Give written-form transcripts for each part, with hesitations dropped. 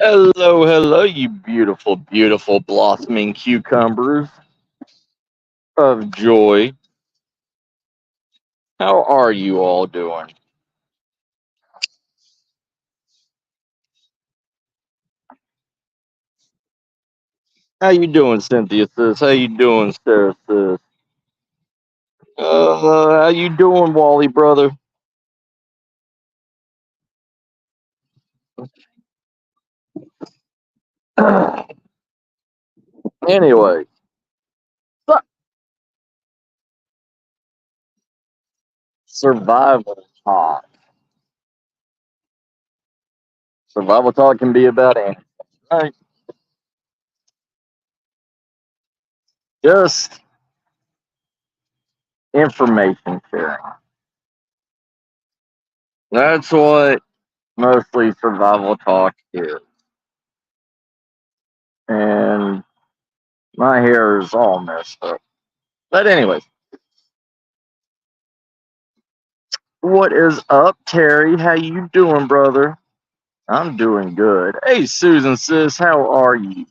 Hello, hello, you beautiful, beautiful blossoming cucumbers of joy. How are you all doing? How you doing, Cynthia sis? How you doing, Sarah sis? How you doing, Wally brother? Anyway, so- survival talk. Survival talk can be about anything, right? Just information sharing. That's what mostly survival talk is. And my hair is all messed up. But anyways, what is up, Terry? How you doing, brother? I'm doing good. Hey, Susan sis, how are you?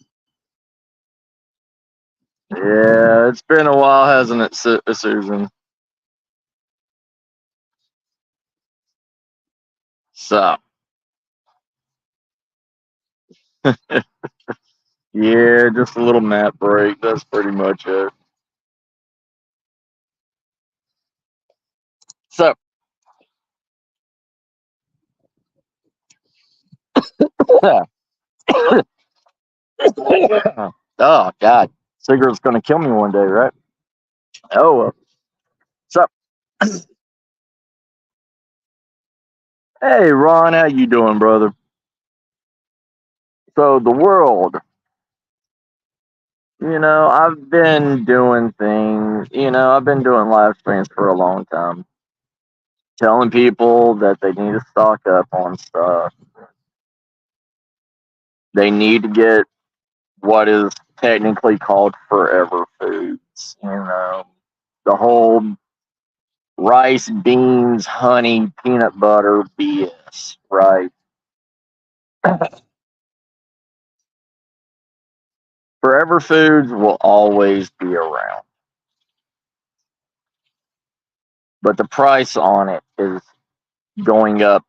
Yeah, it's been a while, hasn't it, Susan? So, yeah, just a little nap break. That's pretty much it. So, oh God, cigarette's gonna kill me one day, right? Oh well. So, hey, Ron, how you doing, brother? So, the world. I've been doing things. I've been doing live streams for a long time, telling people that they need to stock up on stuff. They need to get what is technically called forever foods. The whole rice, beans, honey, peanut butter BS, right? Forever foods will always be around, but the price on it is going up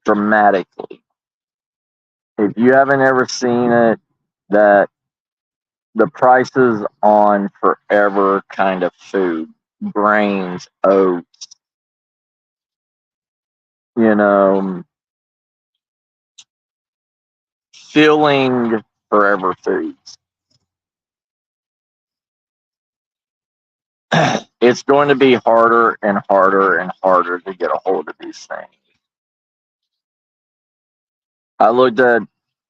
dramatically. If you haven't ever seen it, that the prices on forever kind of food, grains, oats, you know, filling forever foods. It's going to be harder and harder and harder to get a hold of these things. I looked at,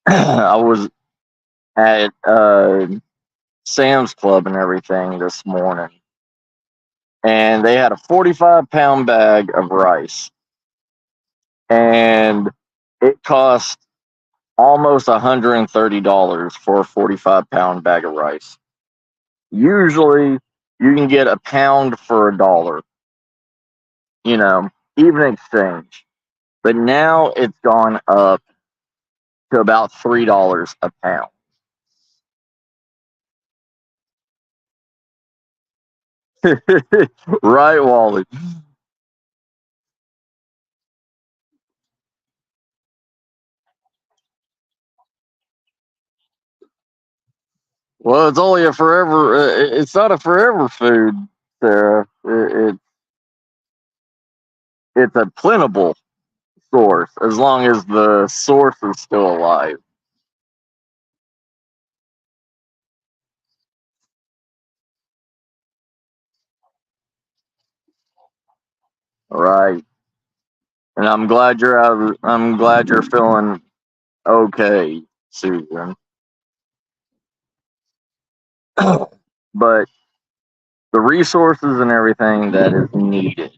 I was at Sam's Club and everything this morning, and they had a 45-pound bag of rice, and it cost almost $130 for a 45-pound bag of rice. Usually, you can get a pound for $1, even exchange. But now it's gone up to about $3 a pound. Right, Wally? Well, it's only a forever. It's not a forever food, Sarah. It's a plentiful source as long as the source is still alive. Right. And I'm glad you're feeling okay, Susan. But the resources and everything that is needed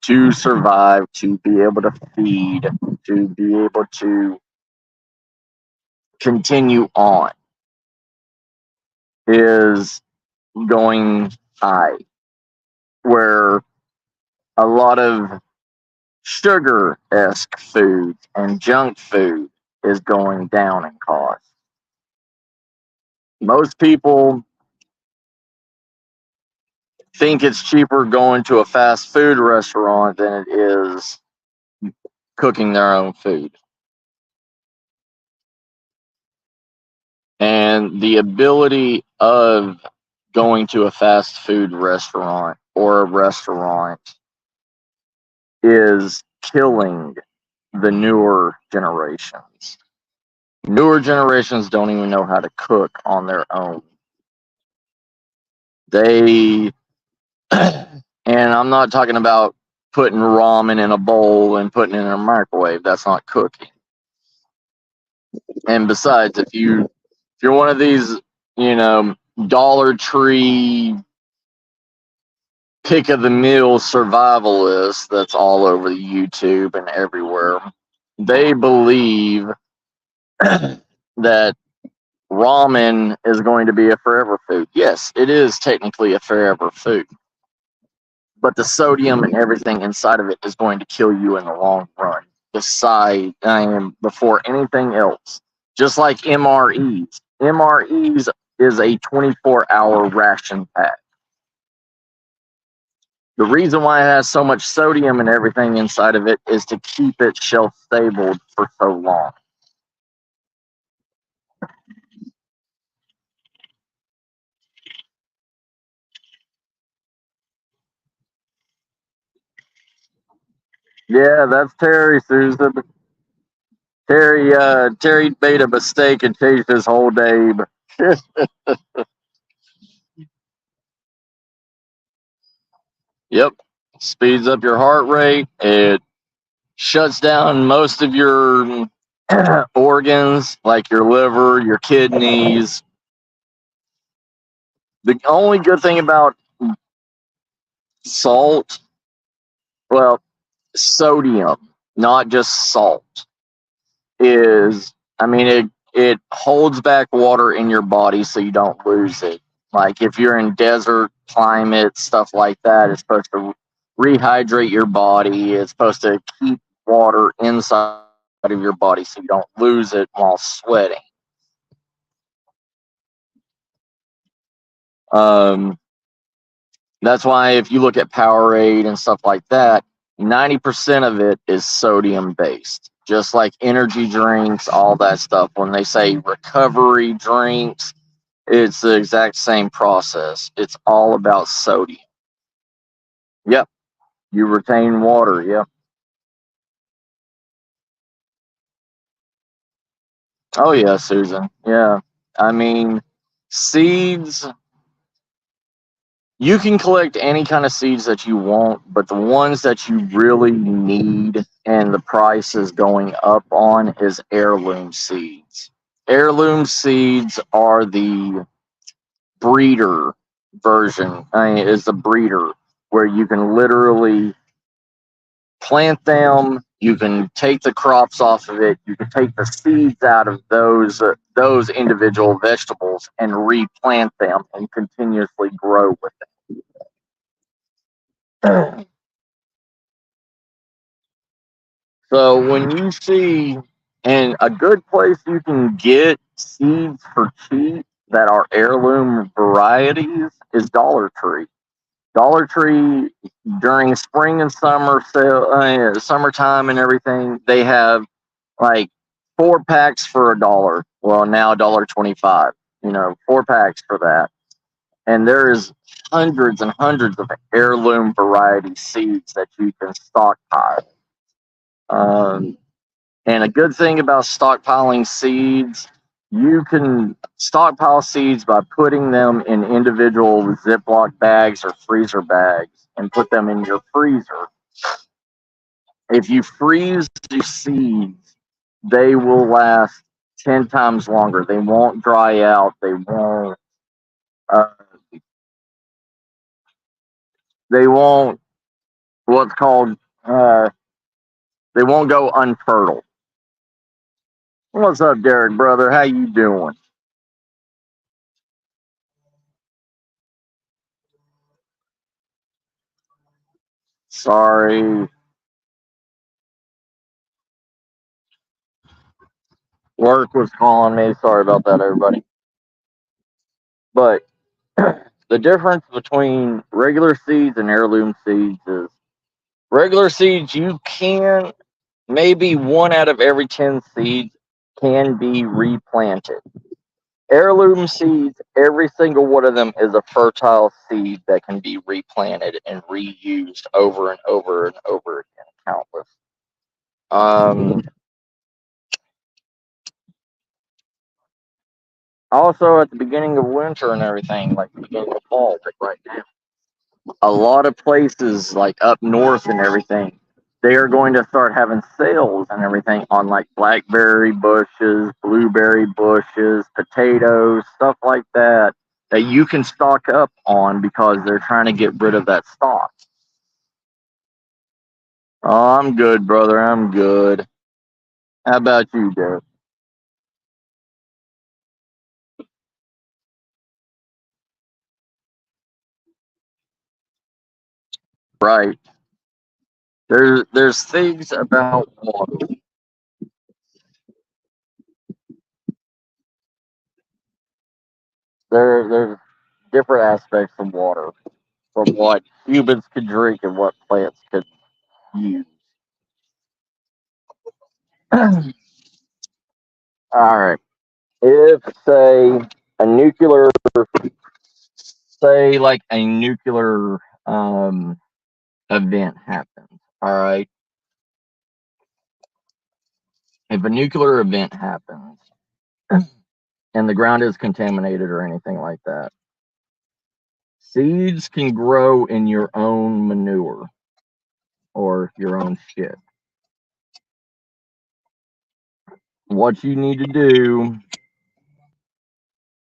to survive, to be able to feed, to be able to continue on is going high. Where a lot of sugar-esque foods and junk food is going down in cost. Most people think it's cheaper going to a fast food restaurant than it is cooking their own food. And the ability of going to a fast food restaurant or a restaurant is killing the newer generations. Newer generations don't even know how to cook on their own. They, and I'm not talking about putting ramen in a bowl and putting it in a microwave. That's not cooking. And besides, if you're one of these, you know, Dollar Tree pick of the meal survivalists that's all over the YouTube and everywhere, they believe that ramen is going to be a forever food. Yes, it is technically a forever food, but the sodium and everything inside of it is going to kill you in the long run. Before anything else, just like MREs. MREs is a 24-hour ration pack. The reason why it has so much sodium and everything inside of it is to keep it shelf stable for so long. Yeah, that's Terry, Susan. Terry made a mistake and changed his whole name. Yep. Speeds up your heart rate. It shuts down most of your organs, like your liver, your kidneys. The only good thing about salt, well, sodium, not just salt, is, I mean, it holds back water in your body so you don't lose it. Like if you're in desert climate, stuff like that, it's supposed to rehydrate your body. It's supposed to keep water inside of your body so you don't lose it while sweating. Um, that's why if you look at Powerade and stuff like that, 90% of it is sodium based. Just like energy drinks, all that stuff. When they say recovery drinks, it's the exact same process. It's all about sodium. Yep. You retain water. Yep. Oh, yeah, Susan. Yeah. I mean, seeds, you can collect any kind of seeds that you want, but the ones that you really need and the price is going up on is heirloom seeds. Heirloom seeds are the breeder version. I mean, is the breeder where you can literally plant them. You can take the crops off of it. You can take the seeds out of those individual vegetables and replant them and continuously grow with it. So when you see, and a good place you can get seeds for cheap that are heirloom varieties is Dollar Tree. Dollar Tree during spring and summer sale, summertime and everything, they have like 4 packs for $1. Well, now $1.25. You know, 4 packs for that, and there's hundreds and hundreds of heirloom variety seeds that you can stockpile. Um, and a good thing about stockpiling seeds, you can stockpile seeds by putting them in individual Ziploc bags or freezer bags and put them in your freezer. If you freeze the seeds, they will last 10 times longer. They won't dry out. Uh, they won't, what's called, uh, they won't go unfertile. What's up, Derek, brother? How you doing? Sorry. Work was calling me. Sorry about that, everybody. But the difference between regular seeds and heirloom seeds is regular seeds, you can, maybe one out of every 10 seeds can be replanted. Heirloom seeds, every single one of them is a fertile seed that can be replanted and reused over and over and over again, countless. Um, Also, at the beginning of winter and everything, like the beginning of fall, like right now, a lot of places, like up north and everything, they are going to start having sales and everything on like blackberry bushes, blueberry bushes, potatoes, stuff like that you can stock up on because they're trying to get rid of that stock. Oh, I'm good, brother. I'm good. How about you, Derek? Right. There's things about water. There's different aspects of water from what humans could drink and what plants could use. All right. If a nuclear, say like a nuclear event happens. All right. If a nuclear event happens and the ground is contaminated or anything like that, seeds can grow in your own manure or your own shit. What you need to do,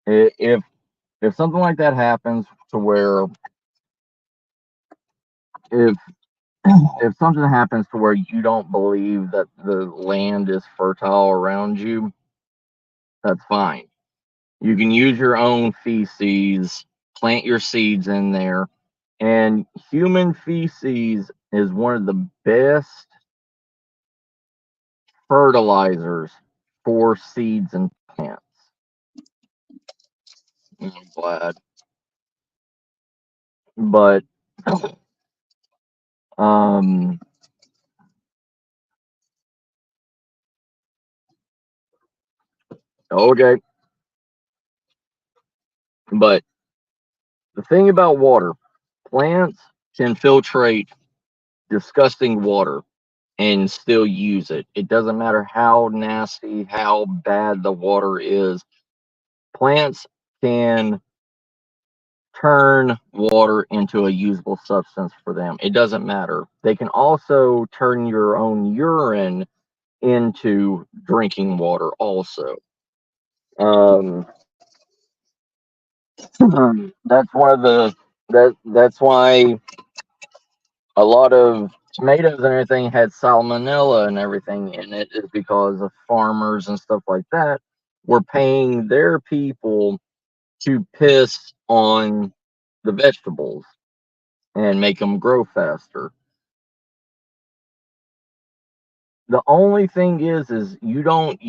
if something like that happens, to where if if something happens to where you don't believe that the land is fertile around you, that's fine. You can use your own feces, plant your seeds in there, and human feces is one of the best fertilizers for seeds and plants. I'm glad. But um okay, but the thing about water, plants can filtrate disgusting water and still use it. It doesn't matter how nasty, how bad the water is. Plants can turn water into a usable substance for them. It doesn't matter. They can also turn your own urine into drinking water also. Um, that's one of the that's why a lot of tomatoes and everything had salmonella and everything in it, is because of farmers and stuff like that were paying their people to piss on the vegetables and make them grow faster. The only thing is you don't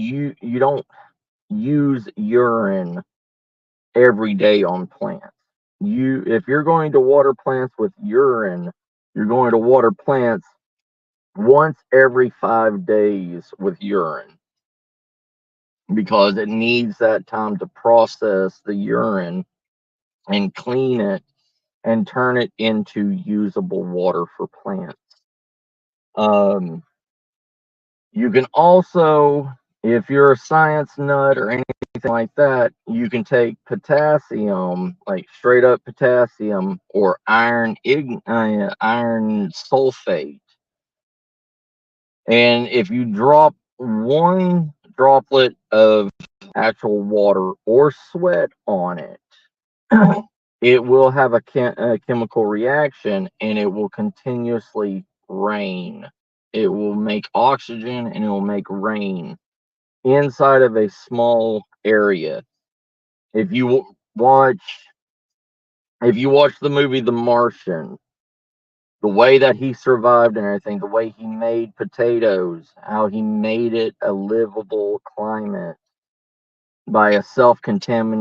use urine every day on plants. You If you're going to water plants with urine, you're going to water plants once every 5 days with urine, because it needs that time to process the urine and clean it and turn it into usable water for plants. Um, you can also, if you're a science nut or anything like that, you can take potassium, like straight up potassium, or iron sulfate, and if you drop one droplet of actual water or sweat on it, it will have a chemical reaction and it will continuously rain. It will make oxygen and it will make rain inside of a small area. If you watch if you watch the movie The Martian, the way that he survived and everything, the way he made potatoes, how he made it a livable climate by a self-contained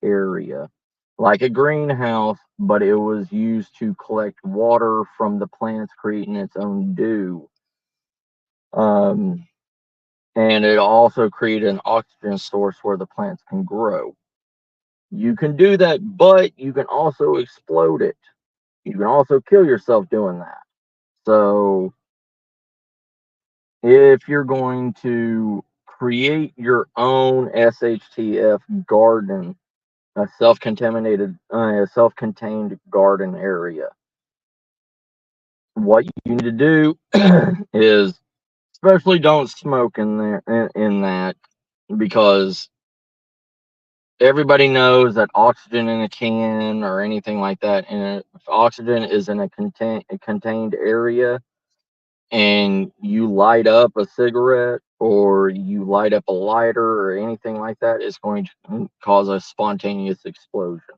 area, like a greenhouse, but it was used to collect water from the plants, creating its own dew. Um, and it also created an oxygen source where the plants can grow. You can do that, but you can also explode it. You can also kill yourself doing that. So if you're going to create your own SHTF garden, a self-contained garden area, what you need to do is, especially don't smoke in there in that, because everybody knows that oxygen in a can or anything like that, and if oxygen is in a contained area, and you light up a cigarette or you light up a lighter or anything like that, it's going to cause a spontaneous explosion.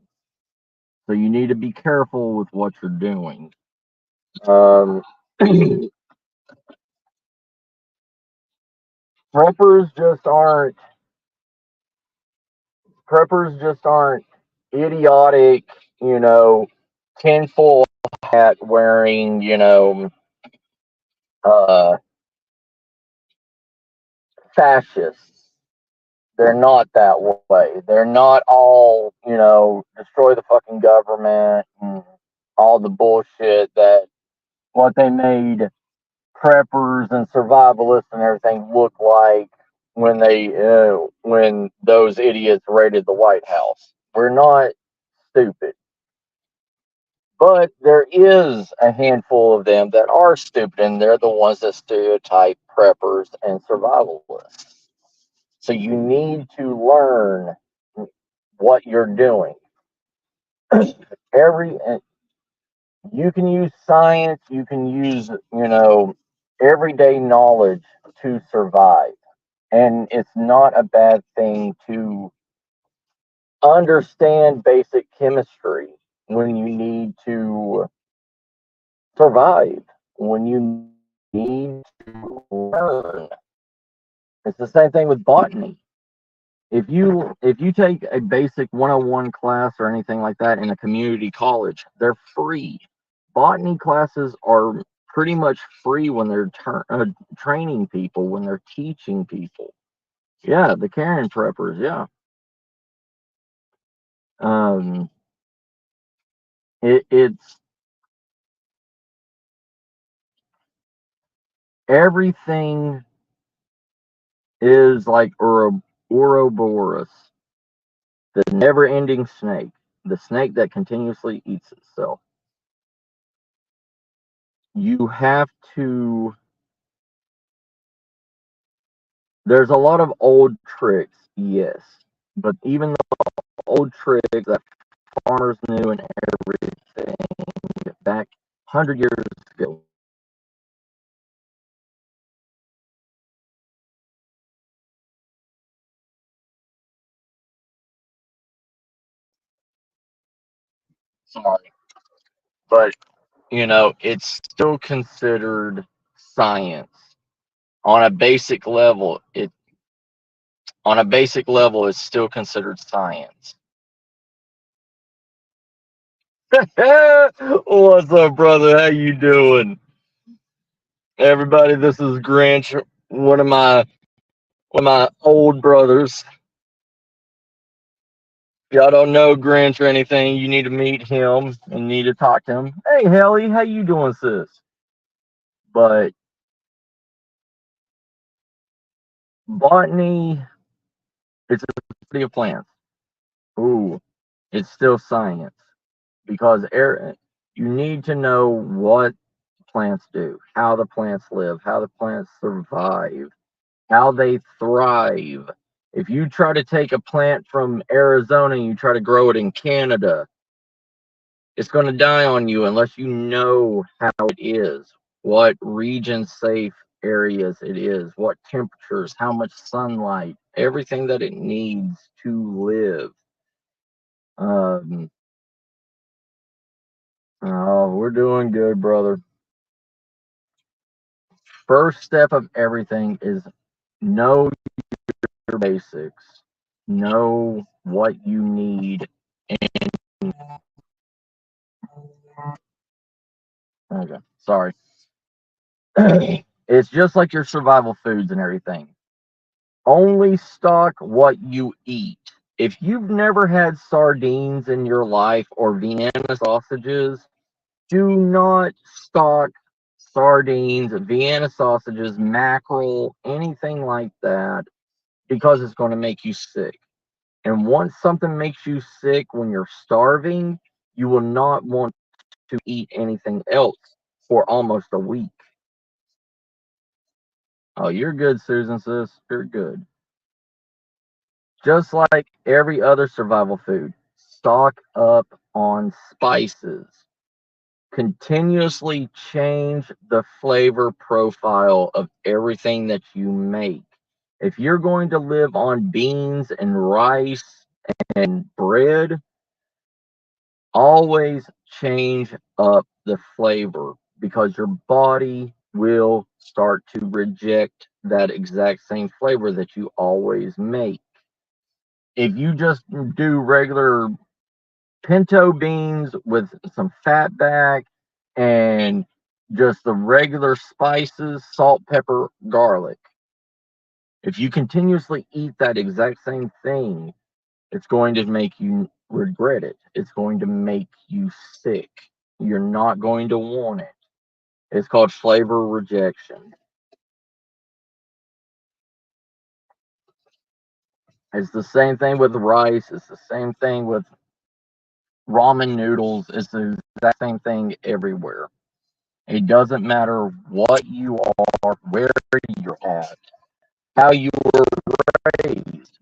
So you need to be careful with what you're doing. Um, preppers just aren't preppers just aren't idiotic, tinfoil hat wearing, uh, fascists. They're not that way. They're not all, destroy the fucking government and all the bullshit that what they made preppers and survivalists and everything look like when those idiots raided the White House. We're not stupid, but there is a handful of them that are stupid, and they're the ones that stereotype preppers and survivalists. So you need to learn what you're doing. Every You can use science, you can use, everyday knowledge to survive. And it's not a bad thing to understand basic chemistry when you need to survive, when you need to learn. It's the same thing with botany. If you take a basic 101 class or anything like that in a community college, they're free. Botany classes are pretty much free when they're training people, when they're teaching people. Yeah, the Karen preppers. Yeah. Um, it's everything is like Ouroboros, the never-ending snake, the snake that continuously eats itself. You have to. There's a lot of old tricks, yes, but even the old tricks that farmers knew and everything back 100 years ago. Sorry, but it's still considered science on a basic level. It's still considered science. What's up, brother? How you doing, everybody? This is Grinch, one of my old brothers. If y'all don't know Grinch or anything, you need to meet him and need to talk to him. Hey, Helly, how you doing, sis? But botany, it's a study of plants. Ooh, it's still science because you need to know what plants do, how the plants live, how the plants survive, how they thrive. If you try to take a plant from Arizona and you try to grow it in Canada, it's going to die on you unless you know how it is, what region safe areas it is, what temperatures, how much sunlight, everything that it needs to live. Um, Oh, we're doing good, brother. First step of everything is know your basics. Know what you need. Okay, sorry. It's just like your survival foods and everything. Only stock what you eat. If you've never had sardines in your life or Vienna sausages, do not stock sardines, Vienna sausages, mackerel, anything like that, because it's going to make you sick. And once something makes you sick when you're starving, you will not want to eat anything else for almost a week. Oh, you're good, Susan, sis. You're good. Just like every other survival food, stock up on spices. Continuously change the flavor profile of everything that you make. If you're going to live on beans and rice and bread, always change up the flavor because your body will start to reject that exact same flavor that you always make. If you just do regular pinto beans with some fat back and just the regular spices, salt, pepper, garlic, if you continuously eat that exact same thing, it's going to make you regret it. It's going to make you sick. You're not going to want it. It's called flavor rejection. It's the same thing with rice. It's the same thing with ramen noodles. It's the exact same thing everywhere. It doesn't matter what you are, where you're at, how you were raised.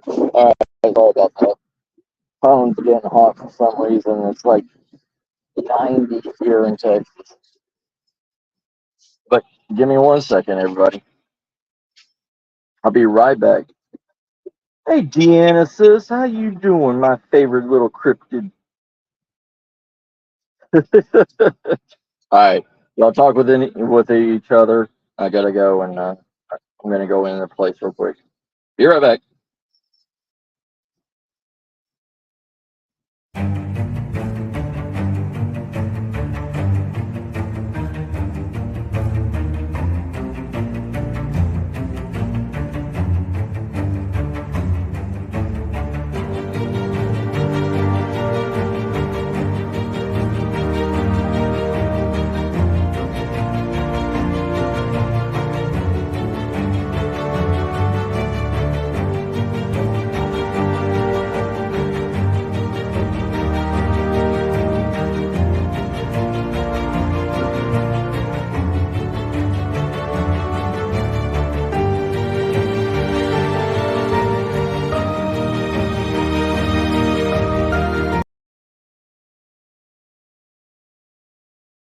All right, sorry about that. Phone's getting hot for some reason. It's like 90 here in Texas. But give me 1 second, everybody. I'll be right back. Hey, Deanna, sis, how you doing? My favorite little cryptid. All right, y'all talk with each other. I gotta go, and I'm gonna go in the place real quick. Be right back.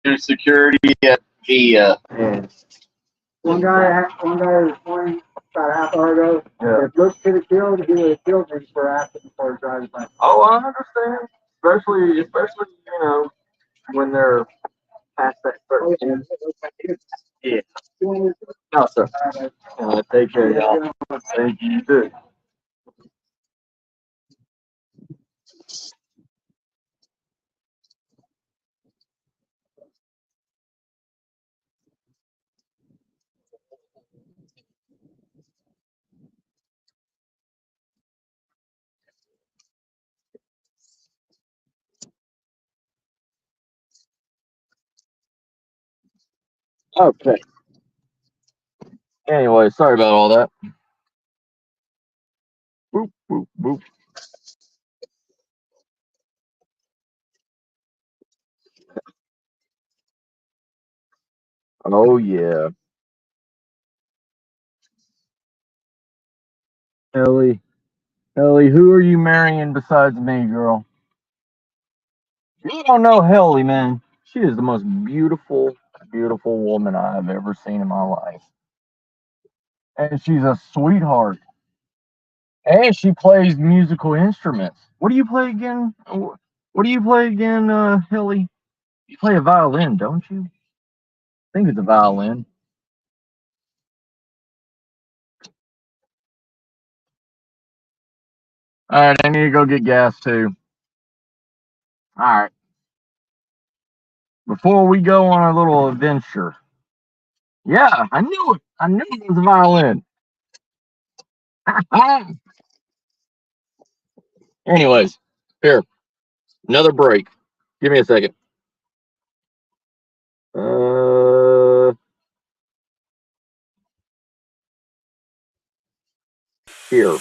Do security at the. One guy this morning, about a half hour ago, if Luke could have killed, he would have killed me for asking for a driver's license. Oh, I understand. Especially when they're past that certain age. Yeah. No, sir. Take care, y'all. Thank you. You too. Okay. Anyway, sorry about all that. Boop, boop, boop. Oh, yeah. Ellie, who are you marrying besides me, girl? You don't know Ellie, man. She is the most beautiful, beautiful woman I have ever seen in my life. And she's a sweetheart. And she plays musical instruments. What do you play again? What do you play again, Ellie? You play a violin, don't you? I think it's a violin. All right, I need to go get gas too. All right. Before we go on our little adventure. Yeah, I knew it. I knew it was a violin. Anyways, here, another break. Give me a second. Here.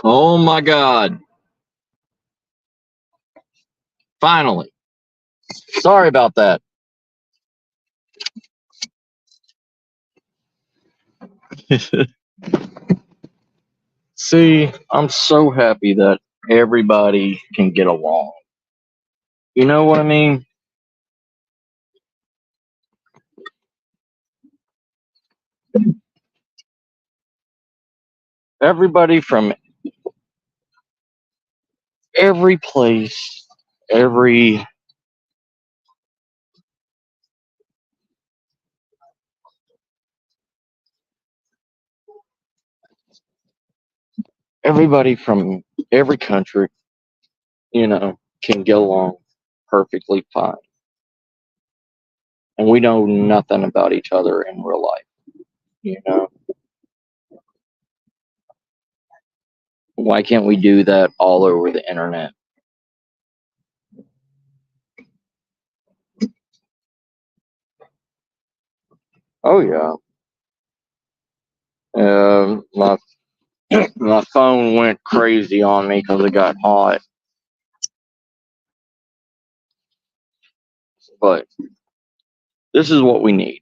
Oh my God. Finally. Sorry about that. See, I'm so happy that everybody can get along. You know what I mean? Everybody from every place, everybody from every country, can get along perfectly fine. And we know nothing about each other in real life, you know? Why can't we do that all over the internet? Oh yeah. My my phone went crazy on me because it got hot. But this is what we need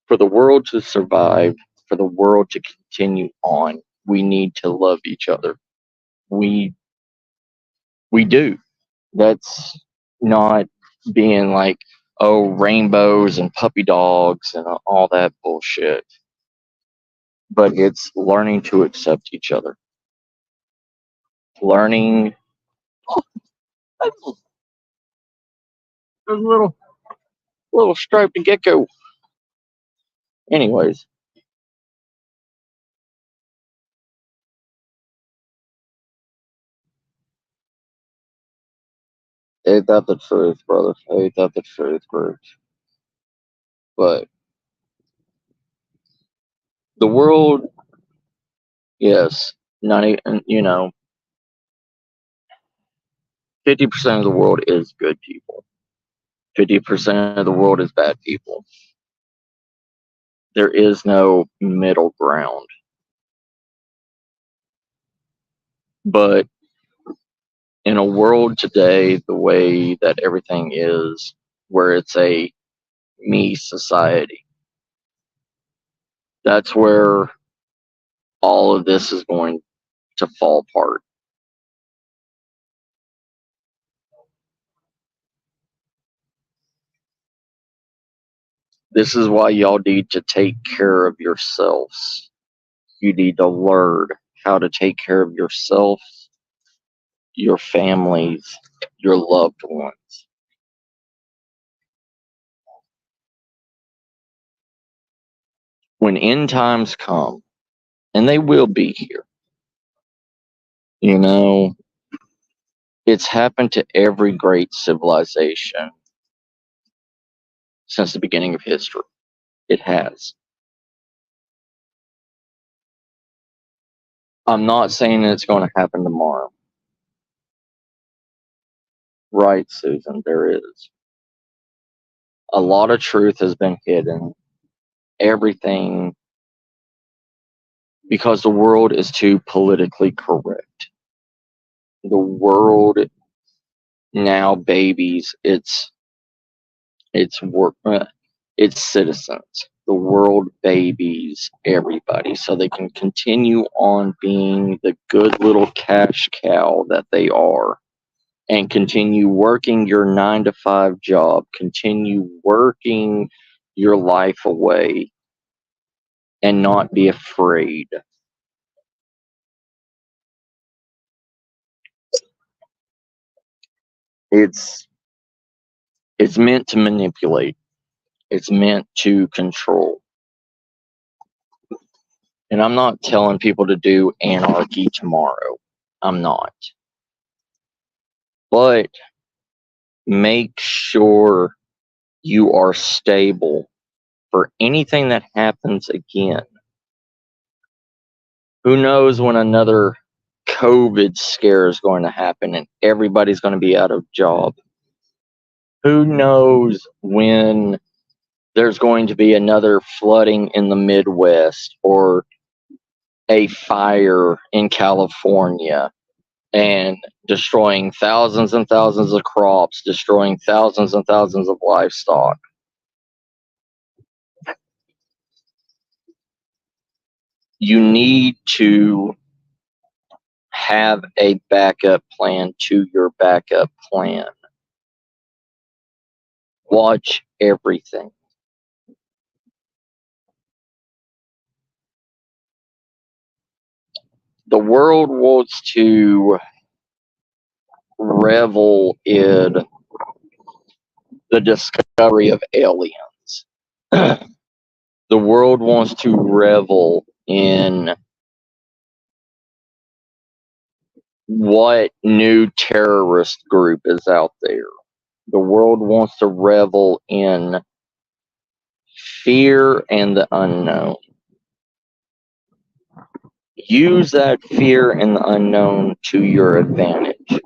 for the world to survive, for the world to continue on. We need to love each other. We we do. That's not being like, oh, rainbows and puppy dogs and all that bullshit. But it's learning to accept each other. Learning. Oh, that's a little striped gecko. Anyways, ain't that the truth, brother? Ain't that the truth, Bruce? But the world, yes, 90, 50% of the world is good people. 50% of the world is bad people. There is no middle ground. But in a world today, the way that everything is, where it's a me society, that's where all of this is going to fall apart. This is why y'all need to take care of yourselves. You need to learn how to take care of yourself, your families, your loved ones. When end times come, and they will be here, you know, it's happened to every great civilization since the beginning of history. It has. I'm not saying it's going to happen tomorrow. Right, Susan, there is. A lot of truth has been hidden. Everything, because the world is too politically correct. The world now babies its work, its citizens. The world babies everybody so they can continue on being the good little cash cow that they are, and continue working your 9 to 5 job, continue working your life away, and not be afraid. It's it's meant to manipulate. It's meant to control. And I'm not telling people to do anarchy tomorrow. I'm not. But make sure you are stable for anything that happens again. Who knows when another COVID scare is going to happen and everybody's going to be out of job? Who knows when there's going to be another flooding in the Midwest, or a fire in California and destroying thousands and thousands of crops, destroying thousands and thousands of livestock. You need to have a backup plan to your backup plan. Watch everything. The world wants to revel in the discovery of aliens. The world wants to revel in what new terrorist group is out there. The world wants to revel in fear and the unknown. Use that fear and the unknown to your advantage.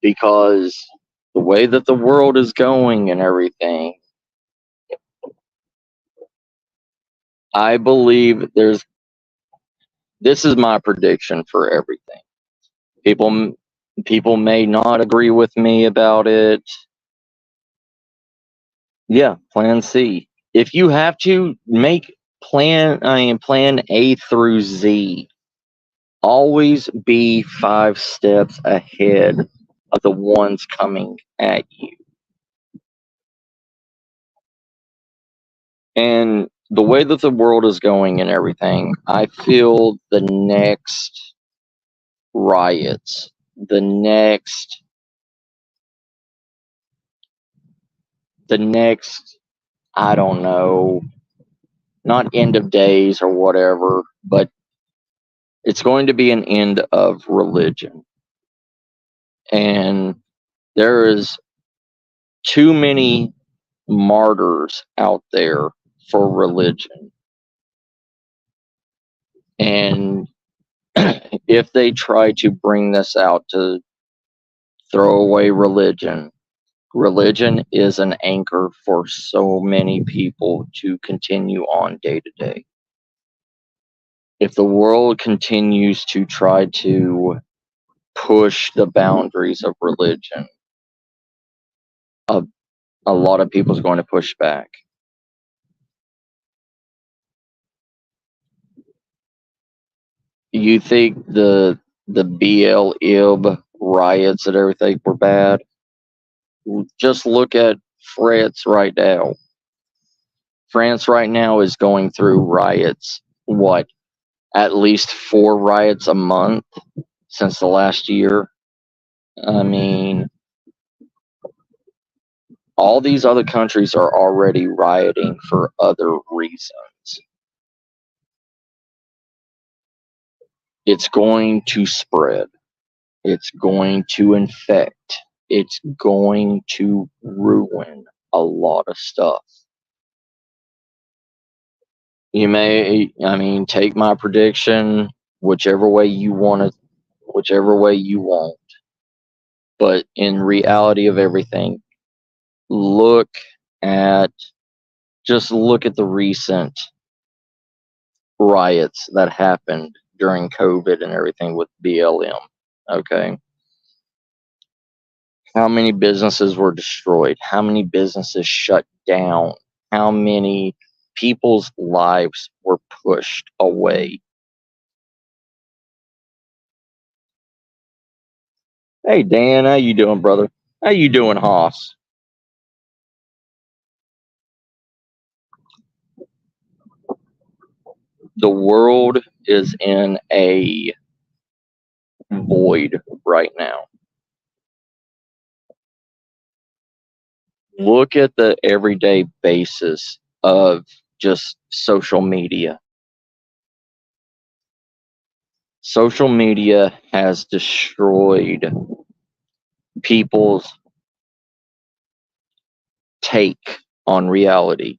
Because the way that the world is going and everything, I believe this is my prediction for everything. People may not agree with me about it. Yeah, plan C. If you have to make plan A through Z, always be 5 steps ahead of the ones coming at you. And the way that the world is going and everything, I feel the next riots, the next, I don't know, not end of days or whatever, but it's going to be an end of religion. And there is too many martyrs out there for religion. And if they try to bring this out to throw away religion, religion is an anchor for so many people to continue on day to day. If the world continues to try to push the boundaries of religion, a lot of people's going to push back. You think the BLM riots and everything were bad? Just look at France right now. France right now is going through riots. What? At least 4 riots a month since the last year. I mean, all these other countries are already rioting for other reasons. It's going to spread. It's going to infect. It's going to ruin a lot of stuff. You may, take my prediction whichever way you want it, whichever way you want. But in reality of everything, look at the recent riots that happened during COVID and everything with BLM. Okay. How many businesses were destroyed? How many businesses shut down? How many people's lives were pushed away? Hey Dan, how you doing, brother? How you doing, Hoss? The world is in a void right now. Look at the everyday basis of just social media. Social media has destroyed people's take on reality.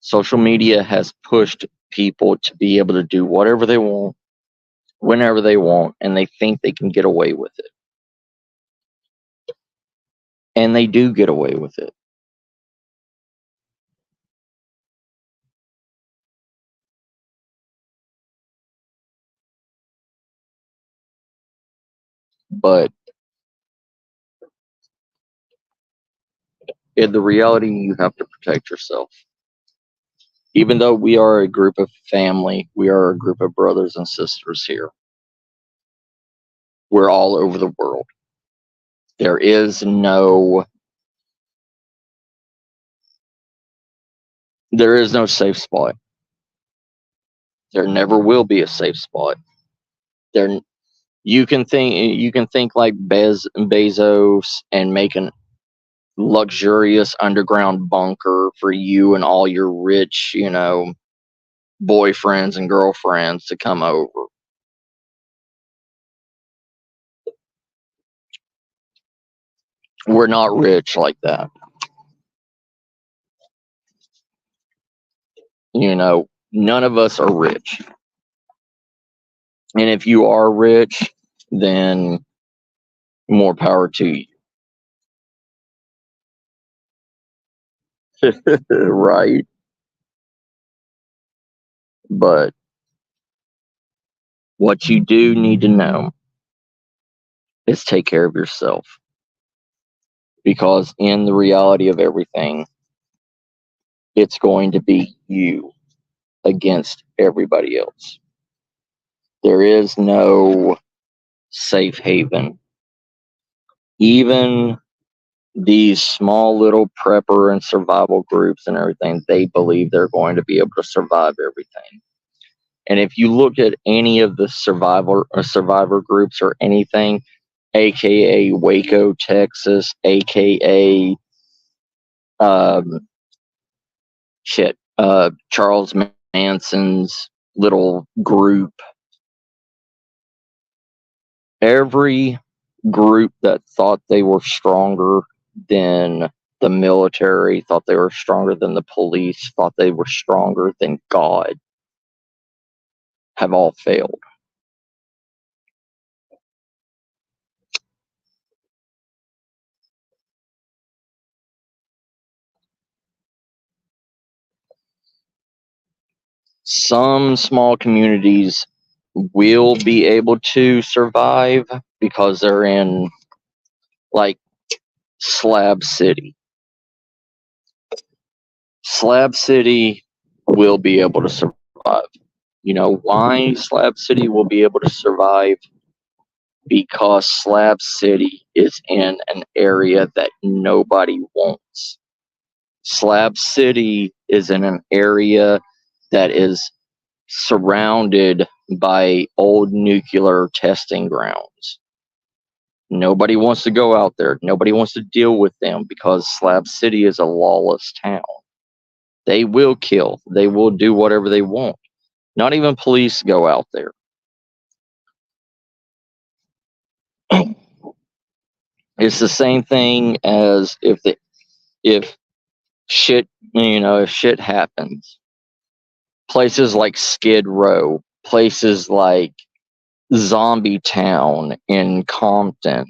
Social media has pushed people to be able to do whatever they want, whenever they want, and they think they can get away with it. And they do get away with it. But in the reality, you have to protect yourself. Even though we are a group of family, we are a group of brothers and sisters here. We're all over the world. There is no safe spot. There never will be a safe spot. There, you can think like Bezos and make an luxurious underground bunker for you and all your rich, boyfriends and girlfriends to come over. We're not rich like that. None of us are rich. And if you are rich, then more power to you. Right? But what you do need to know is take care of yourself. Because in the reality of everything, it's going to be you against everybody else. There is no safe haven. Even these small little prepper and survival groups and everything, they believe they're going to be able to survive everything. And if you look at any of the survivor groups or anything, aka Waco, Texas, aka Charles Manson's little group, every group that thought they were stronger than the military, thought they were stronger than the police, thought they were stronger than God, have all failed. Some small communities will be able to survive because they're in, like, Slab City. Slab City will be able to survive. You know why Slab City will be able to survive? Because Slab City is in an area that nobody wants. Slab City is in an area that is surrounded by old nuclear testing grounds. Nobody wants to go out there. Nobody wants to deal with them because Slab City is a lawless town. They will kill. They will do whatever they want. Not even police go out there. It's the same thing as if shit happens. Places like Skid Row, places like Zombie Town in Compton,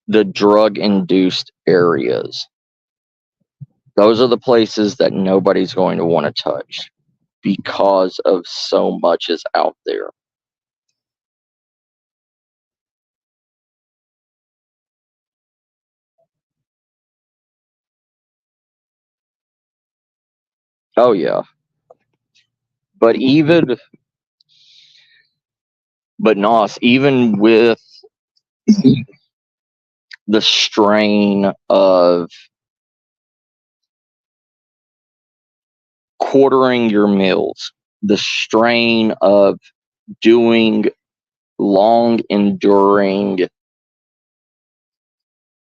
the drug-induced areas. Those are the places that nobody's going to want to touch because of so much is out there. Oh yeah. But Nos, even with the strain of quartering your meals, the strain of doing long enduring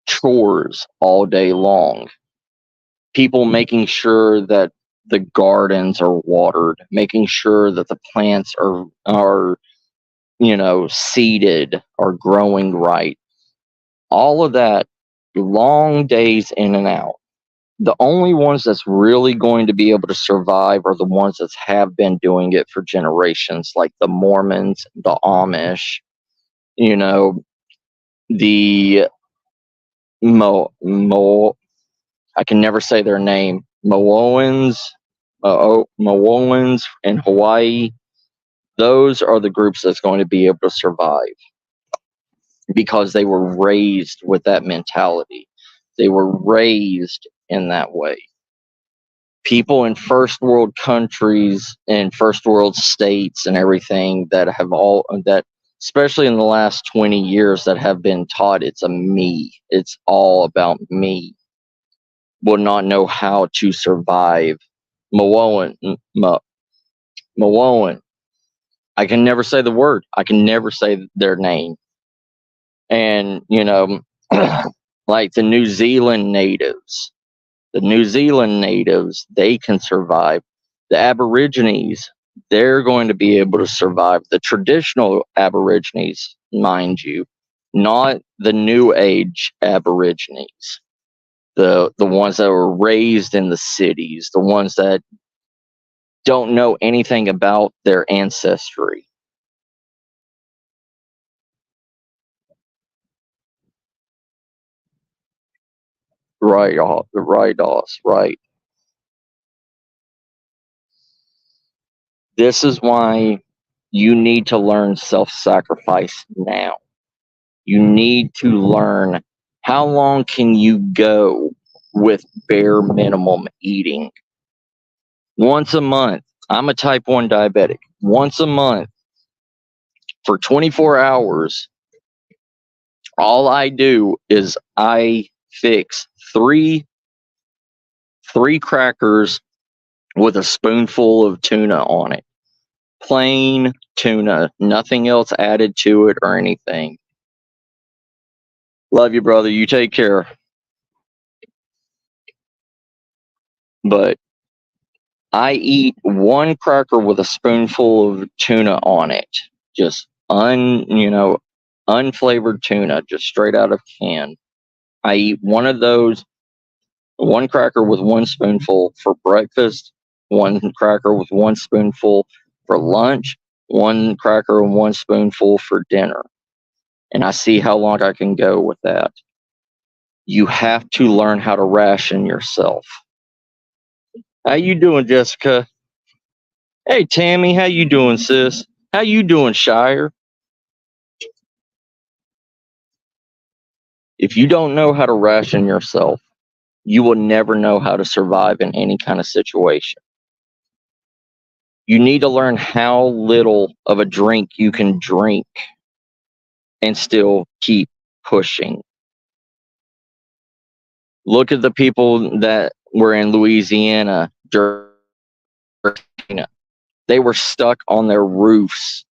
chores all day long, people making sure that the gardens are watered, making sure that the plants are seeded, are growing right, all of that, long days in and out. The only ones that's really going to be able to survive are the ones that have been doing it for generations, like the Mormons, the Amish, the I can never say their name, Moans in Hawaii. Those are the groups that's going to be able to survive. because they were raised with that mentality. They were raised in that way. People in first world countries and first world states and everything that have all that, especially in the last 20 years, that have been taught it's all about me, will not know how to survive. Moan, I can never say the word. I can never say their name. And, like the New Zealand natives, they can survive. The Aborigines, they're going to be able to survive. The traditional Aborigines, mind you, not the New Age Aborigines. The ones that were raised in the cities, the ones that don't know anything about their ancestry. Right, right. This is why you need to learn self-sacrifice now. You need to learn how long can you go with bare minimum eating. Once a month, I'm a type 1 diabetic. Once a month for 24 hours, all I do is I fix three crackers with a spoonful of tuna on it. Plain tuna, nothing else added to it or anything. Love you, brother. You take care. But I eat one cracker with a spoonful of tuna on it. Just unflavored tuna, just straight out of can. I eat one of those, one cracker with one spoonful for breakfast, one cracker with one spoonful for lunch, one cracker and one spoonful for dinner. And I see how long I can go with that. You have to learn how to ration yourself. How you doing, Jessica? Hey, Tammy, how you doing, sis? How you doing, Shire? If you don't know how to ration yourself, you will never know how to survive in any kind of situation. You need to learn how little of a drink you can drink and still keep pushing. Look at the people that were in Louisiana during Katrina. They were stuck on their roofs.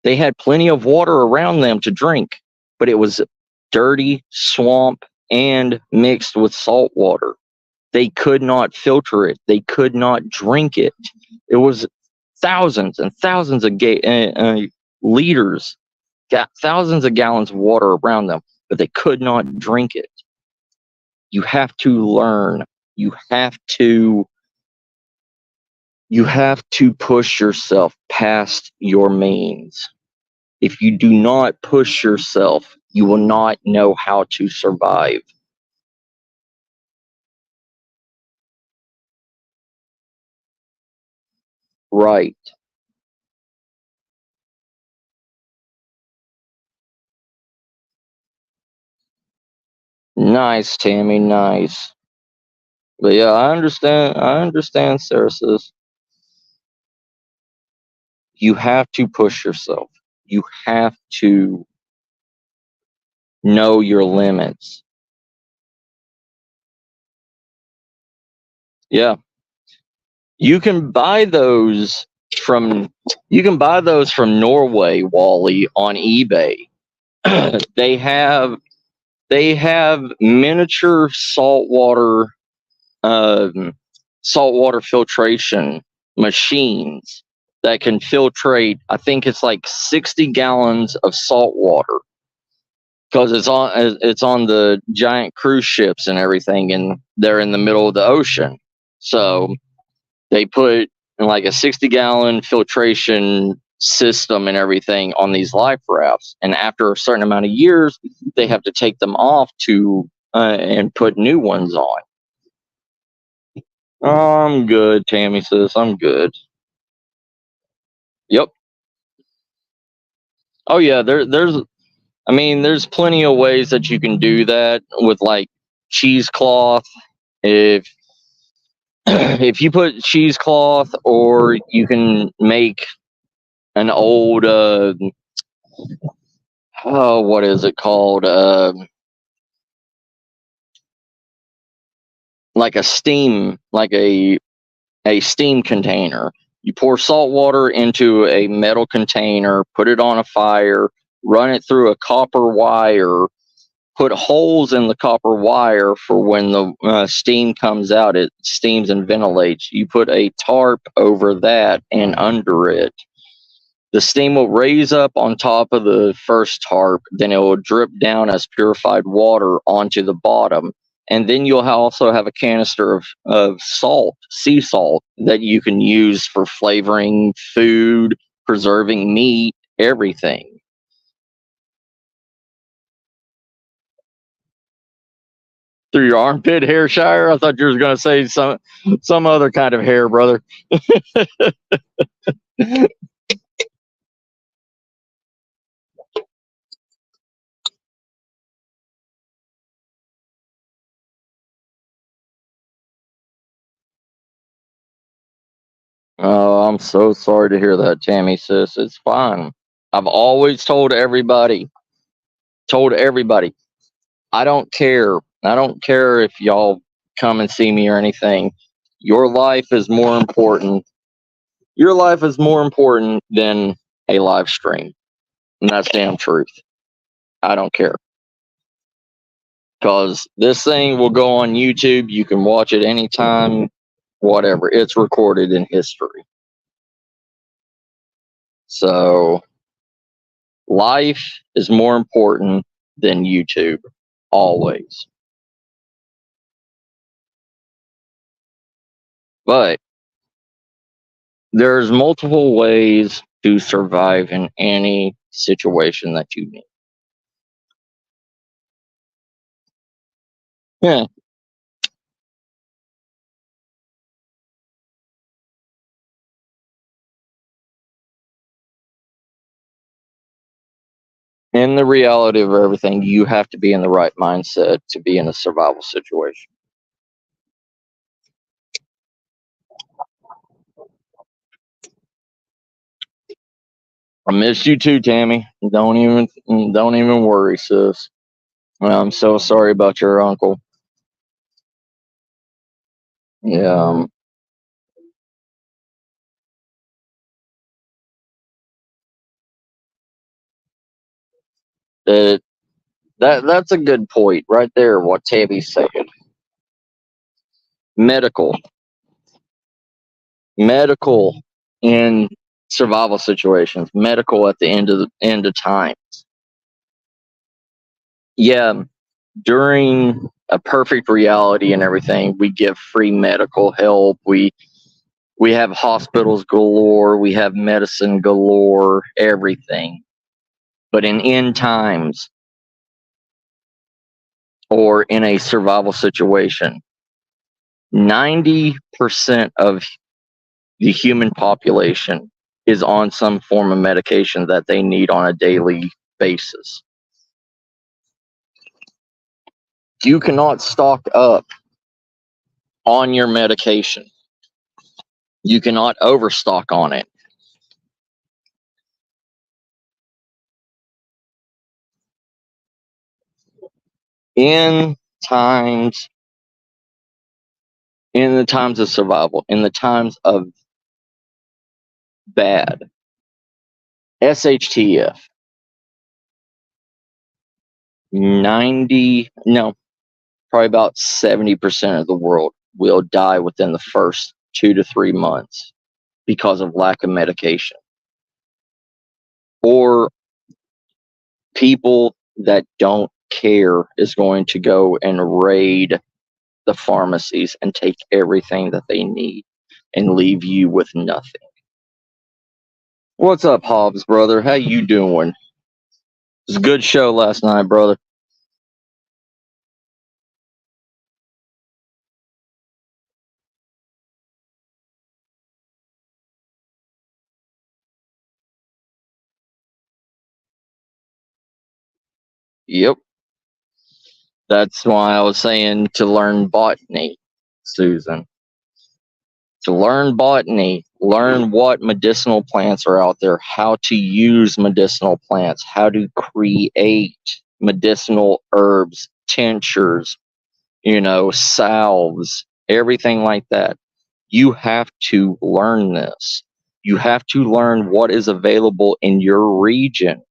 They had plenty of water around them to drink, but it was dirty swamp and mixed with salt water. They could not filter it. They could not drink it. It was thousands and thousands of liters, thousands of gallons of water around them, but they could not drink it. You have to learn. You have to push yourself past your means. If you do not push yourself, you will not know how to survive. Right. Nice, Tammy, nice. But yeah, I understand, Sarah says. You have to push yourself. You have to know your limits. Yeah. You can buy those from Norway, Wally, on eBay. they have miniature saltwater filtration machines that can filtrate, I think it's like 60 gallons of salt water, because it's on the giant cruise ships and everything, and they're in the middle of the ocean. So they put like a 60-gallon filtration system and everything on these life rafts, and after a certain amount of years, they have to take them off to and put new ones on. Oh, I'm good, Tammy says. I'm good. Yep. Oh yeah, there's I mean, there's plenty of ways that you can do that with like cheesecloth. If if you put cheesecloth, or you can make an old oh, what is it called? Like a steam, like a steam container. You pour salt water into a metal container, put it on a fire, run it through a copper wire, put holes in the copper wire for when the steam comes out, it steams and ventilates. You put a tarp over that and under it. The steam will raise up on top of the first tarp, then it will drip down as purified water onto the bottom. And then you'll also have a canister of salt, sea salt, that you can use for flavoring food, preserving meat, everything. Through your armpit hair, Shire? I thought you were going to say some other kind of hair, brother. Oh, I'm so sorry to hear that, Tammy, sis. It's fine. I've always told everybody, I don't care. I don't care if y'all come and see me or anything. Your life is more important. Your life is more important than a live stream. And that's damn truth. I don't care. Because this thing will go on YouTube. You can watch it anytime, whatever. It's recorded in history. So life is more important than YouTube, always. But there's multiple ways to survive in any situation that you need. Yeah. In the reality of everything, you have to be in the right mindset to be in a survival situation. I missed you too, Tammy. Don't even worry, sis. I'm so sorry about your uncle. Yeah, it, that's a good point right there. What Tammy said. Medical, medical in survival situations. Medical at the end of time. Yeah, during a perfect reality and everything, we give free medical help. We have hospitals galore, we have medicine galore, everything. But in end times, or in a survival situation, 90% of the human population is on some form of medication that they need on a daily basis. You cannot stock up on your medication. You cannot overstock on it. In times, in the times of survival, in the times of bad, SHTF, 90, no, probably about 70% of the world will die within the first 2 to 3 months because of lack of medication. Or people that don't care is going to go and raid the pharmacies and take everything that they need and leave you with nothing. What's up, Hobbs, brother? How you doing? It was a good show last night, brother. Yep. That's why I was saying to learn botany, Susan. To learn botany, learn what medicinal plants are out there, how to use medicinal plants, how to create medicinal herbs, tinctures, salves, everything like that. You have to learn this. You have to learn what is available in your region,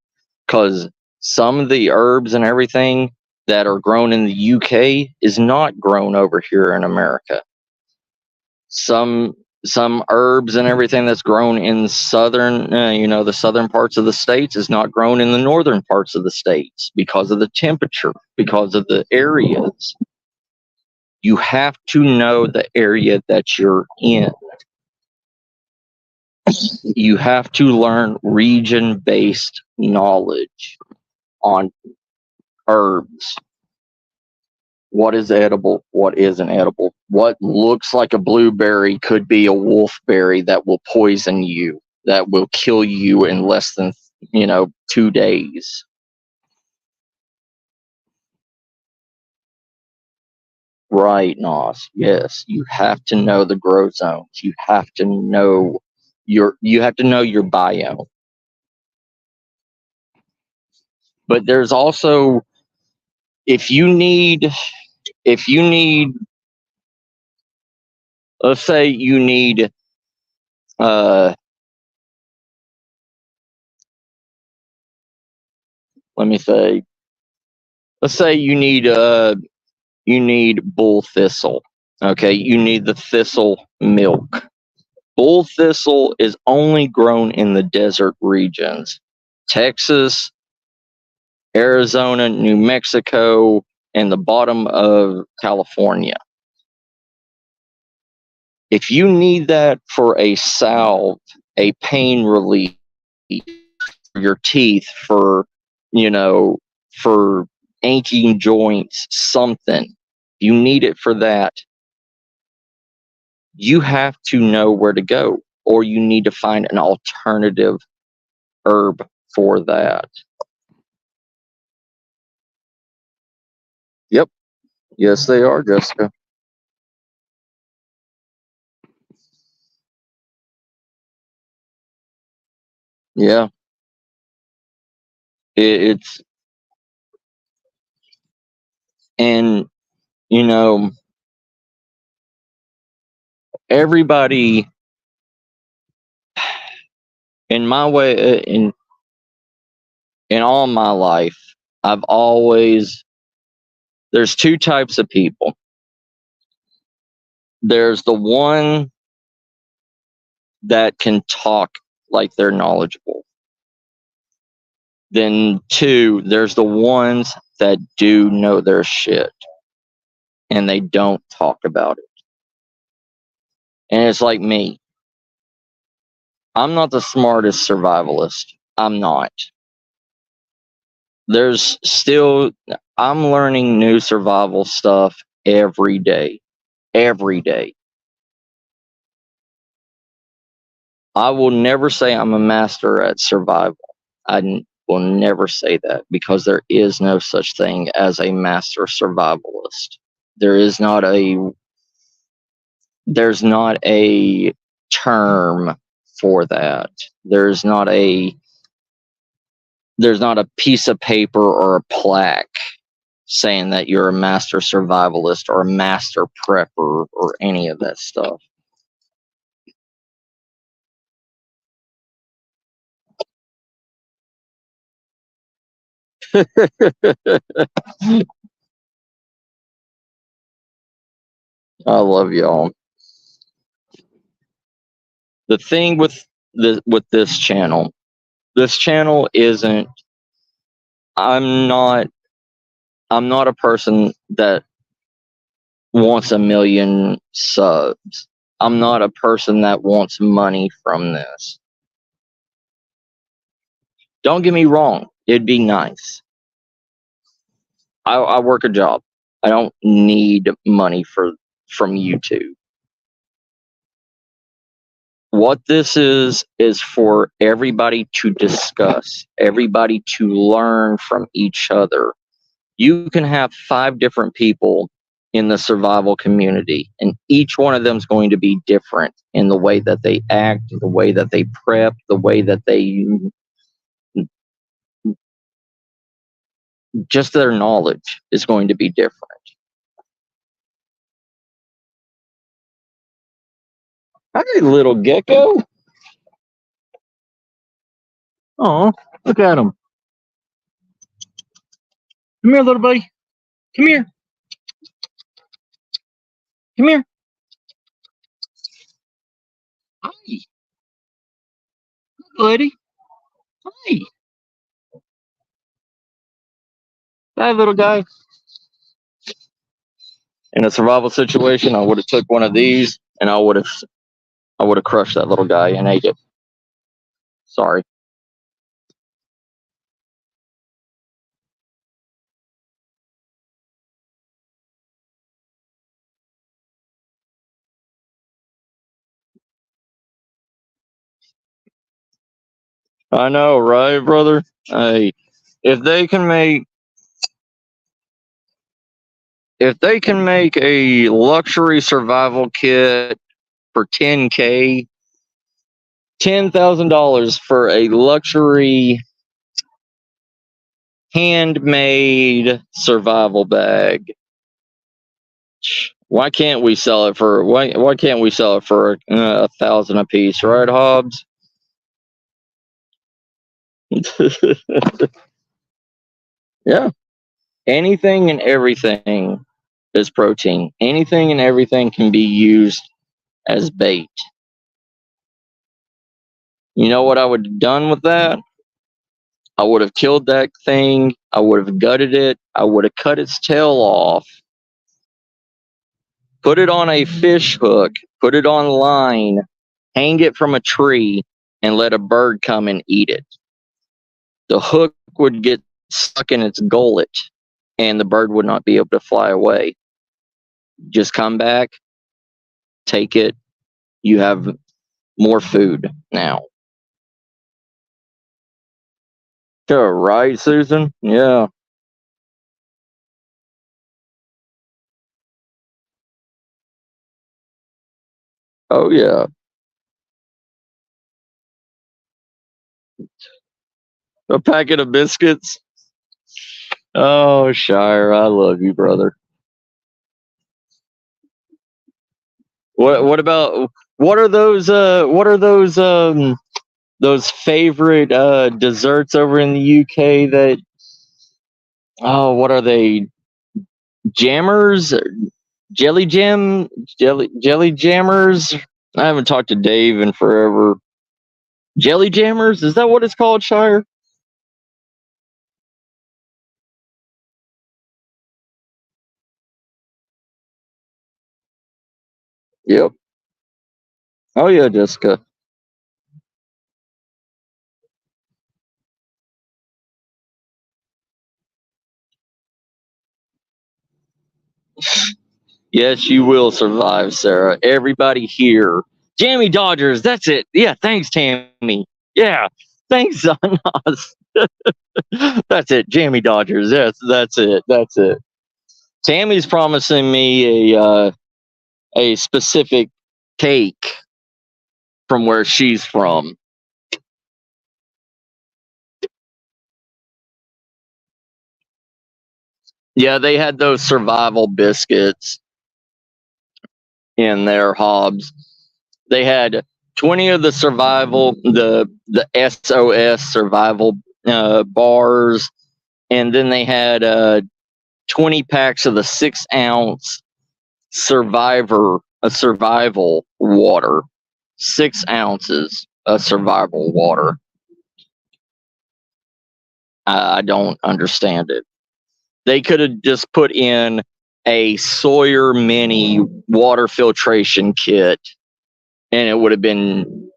because some of the herbs and everything that are grown in the UK is not grown over here in America. Some herbs and everything that's grown in southern, the southern parts of the states is not grown in the northern parts of the states because of the temperature, because of the areas. You have to know the area that you're in. You have to learn region-based knowledge on herbs. What is edible? What isn't edible? What looks like a blueberry could be a wolfberry that will poison you, that will kill you in less than, 2 days. Right, Nos. Yes, you have to know the grow zones. You have to know your biome. But there's also, if you need, let's say you need, let me say, let's say you need bull thistle. Okay, you need the thistle milk. Bull thistle is only grown in the desert regions: Texas, Arizona, New Mexico, and the bottom of California. If you need that for a salve, a pain relief for your teeth, for aching joints, something, you need it for that, you have to know where to go, or you need to find an alternative herb for that. Yep. Yes, they are, Jessica. Yeah. It's, and, everybody, in my way, in all my life, there's two types of people. There's the one that can talk like they're knowledgeable. Then two, there's the ones that do know their shit and they don't talk about it. And it's like me. I'm not the smartest survivalist. I'm not. I'm learning new survival stuff every day. Every day. I will never say I'm a master at survival. I will never say that, because there is no such thing as a master survivalist. There's not a term for that. There's not a piece of paper or a plaque saying that you're a master survivalist or a master prepper or any of that stuff. I love y'all. The thing with this channel isn't, I'm not a person that wants 1 million subs. I'm not a person that wants money from this. Don't get me wrong, it'd be nice. I work a job. I don't need money from YouTube. What this is for everybody to discuss, everybody to learn from each other. You can have 5 different people in the survival community, and each one of them is going to be different in the way that they act, the way that they prep, the way that they just their knowledge is going to be different. Hi, little gecko. Oh, look at him. Come here, little buddy. Come here. Come here. Hi, buddy. Hi. Hi, little guy. In a survival situation, I would have took one of these and I would have crushed that little guy and ate it. Sorry. I know, right, brother? Hey, if they can make a luxury survival kit for $10K, $10,000 for a luxury handmade survival bag. Why can't we sell it for why can't we sell it for $1,000 a piece, right, Hobbs? Yeah. Anything and everything is protein. Anything and everything can be used as bait. You know what I would have done with that? I would have killed that thing. I would have gutted it. I would have cut its tail off, put it on a fish hook, put it on line, hang it from a tree, and let a bird come and eat it. The hook would get stuck in its gullet, and the bird would not be able to fly away. Just come back, take it. You have more food now. Sure, right, Susan? Yeah. Oh, yeah. A packet of biscuits. Oh, Shire, I love you, brother. What about what are those favorite desserts over in the UK that what are they? Jammers? Jelly jammers? I haven't talked to Dave in forever. Jelly jammers? Is that what it's called, Shire? Yep. Oh yeah, Jessica. Yes, you will survive, Sarah. Everybody here. Jammy Dodgers, that's it. Yeah, thanks, Tammy. Yeah. Thanks, Nas. That's it. Jammy Dodgers. Yes, that's it. That's it. Tammy's promising me a specific cake from where she's from. Yeah, they had those survival biscuits in their Hobbs. They had 20 of the SOS survival bars, and then they had 20 packs of the 6-ounce survival water. 6 ounces of survival water. I don't understand it. They could have just put in a Sawyer Mini water filtration kit, and it would have been,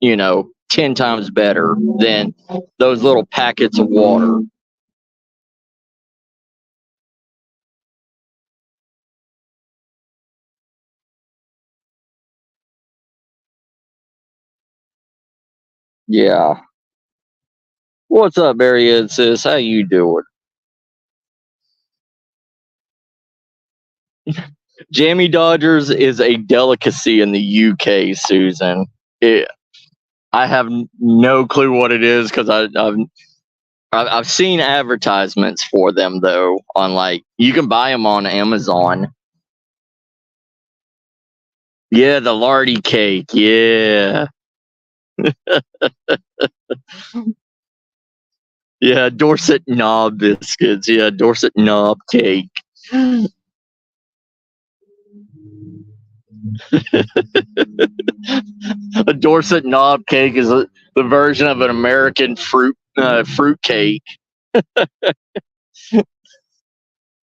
10 times better than those little packets of water. Yeah. What's up, Barry Ed, sis? How you doing? Jammy Dodgers is a delicacy in the UK, Susan. I have no clue what it is because I've seen advertisements for them though on like you can buy them on Amazon. Yeah, the Lardy cake. Yeah. Yeah, Dorset knob biscuits. Yeah, Dorset knob cake. A Dorset knob cake is the version of an American fruit cake.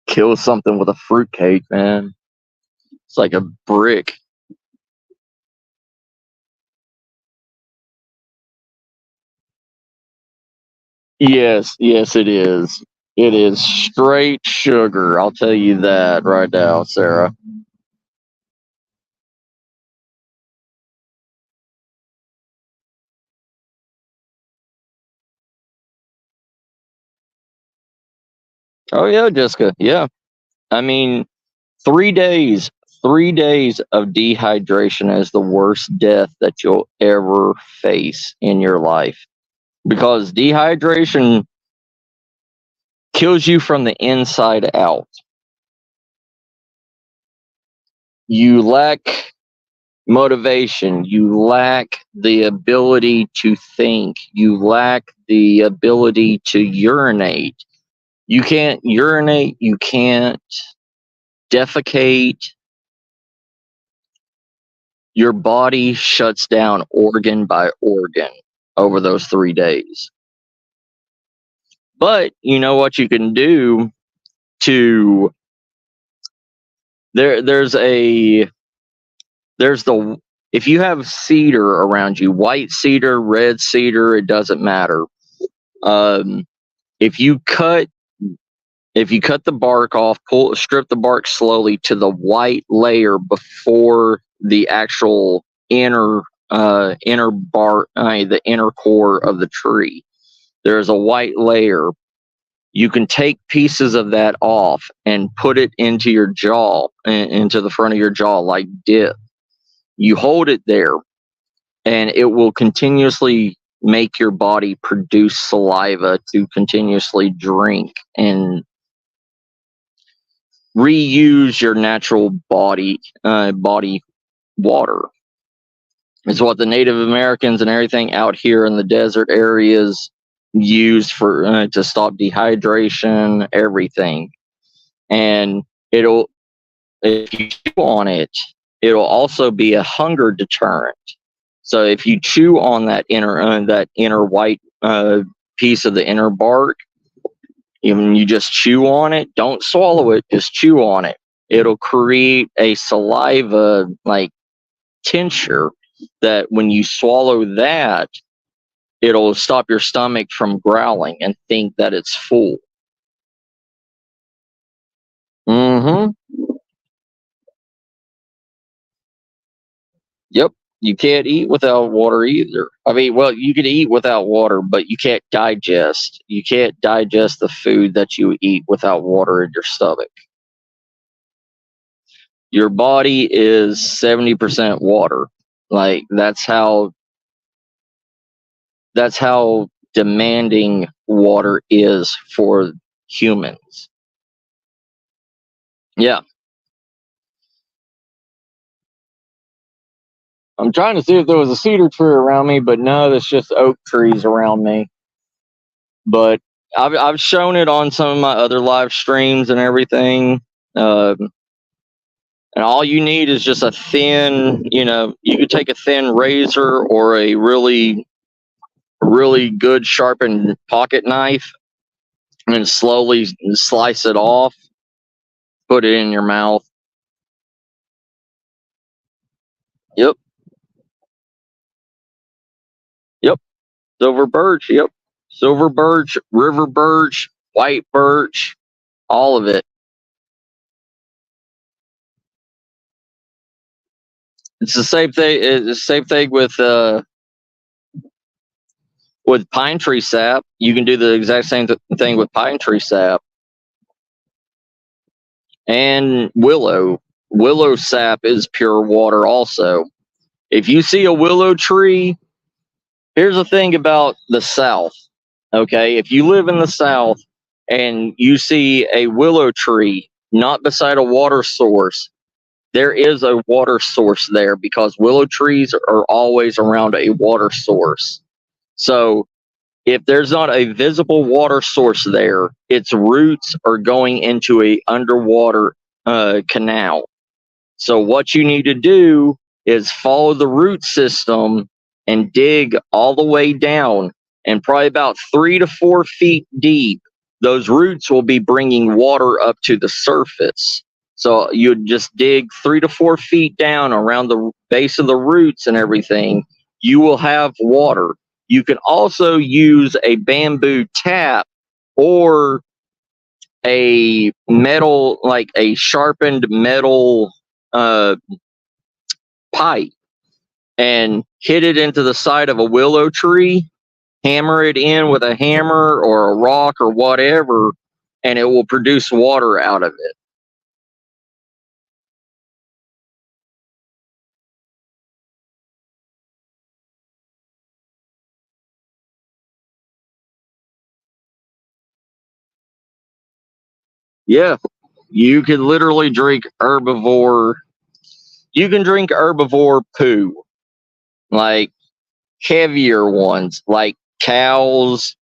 Kill something with a fruit cake, man. It's like a brick. Yes, yes, it is. It is straight sugar. I'll tell you that right now, Sarah. Oh yeah, Jessica. Yeah. I mean, 3 days, 3 days of dehydration is the worst death that you'll ever face in your life because dehydration kills you from the inside out. You lack motivation, you lack the ability to think, you lack the ability to urinate. You can't urinate, you can't defecate. Your body shuts down organ by organ over those 3 days. But you know what you can do to there's the if you have cedar around you, white cedar, red cedar, it doesn't matter. Um, if you cut the bark off, strip the bark slowly to the white layer before the actual inner bark, the inner core of the tree. There's a white layer. You can take pieces of that off and put it into your jaw, into the front of your jaw, like dip. You hold it there, and it will continuously make your body produce saliva to continuously drink and reuse your natural body water. It's what the Native Americans and everything out here in the desert areas used for to stop dehydration, everything. And it'll, if you chew on it, it'll also be a hunger deterrent. So if you chew on that inner white piece of the inner bark, even you just chew on it, don't swallow it, just chew on it. It'll create a saliva like tincture that when you swallow that, it'll stop your stomach from growling and think that it's full. Mm-hmm. Yep. You can't eat without water either. I mean, well, you can eat without water, but you can't digest. You can't digest the food that you eat without water in your stomach. Your body is 70% water. Like that's how demanding water is for humans. Yeah. I'm trying to see if there was a cedar tree around me, but no, there's just oak trees around me. But I've shown it on some of my other live streams and everything. And all you need is just a thin, you could take a thin razor or a really, really good sharpened pocket knife and slowly slice it off, put it in your mouth. Yep. Yep. Silver birch. Yep. Silver birch, river birch, white birch, all of it. It's the same thing. It's the same thing with pine tree sap. You can do the exact same thing with pine tree sap. and willow. Willow sap is pure water also. If you see a willow tree, here's the thing about the South. Okay, if you live in the South and you see a willow tree not beside a water source, there is a water source there because willow trees are always around a water source. So if there's not a visible water source there, its roots are going into a underwater canal. So what you need to do is follow the root system and dig all the way down, and probably about 3 to 4 feet deep. Those roots will be bringing water up to the surface. So you'd just dig 3 to 4 feet down around the base of the roots and everything. You will have water. You can also use a bamboo tap or a metal, like a sharpened metal pipe, and hit it into the side of a willow tree, hammer it in with a hammer or a rock or whatever, and it will produce water out of it. Yeah, you could literally drink herbivore. You can drink herbivore poo, like heavier ones, like cows,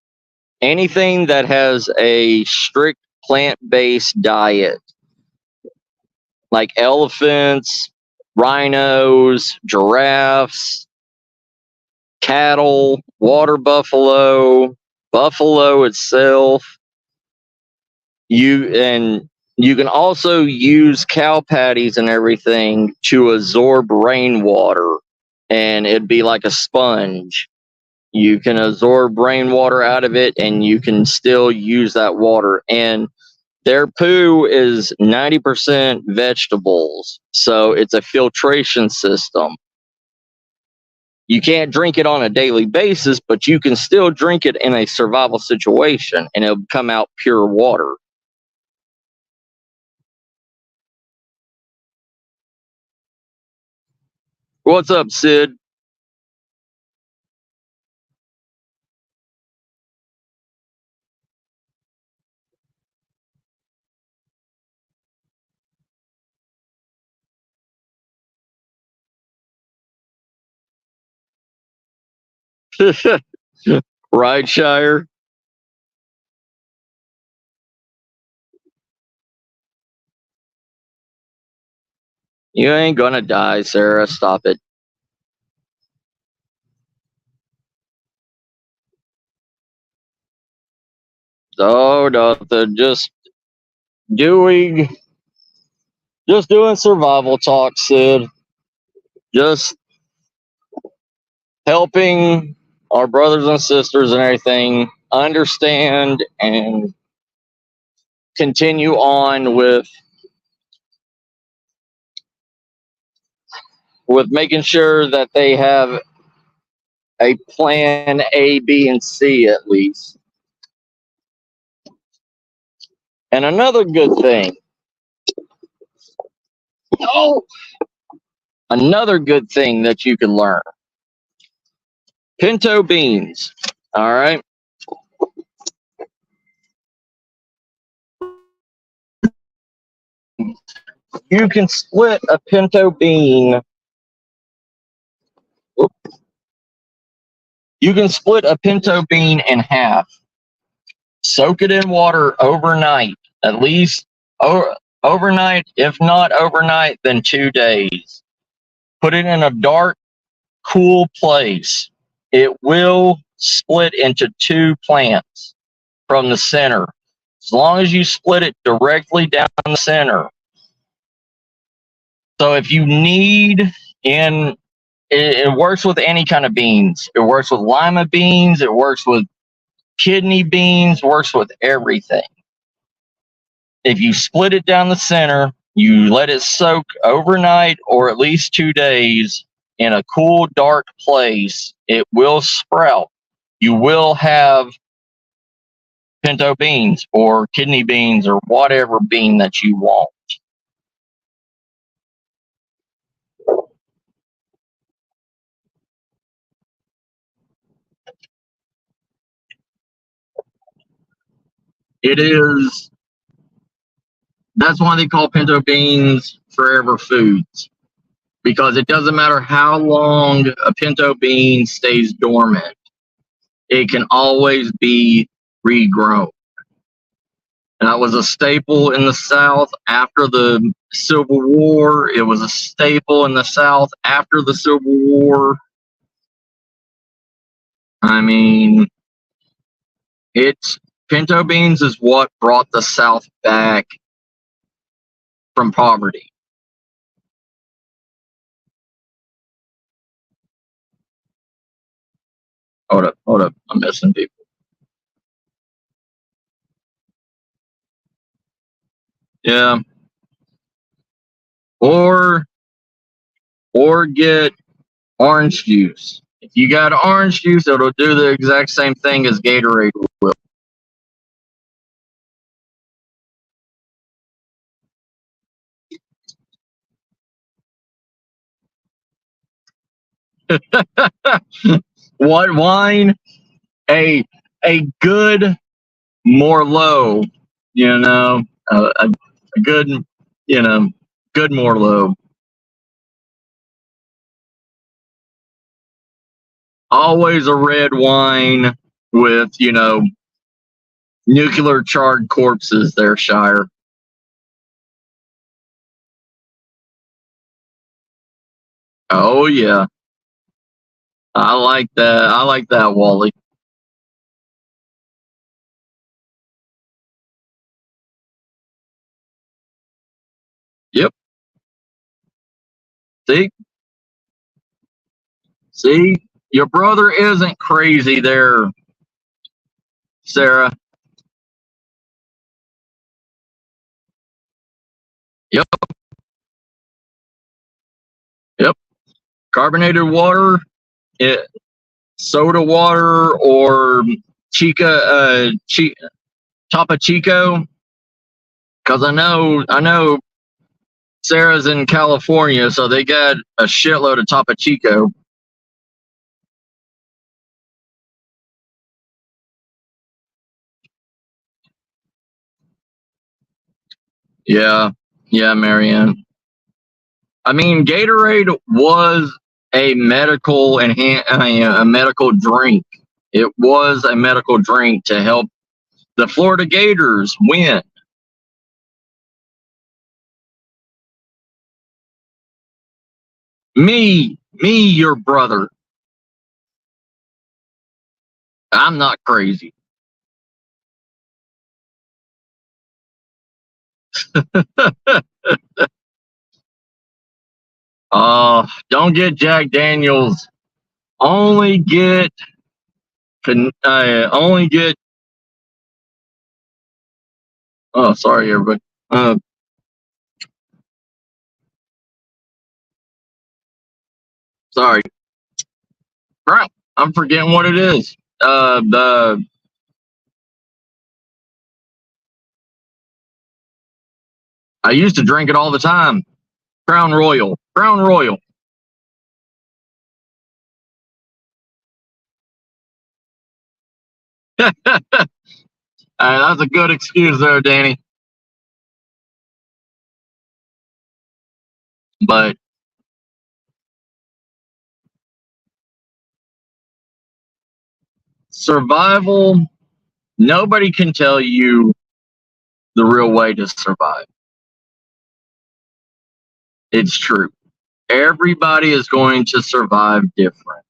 anything that has a strict plant-based diet, like elephants, rhinos, giraffes, cattle, water buffalo, buffalo itself. You can also use cow patties and everything to absorb rainwater, and it'd be like a sponge. You can absorb rainwater out of it, and you can still use that water. And their poo is 90% vegetables, so it's a filtration system. You can't drink it on a daily basis, but you can still drink it in a survival situation, and it'll come out pure water. What's up, Sid? Rideshire. You ain't gonna die, Sarah. Stop it. Oh, nothing. Doing, just doing survival talk, Sid. Just helping our brothers and sisters and everything understand and continue on with making sure that they have a plan A, B, and C at least. And another good thing. Oh, another good thing that you can learn. Pinto beans. All right. You can split a pinto bean. You can split a pinto bean in half. Soak it in water overnight, at least overnight. If not overnight, then 2 days. Put it in a dark, cool place. It will split into 2 plants from the center. As long as you split it directly down the center. So if you need, it works with any kind of beans. It works with lima beans. It works with kidney beans. Works with everything. If you split it down the center, you let it soak overnight or at least 2 days in a cool, dark place, it will sprout. You will have pinto beans or kidney beans or whatever bean that you want. It is. That's why they call pinto beans forever foods, because it doesn't matter how long a pinto bean stays dormant, it can always be regrown. And that was a staple in the South after the Civil War. It was a staple in the South after the Civil War. I mean, pinto beans is what brought the South back from poverty. Hold up. I'm missing people. Yeah. Or get orange juice. If you got orange juice, it'll do the exact same thing as Gatorade will. What wine? A good Merlot, a good, good Merlot. Always a red wine with, nuclear charred corpses there, Shire. Oh yeah. I like that. I like that, Wally. Yep. See, your brother isn't crazy there, Sarah. Yep. Carbonated water, soda water, or Topo Chico. Because I know Sarah's in California, so they got a shitload of Topo Chico. Yeah, Marianne. I mean, Gatorade was a medical a medical drink. It was a medical drink to help the Florida Gators win. Me, your brother. I'm not crazy. Don't get Jack Daniels. Only get. Oh, sorry, everybody. Sorry. Crap. I'm forgetting what it is. I used to drink it all the time. Crown Royal. That's a good excuse there, Danny. But survival, nobody can tell you the real way to survive. It's true. Everybody is going to survive different.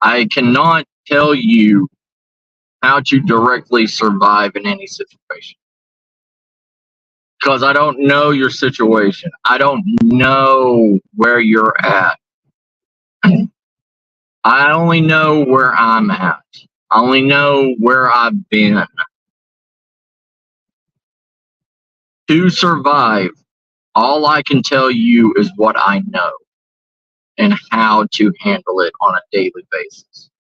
I cannot tell you how to directly survive in any situation, because I don't know your situation. I don't know where you're at. I only know where I'm at. I only know where I've been. To survive, all I can tell you is what I know and how to handle it on a daily basis.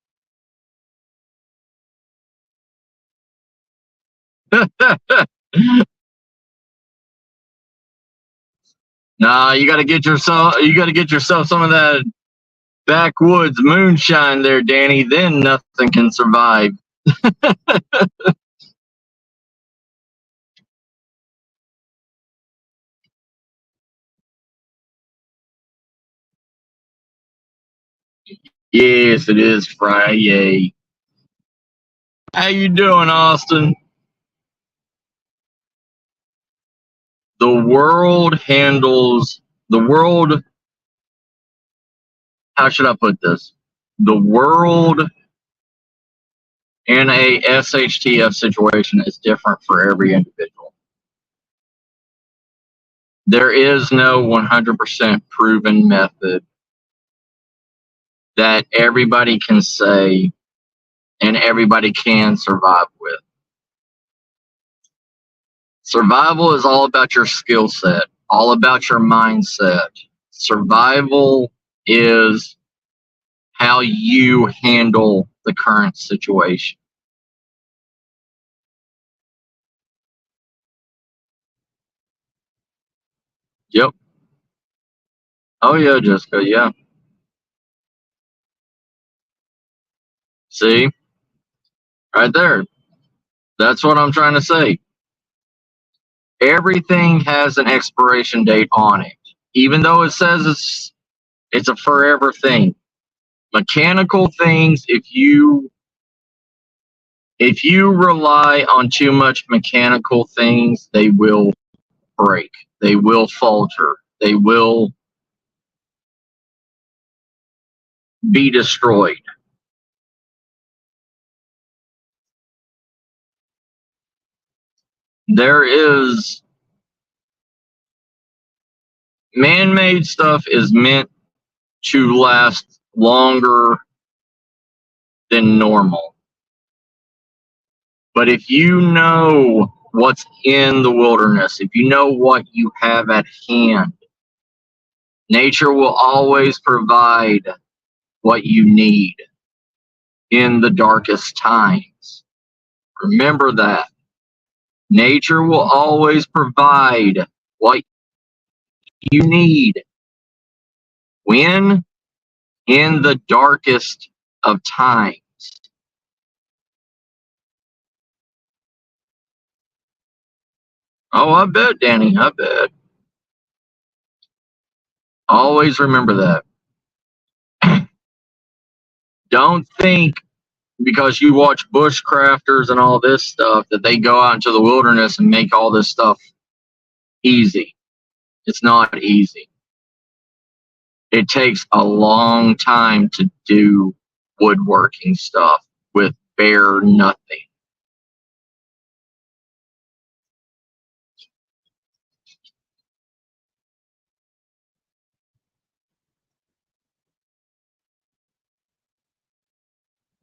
Nah, you gotta get yourself some of that backwoods moonshine there, Danny. Then nothing can survive. Yes, it is Friday. How you doing, Austin? The world handles the world. How should I put this? The world in a SHTF situation is different for every individual. There is no 100% proven method that everybody can say and everybody can survive with. Survival is all about your skill set, all about your mindset. Survival is how you handle the current situation. Yep. Oh, yeah, Jessica. Yeah. See? Right there. That's what I'm trying to say. Everything has an expiration date on it, even though it says it's a forever thing. Mechanical things, if you rely on too much mechanical things, they will break. They will falter. They will be destroyed. There is man-made stuff is meant to last longer than normal. But if you know what's in the wilderness, if you know what you have at hand, nature will always provide what you need in the darkest times. Remember that. Nature will always provide what you need when in the darkest of times. Oh, I bet, Danny, I bet. Always remember that. Don't think because you watch bushcrafters and all this stuff that they go out into the wilderness and make all this stuff easy. It's not easy. It takes a long time to do woodworking stuff with bare nothing.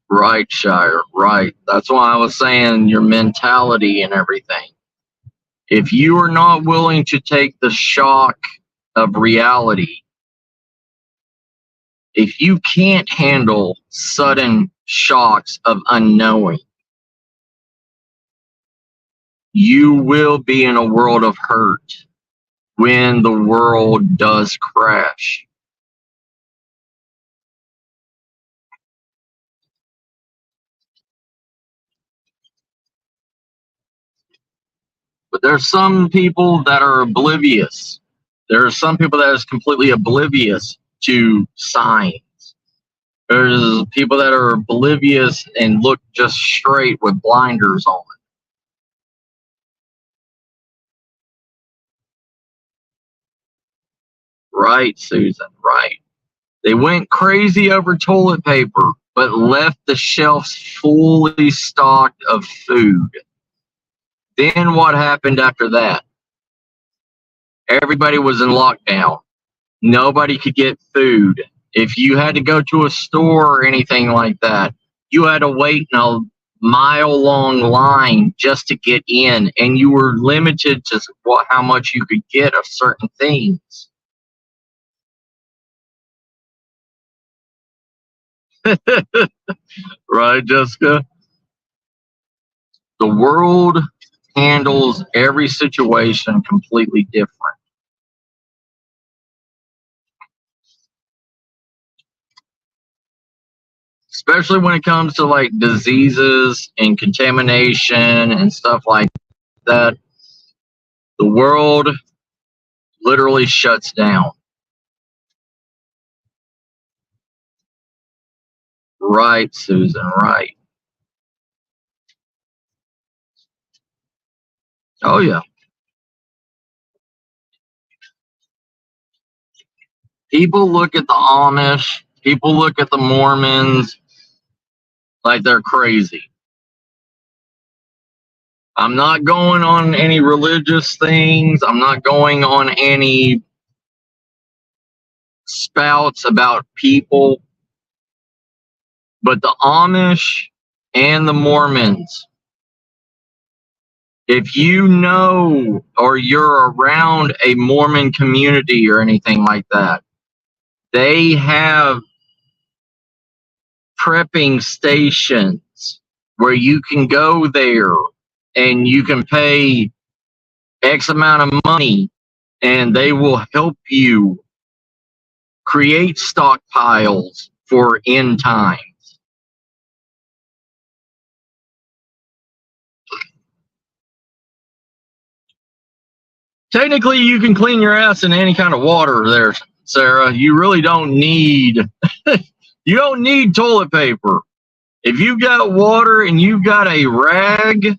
Right, Shire, right. That's why I was saying your mentality and everything. If you are not willing to take the shock of reality, if you can't handle sudden shocks of unknowing, you will be in a world of hurt when the world does crash. But there's some people that are oblivious. There are some people that is completely oblivious to signs. There's people that are oblivious and look just straight with blinders on. Right, Susan, right. They went crazy over toilet paper, but left the shelves fully stocked of food. Then what happened after that? Everybody was in lockdown. Nobody could get food. If you had to go to a store or anything like that, you had to wait in a mile-long line just to get in, and you were limited to how much you could get of certain things. Right, Jessica? The world handles every situation completely different. Especially when it comes to like diseases and contamination and stuff like that. The world literally shuts down. Right, Susan, right. Oh, yeah. People look at the Amish, people look at the Mormons like they're crazy. I'm not going on any religious things. I'm not going on any spouts about people. But the Amish and the Mormons, if you know or you're around a Mormon community or anything like that, they have prepping stations where you can go there and you can pay X amount of money and they will help you create stockpiles for end time. Technically, you can clean your ass in any kind of water there, Sarah. You really don't need you don't need toilet paper. If you've got water and you've got a rag,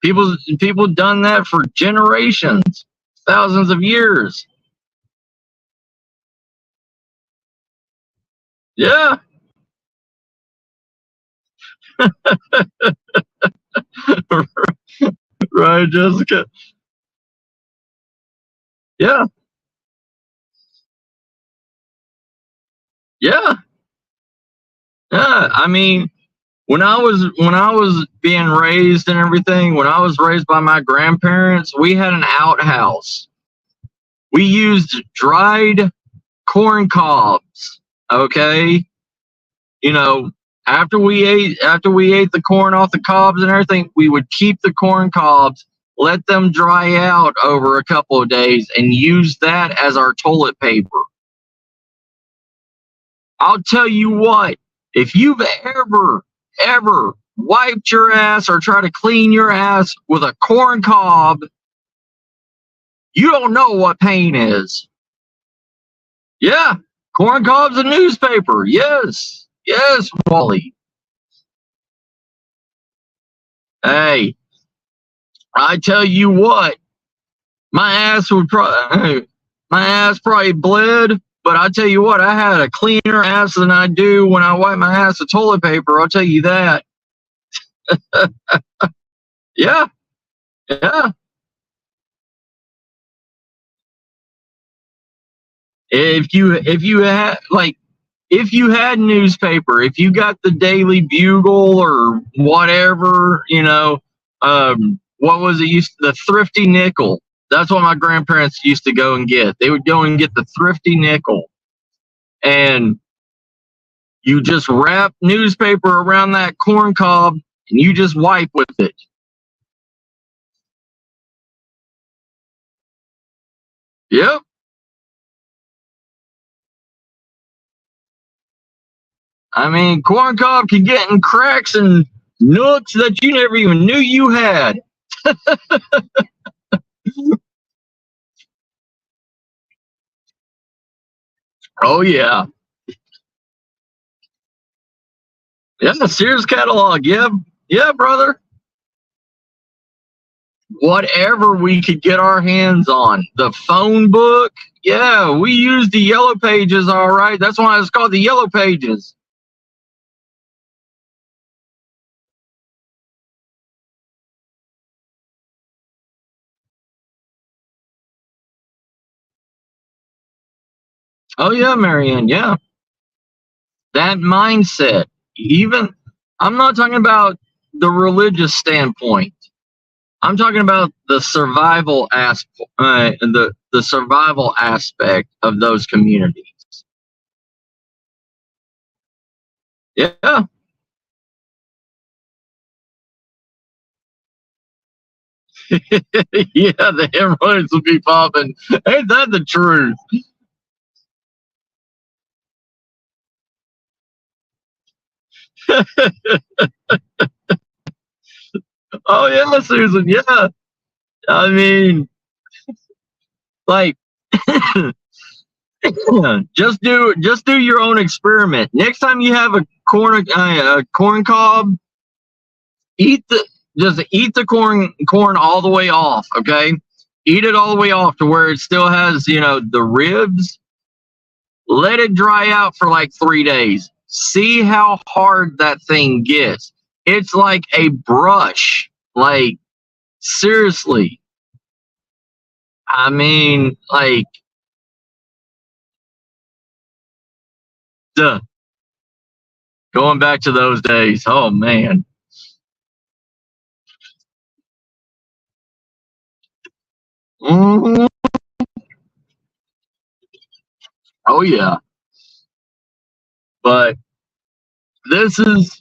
people done that for generations, thousands of years. Yeah. Right, Jessica. Yeah. Yeah. Yeah. I mean, when I was being raised and everything, when I was raised by my grandparents, we had an outhouse. We used dried corn cobs. Okay. You know, after we ate the corn off the cobs and everything, we would keep the corn cobs, let them dry out over a couple of days, and use that as our toilet paper. I'll tell you what, if you've ever wiped your ass or try to clean your ass with a corn cob, you don't know what pain is. Yeah, corn cob's a newspaper. Yes, Wally. Hey, I tell you what, my ass probably bled, but I tell you what, I had a cleaner ass than I do when I wipe my ass with toilet paper. I'll tell you that. Yeah. If you had newspaper, if you got the Daily Bugle or whatever, what was it the Thrifty Nickel? That's what my grandparents used to go and get. They would go and get the Thrifty Nickel, and you just wrap newspaper around that corn cob and you just wipe with it. Yep. I mean, corn cob can get in cracks and nooks that you never even knew you had. Oh, yeah. Yeah, the Sears catalog. Yeah, brother. Whatever we could get our hands on. The phone book. Yeah, we used the Yellow Pages, all right. That's why it's called the Yellow Pages. Oh, yeah, Marianne, yeah. That mindset. Even, I'm not talking about the religious standpoint. I'm talking about the survival the survival aspect of those communities. Yeah. Yeah, the hemorrhoids will be popping. Ain't that the truth? Oh, yeah, Susan. Yeah. I mean, like, Just do your own experiment. Next time you have a corn cob, eat the corn all the way off. Okay, eat it all the way off to where it still has the ribs. Let it dry out for like 3 days. See how hard that thing gets. It's like a brush. Like, seriously. I mean, like, duh. Going back to those days. Oh, man. Mhm. Oh, yeah. But this is,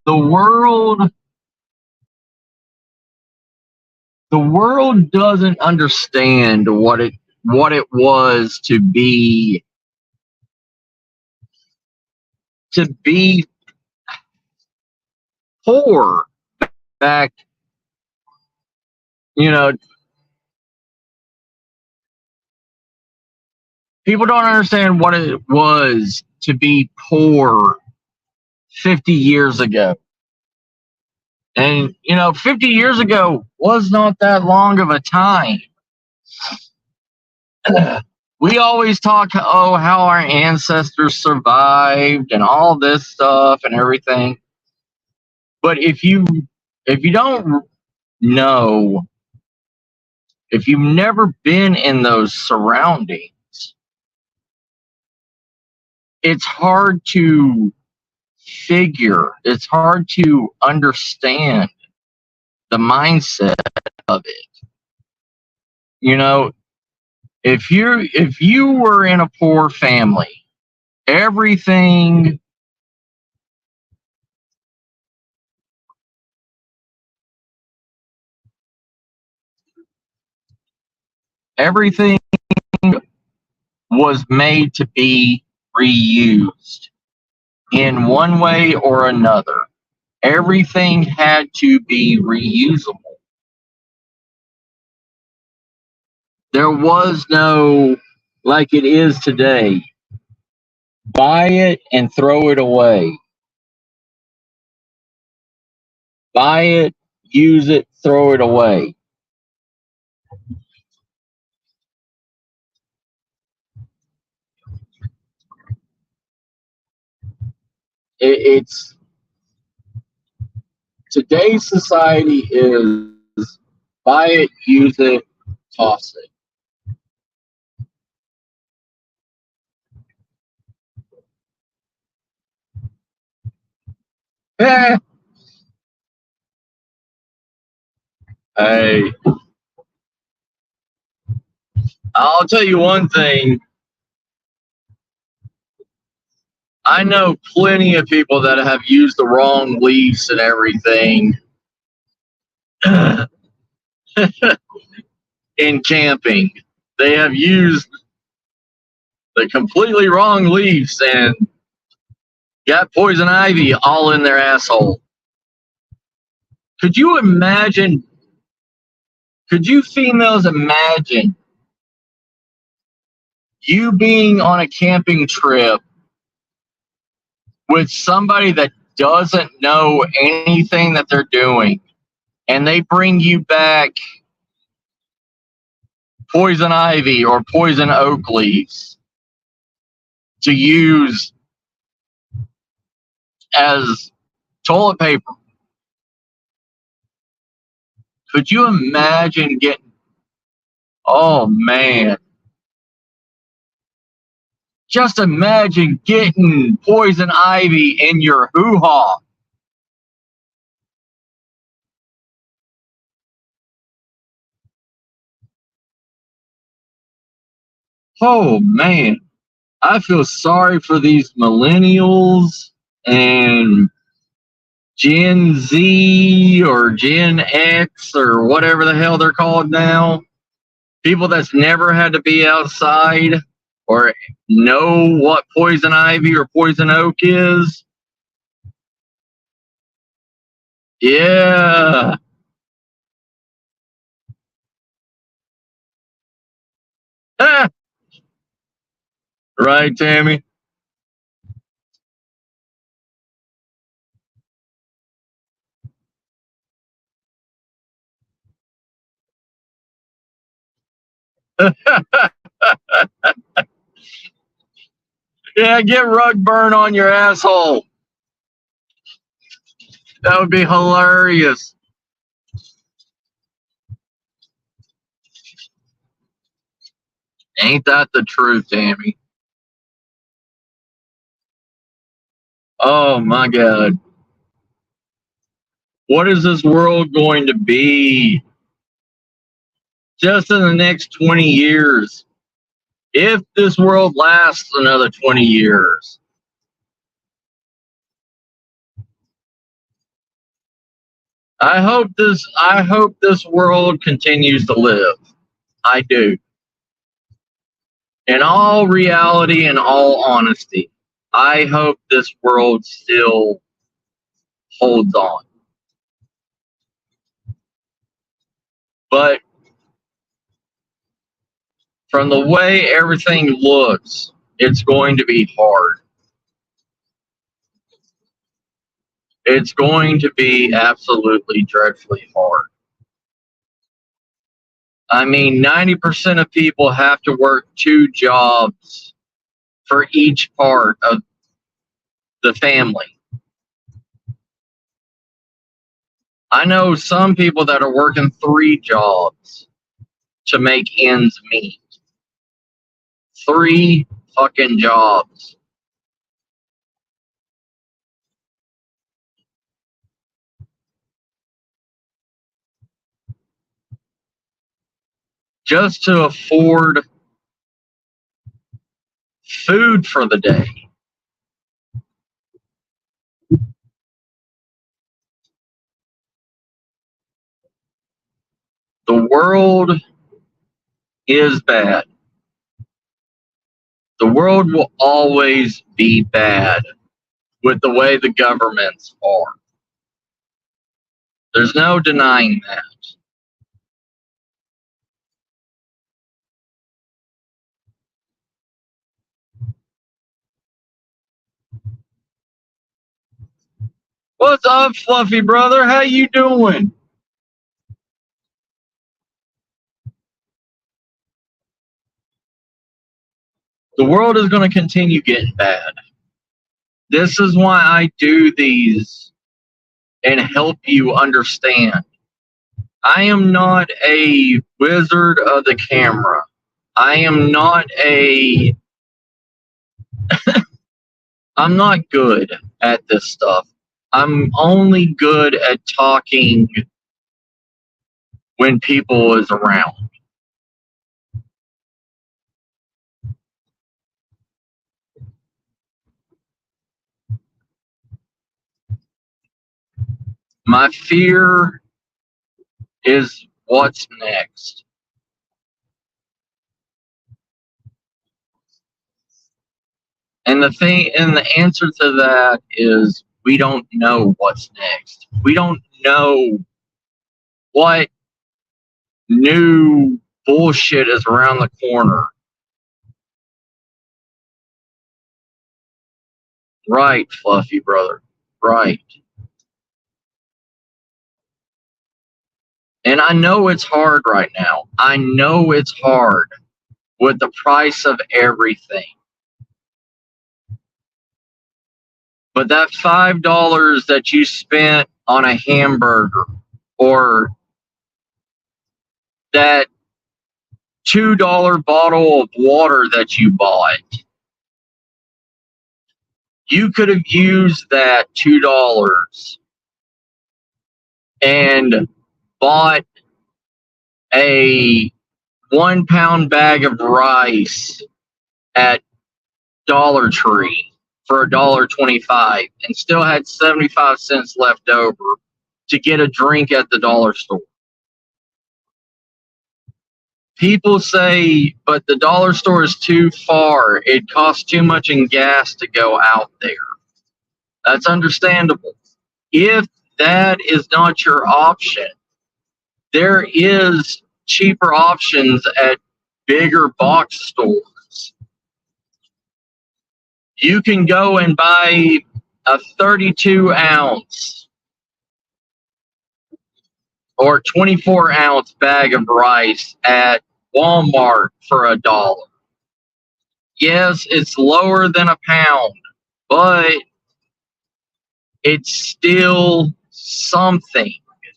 the world. The world doesn't understand what it was to be poor back. People don't understand what it was to be poor 50 years ago. And 50 years ago was not that long of a time. We always talk, how our ancestors survived and all this stuff and everything. But if you don't know, if you've never been in those surroundings, it's hard to figure, it's hard to understand the mindset of it. If you were in a poor family, everything was made to be reused in one way or another. Everything had to be reusable. There was no, like it is today, buy it and throw it away. Buy it, use it, throw it away. It's today's society is buy it, use it, toss it. Eh, hey, I'll tell you one thing. I know plenty of people that have used the wrong leaves and everything in camping. They have used the completely wrong leaves and got poison ivy all in their asshole. Could you imagine? Could you females imagine you being on a camping trip with somebody that doesn't know anything that they're doing, and they bring you back poison ivy or poison oak leaves to use as toilet paper? Could you imagine getting, oh man, just imagine getting poison ivy in your hoo-ha. Oh man, I feel sorry for these millennials and Gen Z or Gen X or whatever the hell they're called now. People that's never had to be outside or know what poison ivy or poison oak is. Yeah. Right, Tammy? Yeah, get rug burn on your asshole. That would be hilarious. Ain't that the truth, Tammy? Oh my God. What is this world going to be just in the next 20 years? If this world lasts another 20 years. I hope this world continues to live. I do. In all reality and all honesty, I hope this world still holds on. But from the way everything looks, it's going to be hard. It's going to be absolutely dreadfully hard. I mean, 90% of people have to work 2 jobs for each part of the family. I know some people that are working 3 jobs to make ends meet. 3 fucking jobs. Just to afford food for the day. The world is bad. The world will always be bad with the way the governments are. There's no denying that. What's up, Fluffy brother? How you doing? The world is going to continue getting bad. This is why I do these and help you understand. I am not a wizard of the camera. I am not a... I'm not good at this stuff. I'm only good at talking when people is around. My fear is what's next. And the answer to that is we don't know what's next. We don't know what new bullshit is around the corner. Right, Fluffy brother. Right. And I know it's hard right now. I know it's hard with the price of everything. But that $5 that you spent on a hamburger or that $2 bottle of water that you bought, you could have used that $2 and bought a 1 pound bag of rice at Dollar Tree for $1.25 and still had 75 cents left over to get a drink at the dollar store. People say, but the dollar store is too far. It costs too much in gas to go out there. That's understandable. If that is not your option, there is cheaper options at bigger box stores. you can go and buy a 32 ounce or 24 ounce bag of rice at Walmart for $1. Yes, it's lower than a pound, but it's still something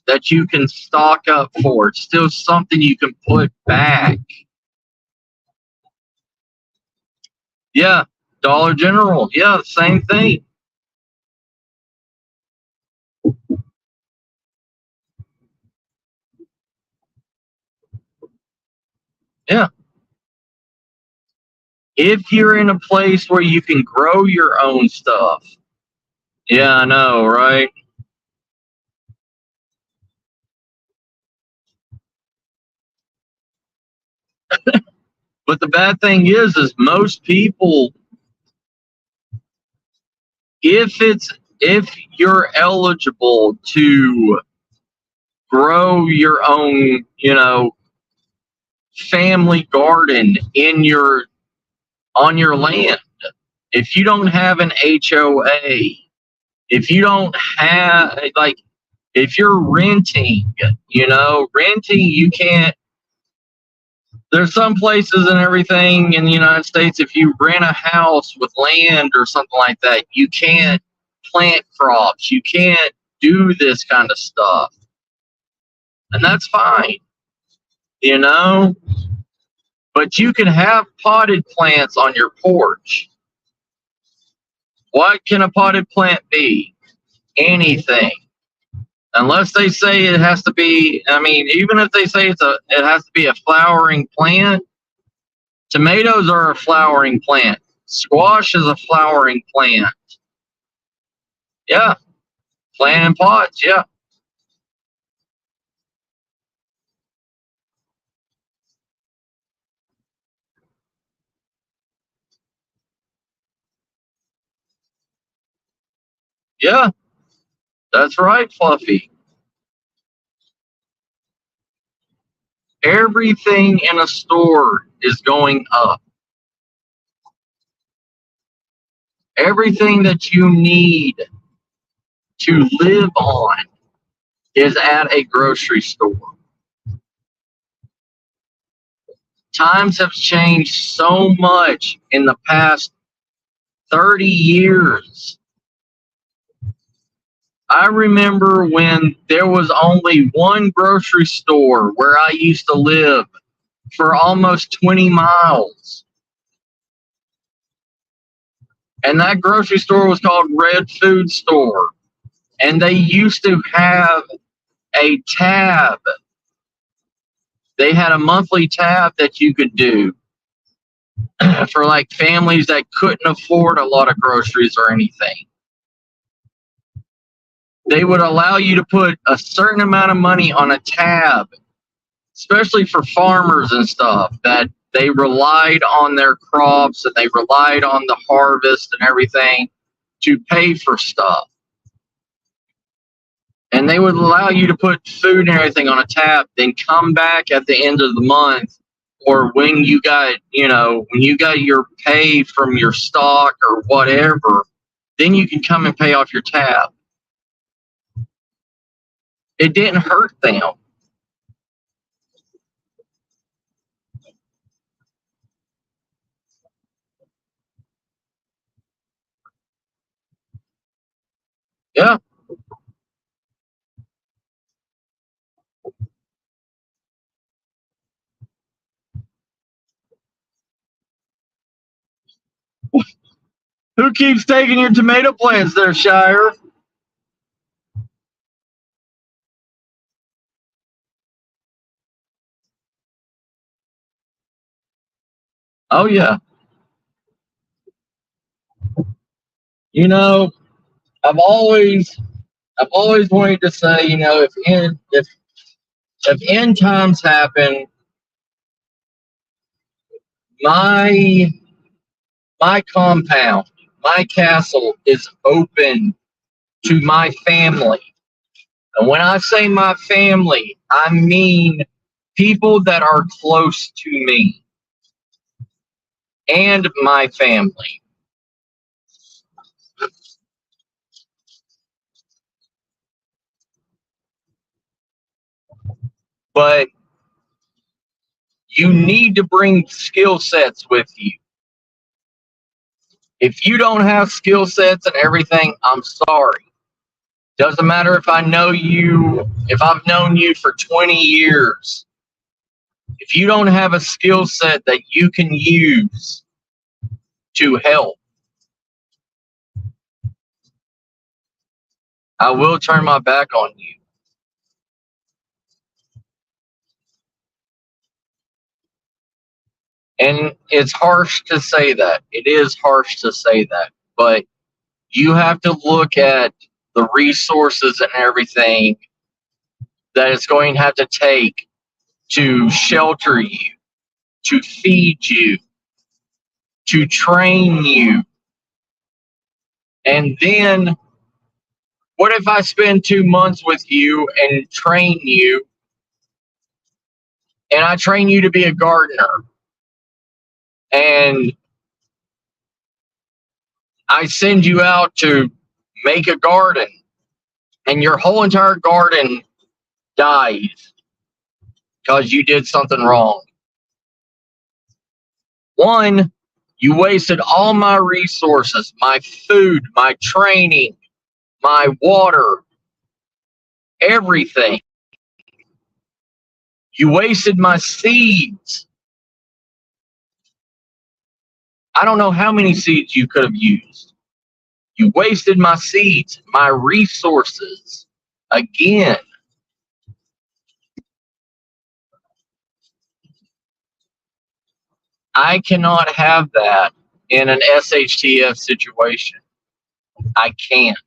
that you can stock up for. It's still something you can put back. Yeah, Dollar General. Yeah, same thing. Yeah. If you're in a place where you can grow your own stuff. Yeah, I know, right? But the bad thing is most people, if you're eligible to grow your own, family garden on your land, if you don't have an HOA, if you don't have, like, if you're renting, you can't. There's some places and everything in the United States, if you rent a house with land or something like that, you can't plant crops. You can't do this kind of stuff. And that's fine, But you can have potted plants on your porch. What can a potted plant be? Anything. Unless they say it has to be, even if they say it has to be a flowering plant, tomatoes are a flowering plant. Squash is a flowering plant. Yeah. Plant in pots, yeah. Yeah. That's right, Fluffy. Everything in a store is going up. Everything that you need to live on is at a grocery store. Times have changed so much in the past 30 years. I remember when there was only one grocery store where I used to live for almost 20 miles. And that grocery store was called Red Food Store. And they used to have a tab. They had a monthly tab that you could do for like families that couldn't afford a lot of groceries or anything. They would allow you to put a certain amount of money on a tab, especially for farmers and stuff, that they relied on their crops and they relied on the harvest and everything to pay for stuff. And they would allow you to put food and everything on a tab, then come back at the end of the month, or when you got your pay from your stock or whatever, then you can come and pay off your tab. It didn't hurt them. Yeah. Who keeps taking your tomato plants there, Shire? Oh yeah. I've always wanted to say, if end times happen, my compound, my castle is open to my family. And when I say my family, I mean people that are close to me and my family. but you need to bring skill sets with you. If you don't have skill sets and everything, I'm sorry. Doesn't matter if I know you, if I've known you for 20 years. If you don't have a skill set that you can use to help, I will turn my back on you. And it's harsh to say that. It is harsh to say that. But you have to look at the resources and everything that it's going to have to take to shelter you, to feed you, to train you. And then, what if I spend 2 months with you and train you, and I train you to be a gardener, and I send you out to make a garden, and your whole entire garden dies because you did something wrong. One, you wasted all my resources, my food, my training, my water, everything. You wasted my seeds. I don't know how many seeds you could have used. You wasted my seeds, my resources. Again, I cannot have that in an SHTF situation. I can't.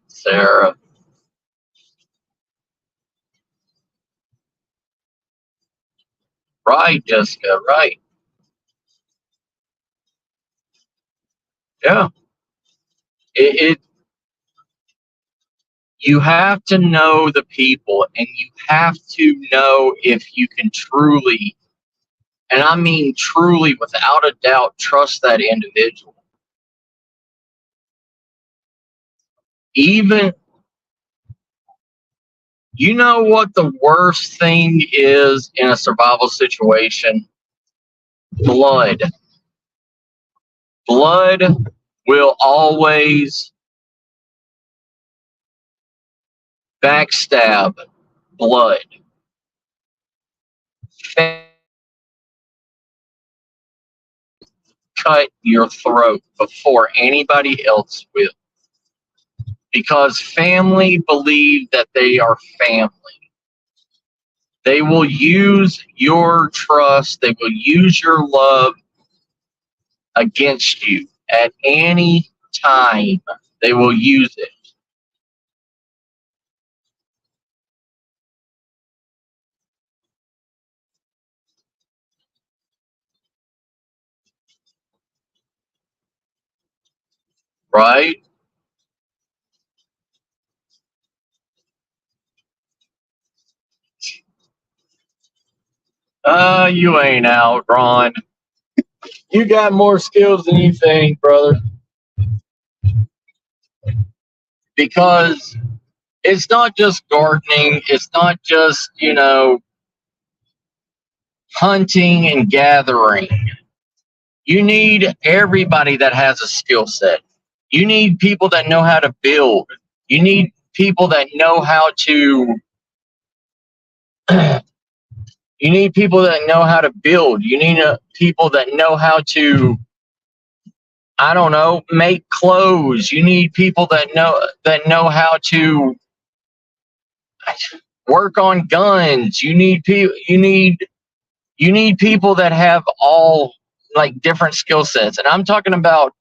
Sarah. Right, Jessica, right. Yeah. You have to know the people, and you have to know if you can truly, and I mean truly without a doubt, trust that individual. Even, you know what the worst thing is in a survival situation? Blood. Blood will always backstab blood. Cut your throat before anybody else will. Because family believe that they are family. They will use your trust, they will use your love against you at any time. They will use it. Right? You ain't out, Ron. You got more skills than you think, brother. Because it's not just gardening, it's not just, hunting and gathering. You need everybody that has a skill set. You need people that know how to build. You need people that know how to you need people that know how to build. You need people that know how to, I don't know, make clothes. You need people that know how to work on guns. You need people that have all like different skill sets. And I'm talking about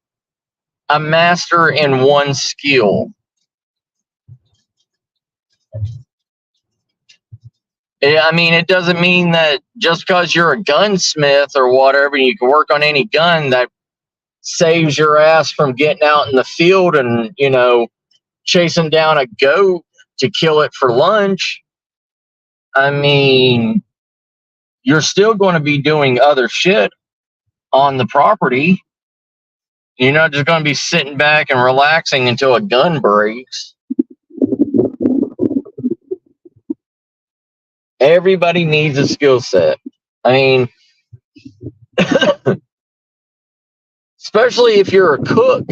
a master in one skill. I mean, it doesn't mean that just because you're a gunsmith or whatever, and you can work on any gun, that saves your ass from getting out in the field and, chasing down a goat to kill it for lunch. I mean, you're still going to be doing other shit on the property. You're not just going to be sitting back and relaxing until a gun breaks. Everybody needs a skill set. I mean, especially if you're a cook.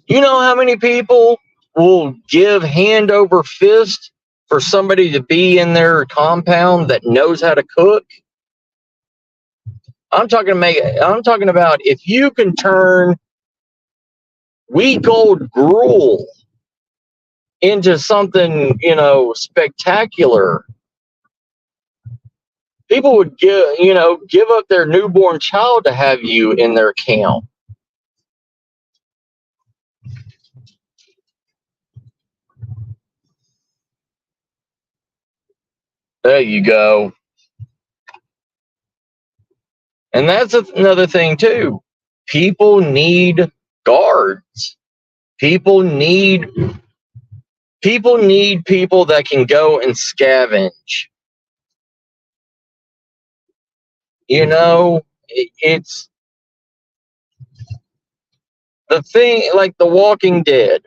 You know how many people will give hand over fist for somebody to be in their compound that knows how to cook? I'm talking about if you can turn week old gruel into something, spectacular. People would give up their newborn child to have you in their camp. There you go. And that's another thing too. People need guards. People need people that can go and scavenge. It's the thing, like The Walking Dead.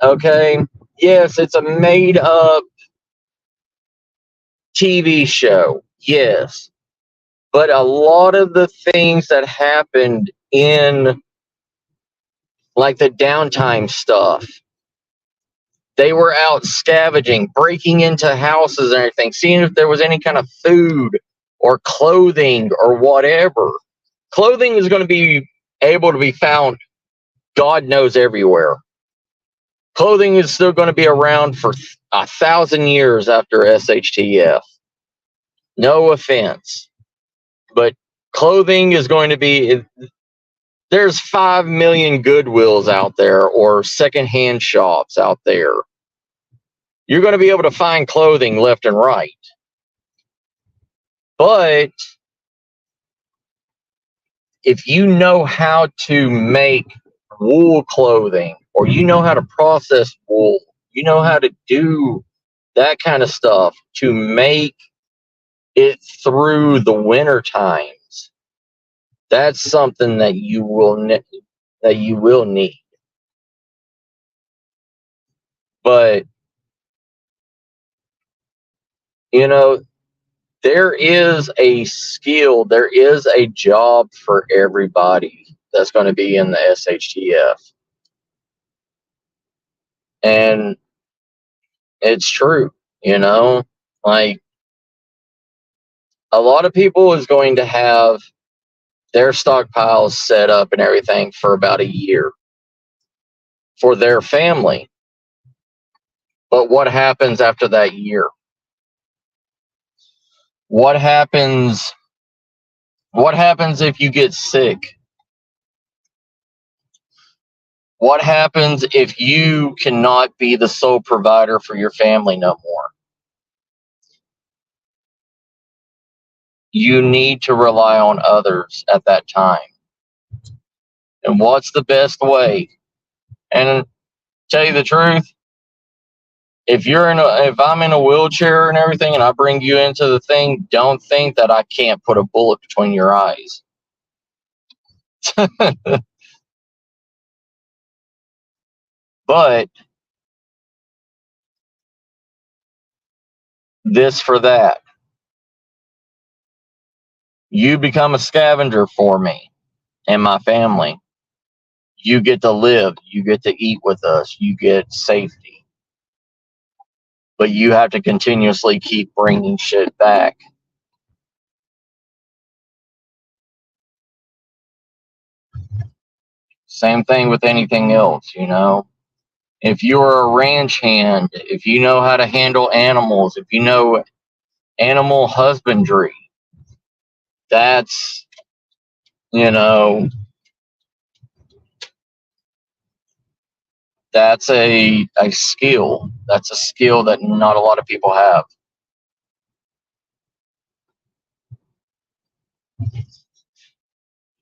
Okay, yes, it's a made up TV show. Yes, but a lot of the things that happened in like the downtime stuff, they were out scavenging, breaking into houses and everything, seeing if there was any kind of food or clothing or whatever. Clothing is going to be able to be found, God knows, everywhere. Clothing is still going to be around for 1,000 years after SHTF. No offense, but clothing is going to be. There's 5 million Goodwills out there or secondhand shops out there. You're going to be able to find clothing left and right. But if you know how to make wool clothing, or you know how to process wool, you know how to do that kind of stuff to make it through the winter times, that's something that you will need. But there is a skill, there is a job for everybody that's going to be in the SHTF. And it's true, like a lot of people is going to have their stockpiles set up and everything for about a year for their family. But what happens after that year? What happens if you get sick? What happens if you cannot be the sole provider for your family no more? You need to rely on others at that time. And what's the best way? And tell you the truth, if I'm in a wheelchair and everything and I bring you into the thing, don't think that I can't put a bullet between your eyes. But this for that. You become a scavenger for me and my family. You get to live. You get to eat with us. You get safety. But you have to continuously keep bringing shit back. Same thing with anything else, If you're a ranch hand, if you know how to handle animals, if you know animal husbandry, that's, that's a skill. That's a skill that not a lot of people have.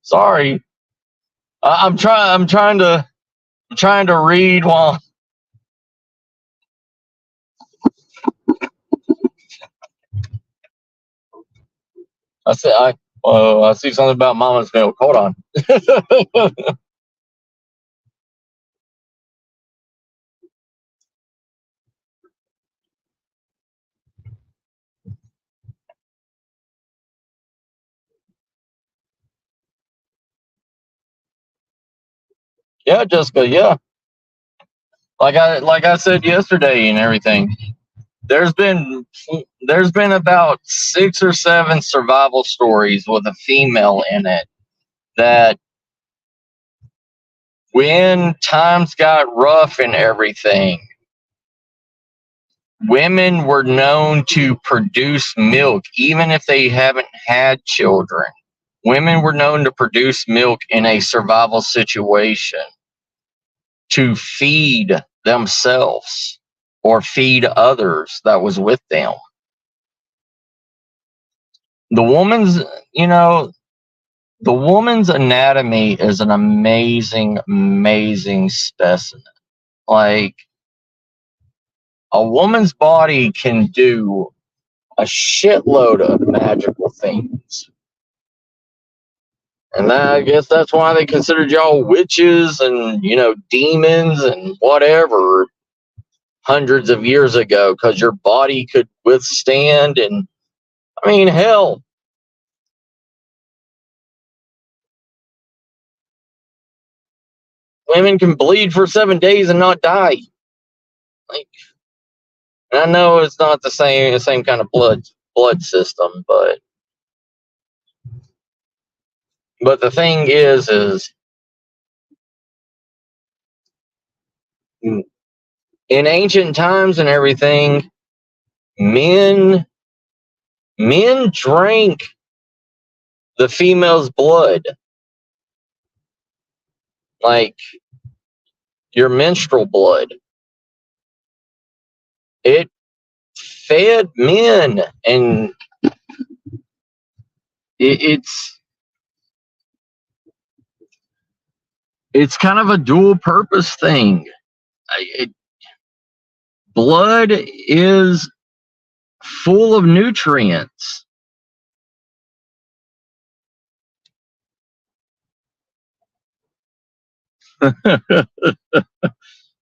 Sorry. I'm trying to read while I see something about mama's milk. Hold on. Yeah, Jessica, yeah. Like I said yesterday and everything. There's been about 6 or 7 survival stories with a female in it that when times got rough and everything, women were known to produce milk even if they haven't had children. Women were known to produce milk in a survival situation to feed themselves or feed others that was with them. The woman's, the woman's anatomy is an amazing, amazing specimen. Like, a woman's body can do a shitload of magical things. And I guess that's why they considered y'all witches and, demons and whatever hundreds of years ago, because your body could withstand. And I mean, hell, women can bleed for 7 days and not die. Like, and I know it's not the same kind of blood system, but the thing is in ancient times and everything, men drank the female's blood, like your menstrual blood. It fed men, and it's kind of a dual purpose thing. Blood is full of nutrients.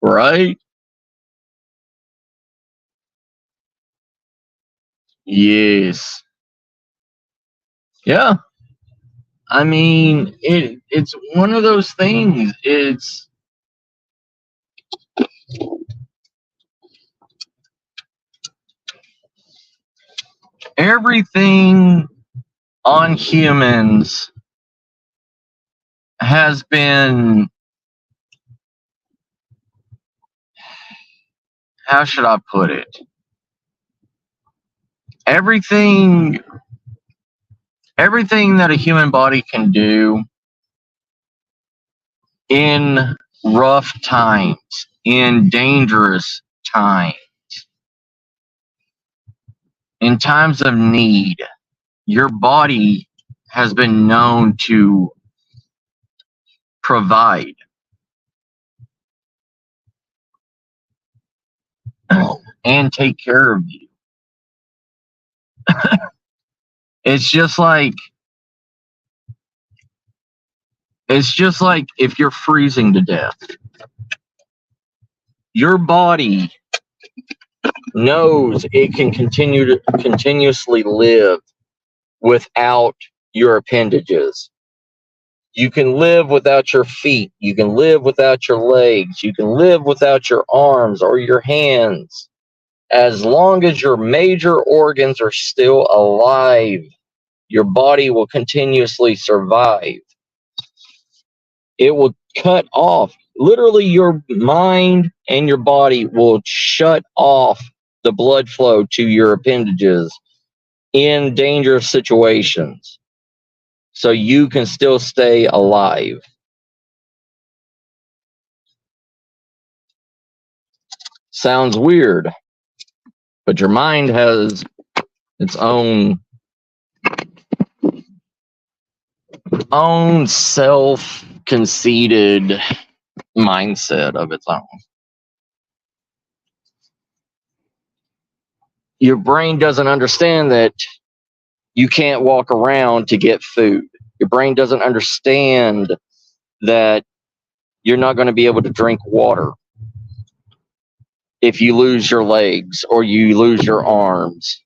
Right? Yes. Yeah. I mean, it's one of those things. It's everything on humans has been, how should I put it? Everything that a human body can do in rough times, in dangerous times, in times of need, your body has been known to provide. And take care of you. It's just like if you're freezing to death, your body knows it can continuously live without your appendages. You can live without your feet. You can live without your legs. You can live without your arms or your hands. As long as your major organs are still alive, your body will continuously survive. It will cut off. Literally, your mind and your body will shut off the blood flow to your appendages in dangerous situations, so you can still stay alive. Sounds weird, but your mind has its own self-conceited mindset of its own. Your brain doesn't understand that you can't walk around to get food. Your brain doesn't understand that you're not going to be able to drink water if you lose your legs or you lose your arms.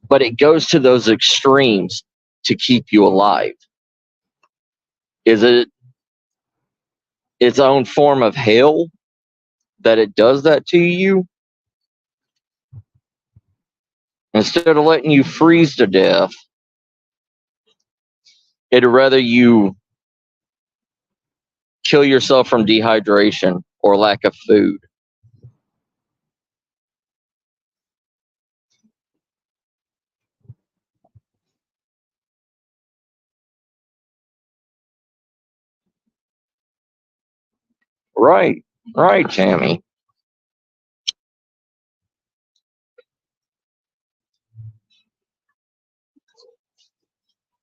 But it goes to those extremes to keep you alive. Is it its own form of hell that it does that to you? Instead of letting you freeze to death, it'd rather you kill yourself from dehydration or lack of food. Right, right, Tammy.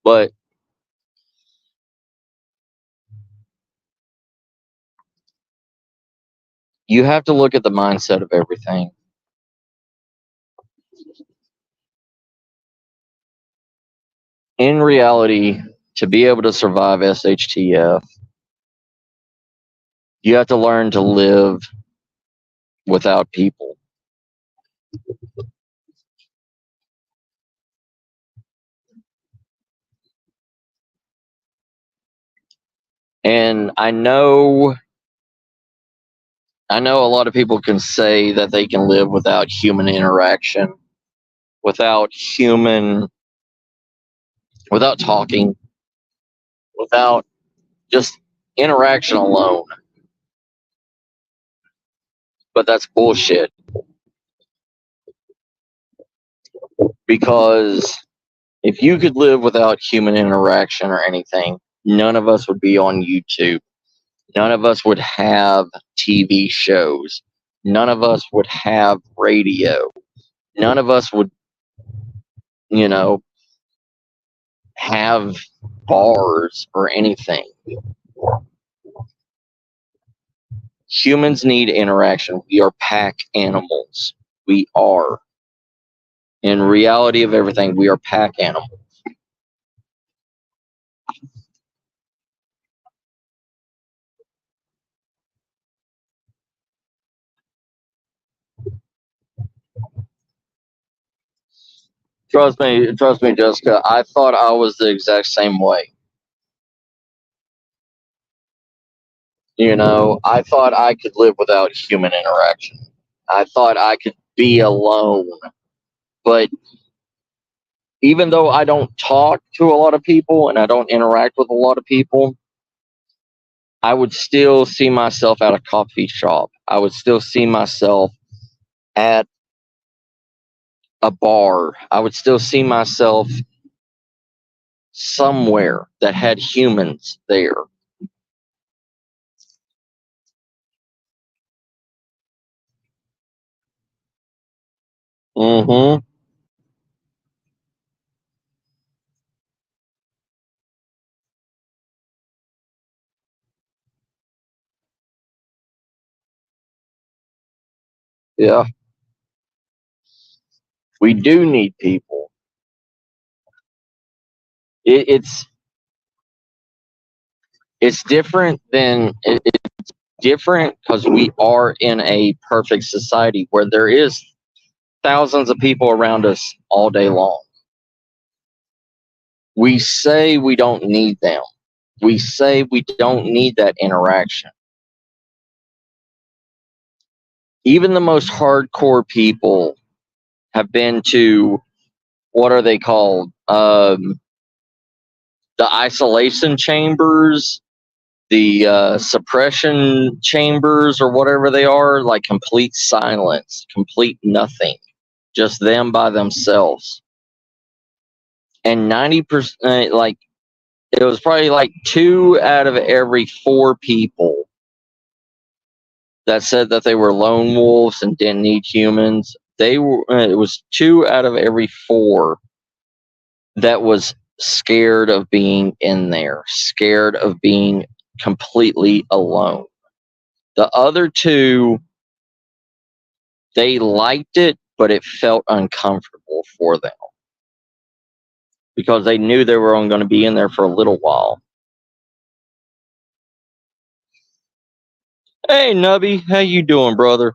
But you have to look at the mindset of everything. In reality, to be able to survive SHTF, you have to learn to live without people. And I know a lot of people can say that they can live without human interaction, without talking, without just interaction alone. But that's bullshit. Because if you could live without human interaction or anything, none of us would be on YouTube. None of us would have TV shows. None of us would have radio. None of us would, have bars or anything. Humans need interaction. We are pack animals. We are. In reality of everything, we are pack animals. Trust me, Jessica. I thought I was the exact same way. I thought I could live without human interaction. I thought I could be alone. But even though I don't talk to a lot of people and I don't interact with a lot of people, I would still see myself at a coffee shop. I would still see myself at a bar. I would still see myself somewhere that had humans there. Mm-hmm. Yeah. We do need people. It's different it's different because we are in a perfect society where there is thousands of people around us all day long. We say we don't need them. We say we don't need that interaction. Even the most hardcore people have been to, what are they called? The isolation chambers, the suppression chambers, or whatever they are, like complete silence, complete nothing, just them by themselves. And 90%, like, it was probably like 2 out of every 4 people that said that they were lone wolves and didn't need humans. It was 2 out of every 4 that was scared of being in there, scared of being completely alone. The other 2, they liked it, but it felt uncomfortable for them because they knew they were only going to be in there for a little while. Hey, Nubby, how you doing, brother?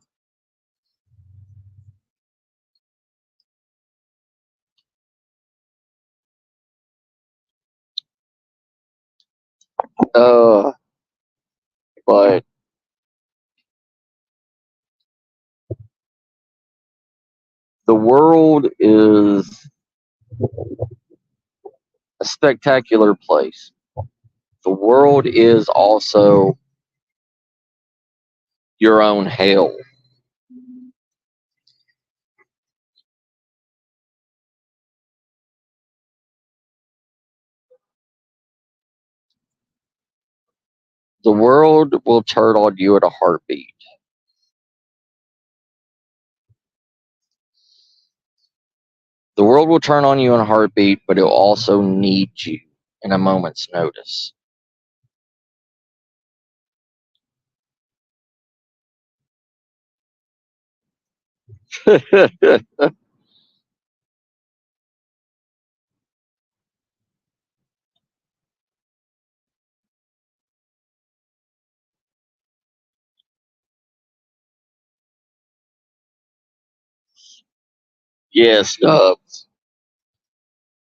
But the world is a spectacular place. The world is also your own hell. The world will turn on you at a heartbeat. The world will turn on you in a heartbeat, but it will also need you in a moment's notice. Yes,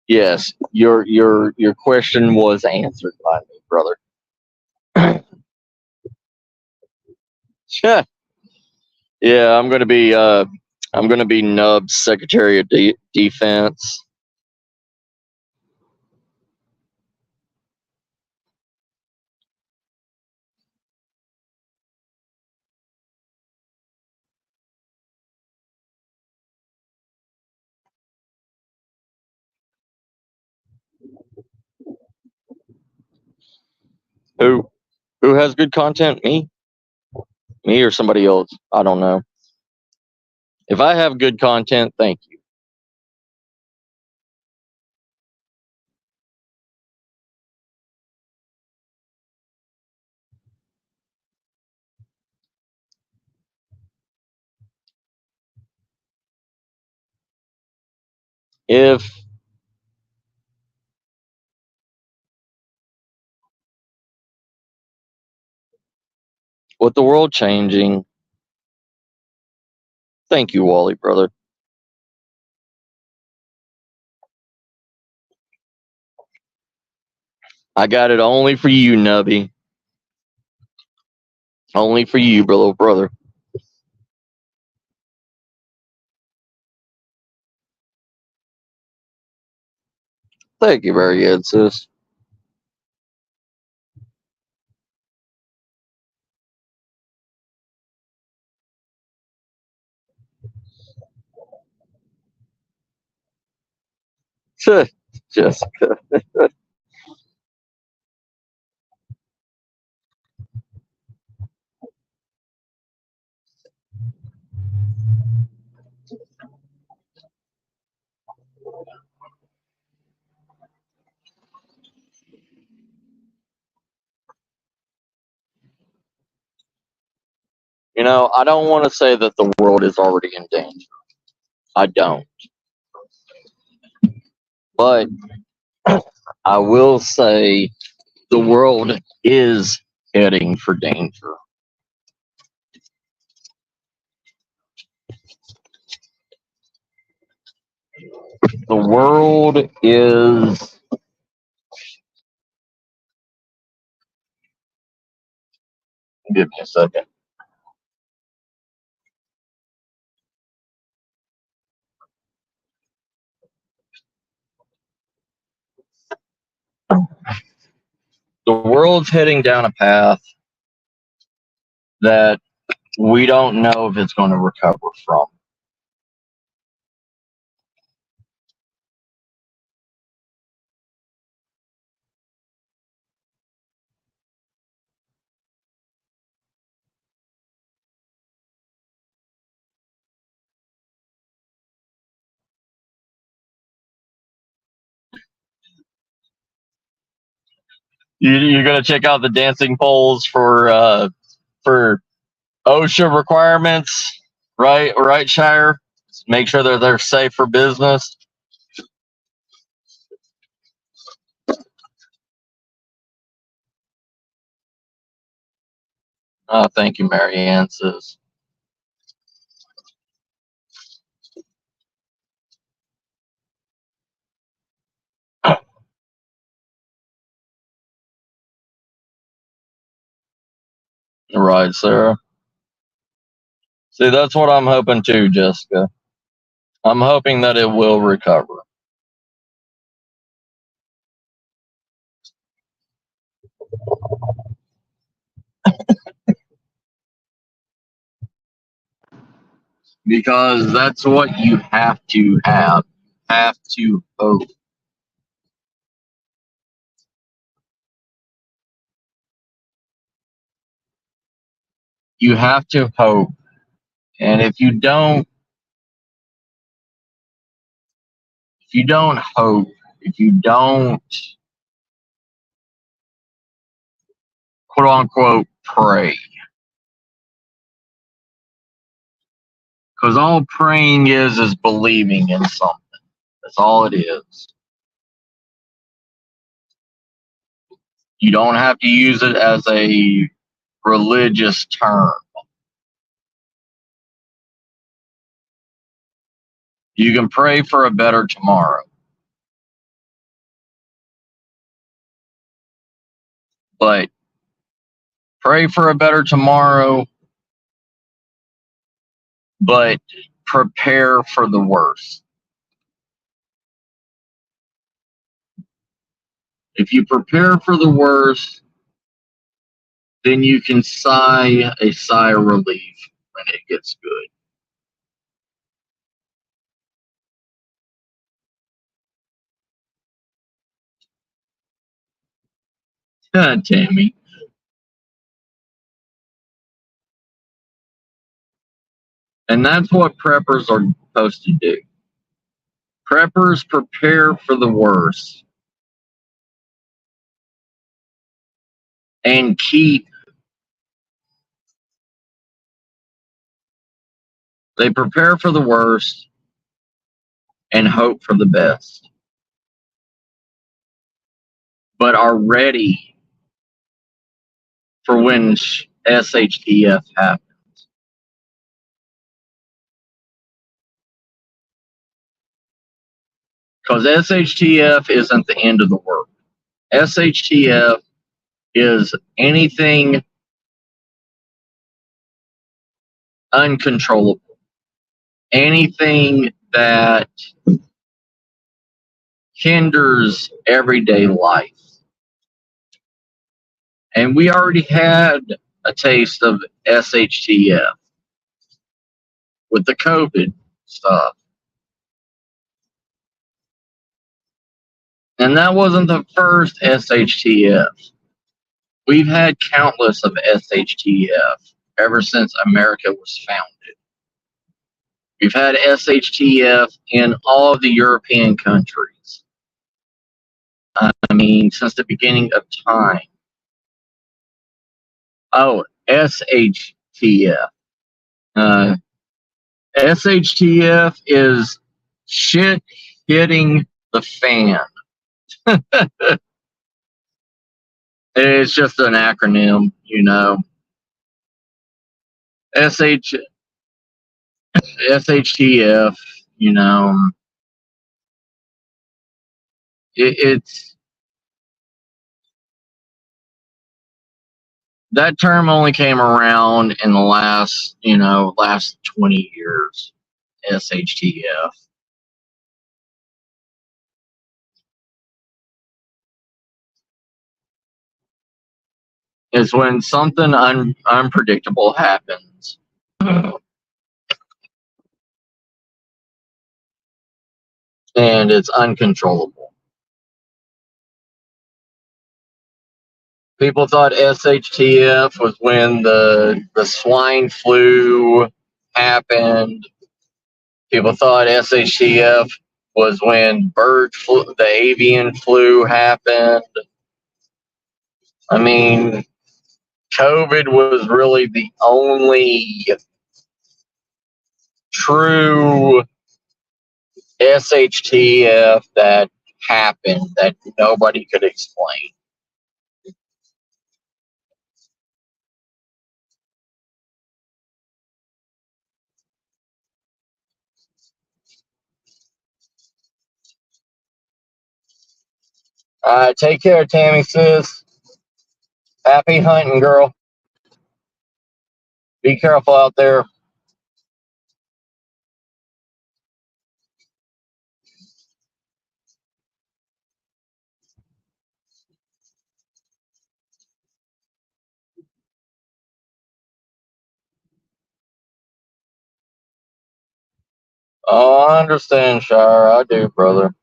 yes. Your question was answered by me, brother. Yeah, I'm gonna be Nub's Secretary of Defense. Who who has good content? Me or somebody else? I don't know. If I have good content, thank you. If with the world changing, thank you, Wally, brother. I got it only for you, Nubby. Only for you, brother. Thank you very good, sis. Jessica. You know, I don't want to say that the world is already in danger. I don't. But I will say the world is heading for danger. The world is. Give me a second. The world's heading down a path that we don't know if it's going to recover from. You're going to check out the dancing poles for OSHA requirements, right? Right, Shire. Make sure they're safe for business. Oh, thank you, Marianne. Sis. Right, Sarah. See, that's what I'm hoping too, Jessica. I'm hoping that it will recover. Because that's what you have to have. You have to hope. You have to hope. And if you don't hope, if you don't quote unquote pray, because all praying is believing in something. That's all it is. You don't have to use it as a religious term. You can pray for a better tomorrow. But pray for a better tomorrow, but prepare for the worst. If you prepare for the worst, then you can sigh a sigh of relief when it gets good. Tammy. And that's what preppers are supposed to do. Preppers prepare for the worst and they prepare for the worst and hope for the best, but are ready for when SHTF happens. Because SHTF isn't the end of the world. SHTF is anything uncontrollable, anything that hinders everyday life. And we already had a taste of SHTF with the COVID stuff. And that wasn't the first SHTF. We've had countless of SHTF ever since America was founded. We've had SHTF in all of the European countries. I mean, since the beginning of time. Oh, SHTF. SHTF is shit hitting the fan. It's just an acronym, you know. SHTF, you know. It's that term only came around in the last 20 years. SHTF. Is when something unpredictable happens. And it's uncontrollable. People thought SHTF was when the swine flu happened. People thought SHTF was when the avian flu happened. I mean, COVID was really the only true SHTF that happened that nobody could explain. Take care, Tammy, sis. Happy hunting, girl. Be careful out there. Oh, I understand, Shire. I do, brother.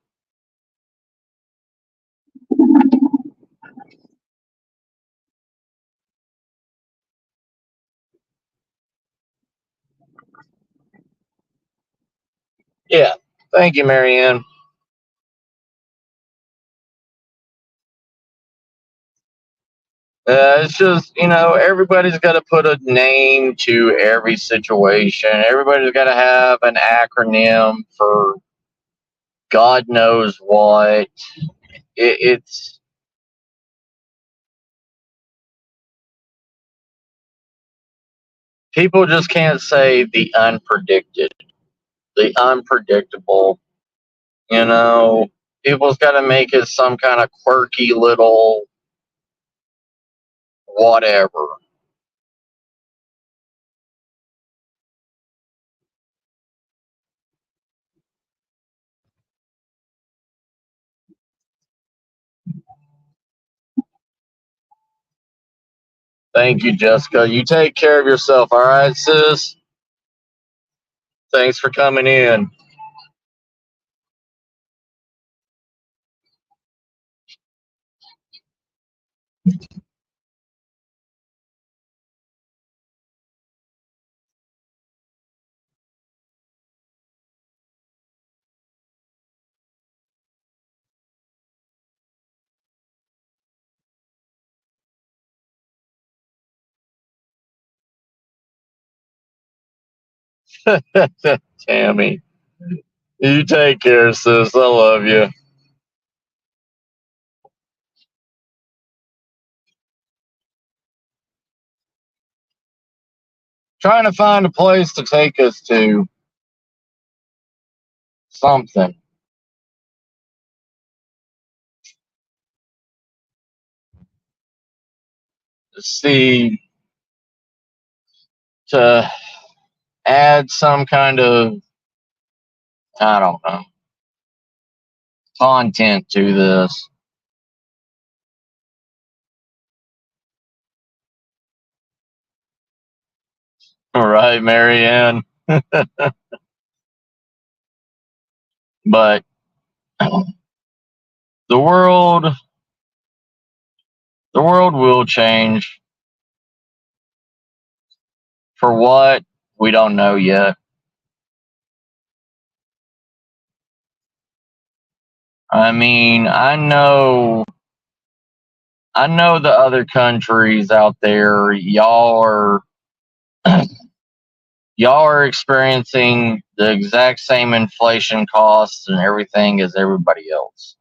Yeah. Thank you, Marianne. It's just, everybody's got to put a name to every situation. Everybody's got to have an acronym for God knows what. It's people just can't say the unpredicted, the unpredictable. People's got to make it some kind of quirky little whatever. Thank you, Jessica. You take care of yourself, all right, sis? Thanks for coming in. Tammy, you take care, sis. I love you. Trying to find a place to take us to something. See, to add some kind of, I don't know, content to this. All right, Marianne. But the world, the world will change. For what? We don't know yet. I mean, I know the other countries out there, y'all are experiencing the exact same inflation costs and everything as everybody else.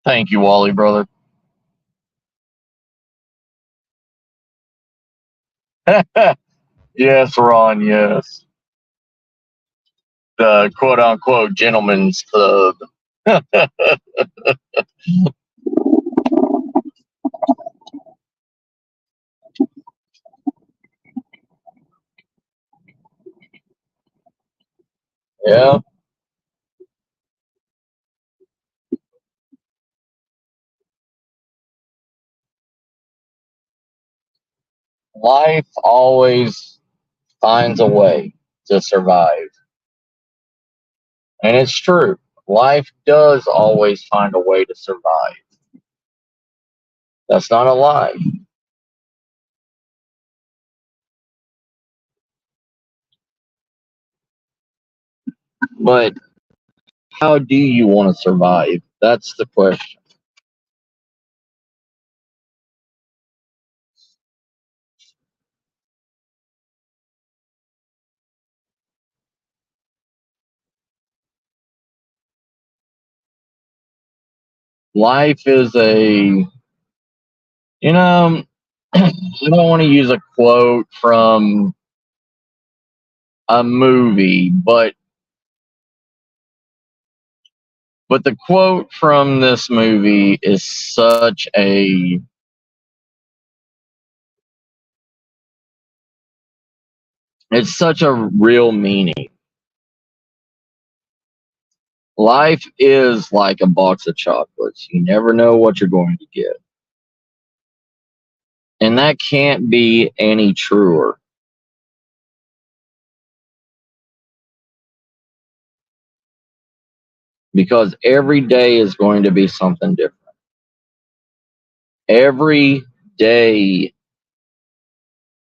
Thank you, Wally, brother. Yes, Ron, yes. The quote unquote gentleman's club. Yeah. Life always finds a way to survive. And it's true. Life does always find a way to survive. That's not a lie. But how do you want to survive? That's the question. Life is you know, I don't want to use a quote from a movie, but But the quote from this movie is such a real meaning. Life is like a box of chocolates. You never know what you're going to get. And that can't be any truer. Because every day is going to be something different. Every day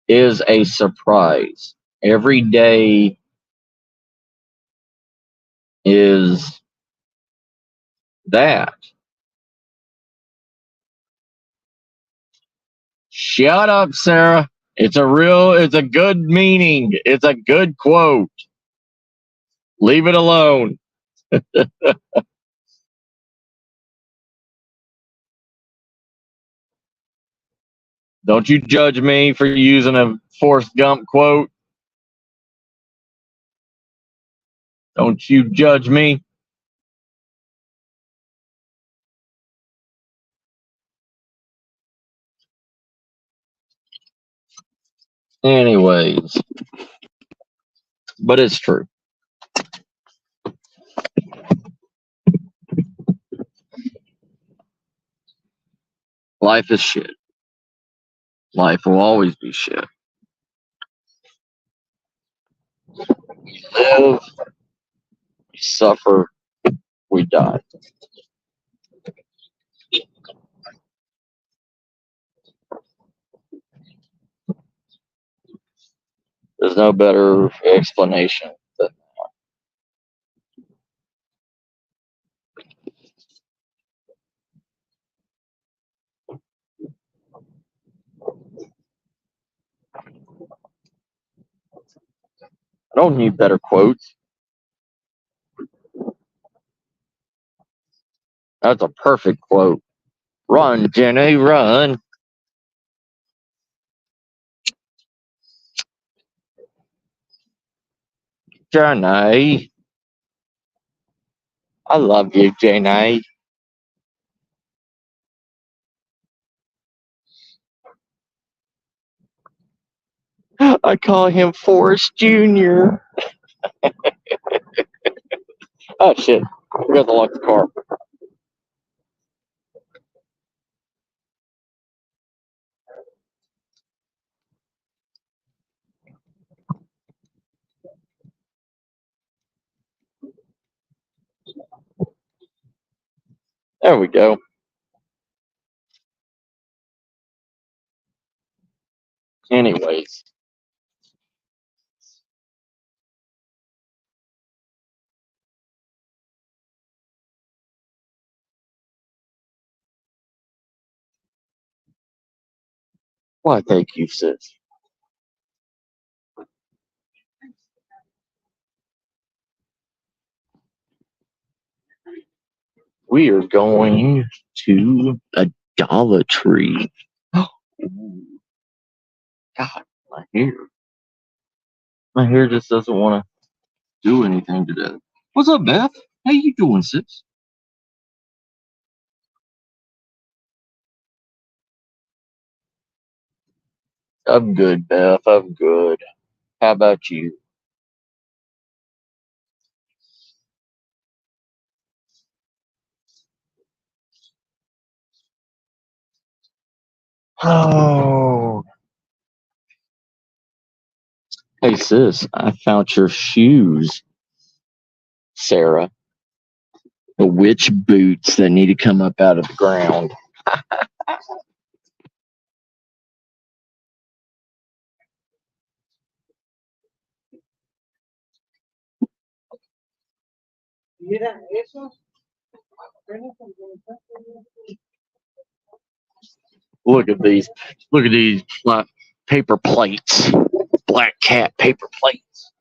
is a surprise. Every day is that. Shut up, Sarah. It's a good meaning. It's a good quote. Leave it alone. Don't you judge me for using a Forrest Gump quote. Don't you judge me. Anyways, but it's true. Life is shit. Life will always be shit. We live, we suffer, we die. There's no better explanation than I don't need better quotes. That's a perfect quote. Run, Jenny, run. Jenny. I love you, Jenny. I call him Forrest Jr. Oh, shit. I forgot to lock the car. There we go. Anyways. Why, thank you, sis. We are going to a Dollar Tree. Ooh, God, my hair. My hair just doesn't want to do anything today. What's up, Beth? How you doing, sis? I'm good, Beth. I'm good. How about you? Oh. Hey, sis, I found your shoes, Sarah. The witch boots that need to come up out of the ground. Mira, esos. Look at these. Look at these paper plates. Black cat paper plates.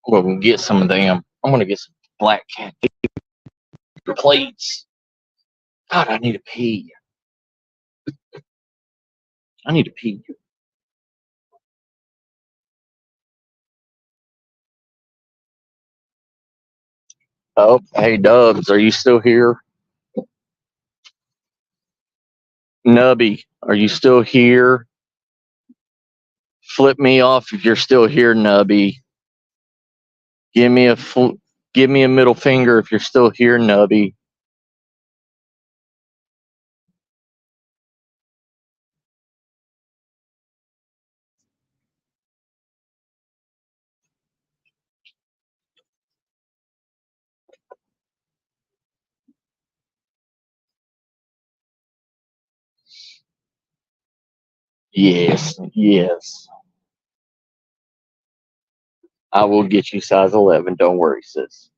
I'm gonna get some of them. I'm gonna get some black cat paper plates. God, I need to pee. I need to pee. Oh, hey Dubs, are you still here? Nubby, are you still here? Flip me off if you're still here, Nubby. Give me give me a middle finger if you're still here, Nubby. Yes, yes. I will get you size 11. Don't worry, sis.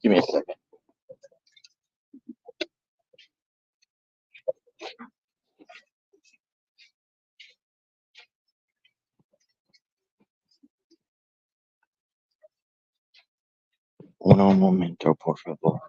Give me a second. Un momento, por favor.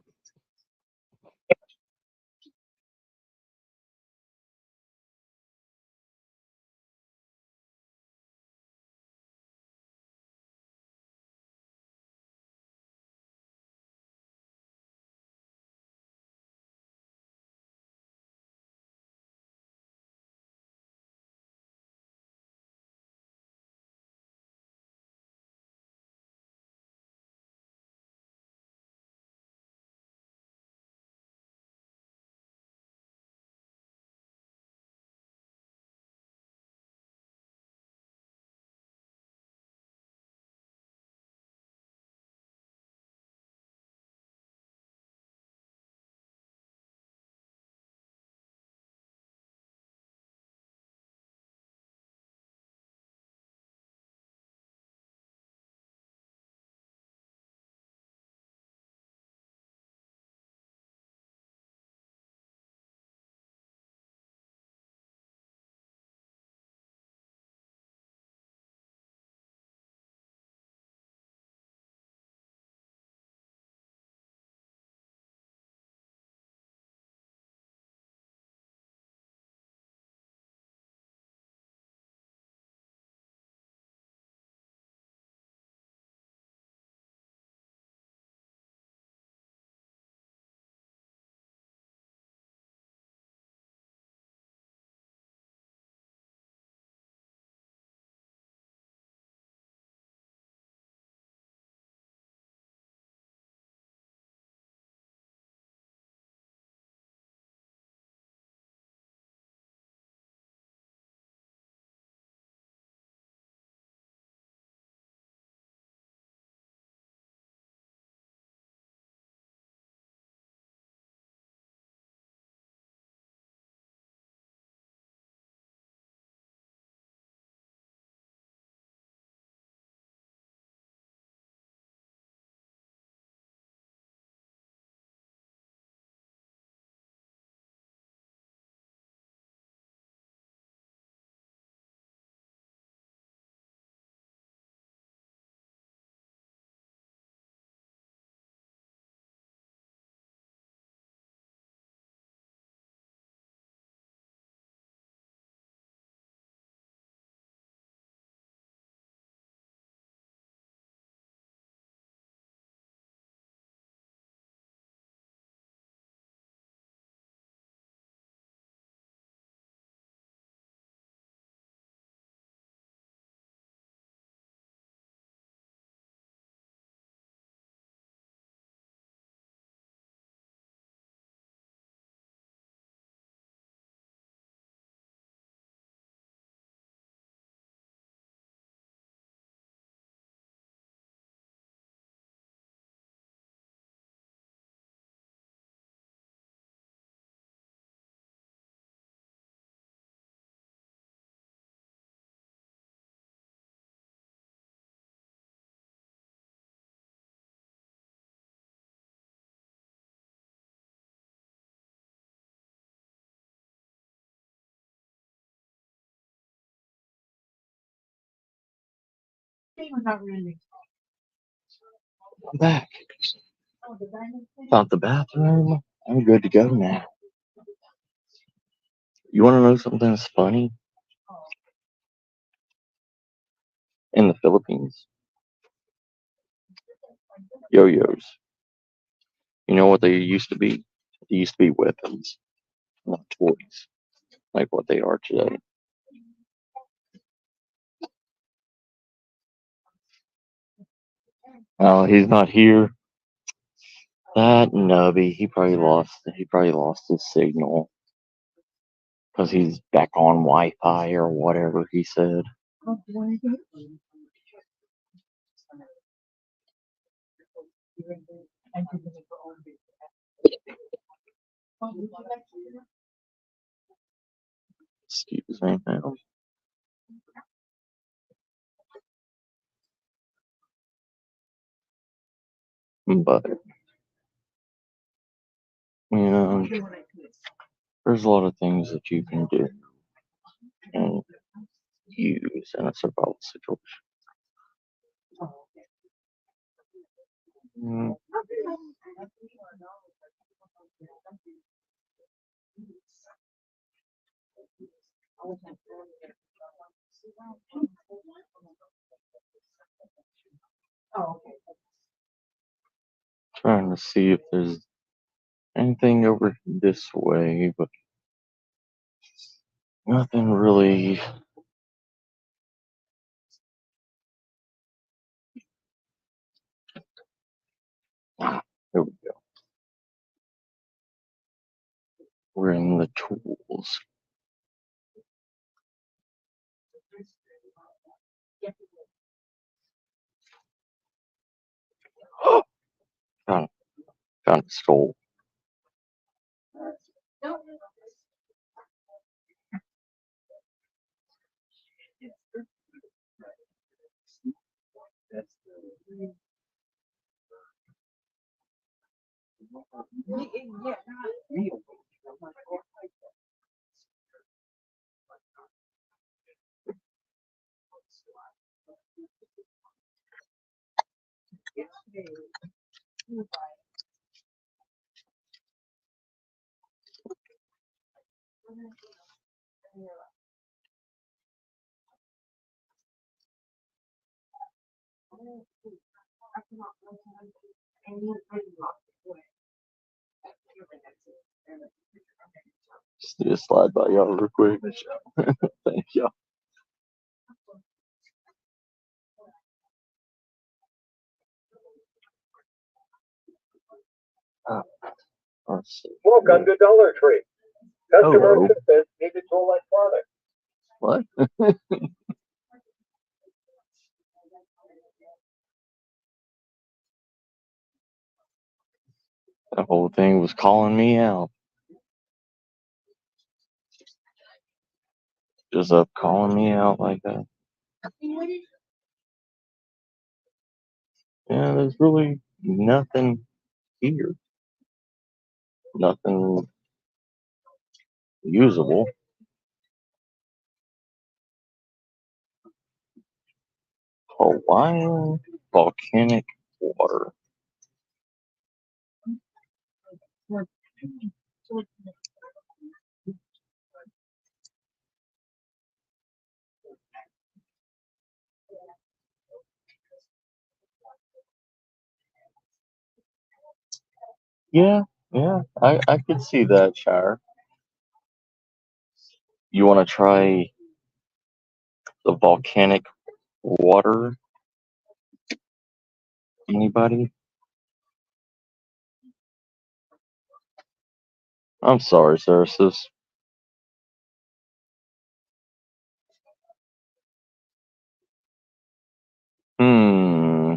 I'm back. Found the bathroom. I'm good to go now. You want to know something that's funny? In the Philippines, yo-yos. You know what they used to be? They used to be weapons, not toys, like what they are today. Oh, he's not here. That nubby, he probably lost his signal because he's back on Wi-Fi or whatever he said. Excuse me now. But you know, there's a lot of things that you can do and use in a survival situation. Mm, Trying to see if there's anything over this way, but nothing really. There we go. We're in the tools. found, found a stole. Just slide by y'all real quick. Thank y'all. Let's see. Welcome to Dollar Tree. Customer Hello. assistance needed to electronics. What? The whole thing was calling me out. Just up calling me out like that. Yeah, there's really nothing here. Nothing usable. Hawaiian volcanic water. Yeah, I could see that, Shire. You want to try the volcanic water? Anybody? I'm sorry, Ceresis. Hmm.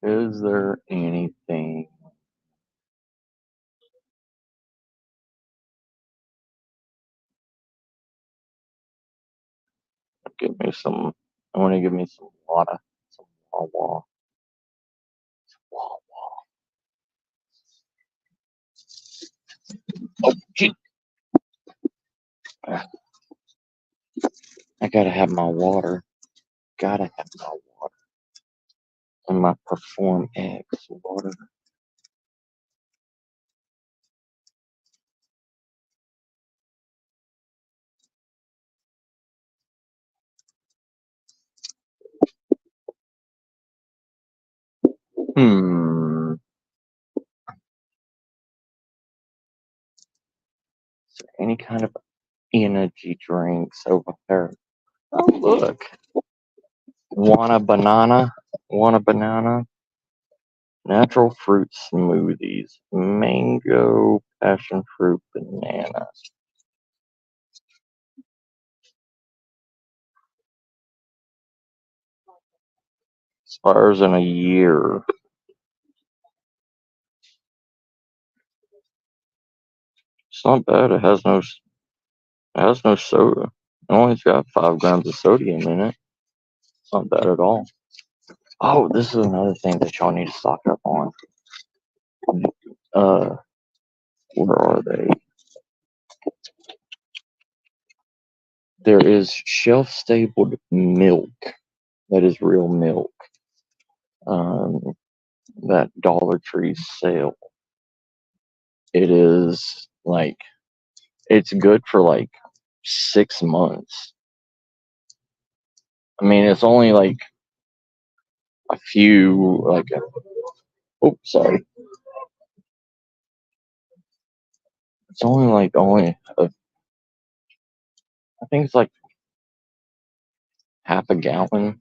Is there anything? Give me some. I want to give me some water. Some Wawa. Wawa. I gotta have my water. Gotta have my water. And my Perform X water. Hmm. Is there any kind of energy drinks over there? Oh, look. Want a banana? Want a banana? Natural fruit smoothies. Mango, passion fruit, banana. Expires in a year. It's not bad. It has no soda. It only's got 5 grams of sodium in it. It's not bad at all. Oh, this is another thing that y'all need to stock up on. Uh, where are they? There is shelf-stable milk that is real milk. That Dollar Tree sale. It is like it's good for like 6 months. I mean, it's only like a few like. Oh, sorry. It's only like I think it's like half a gallon.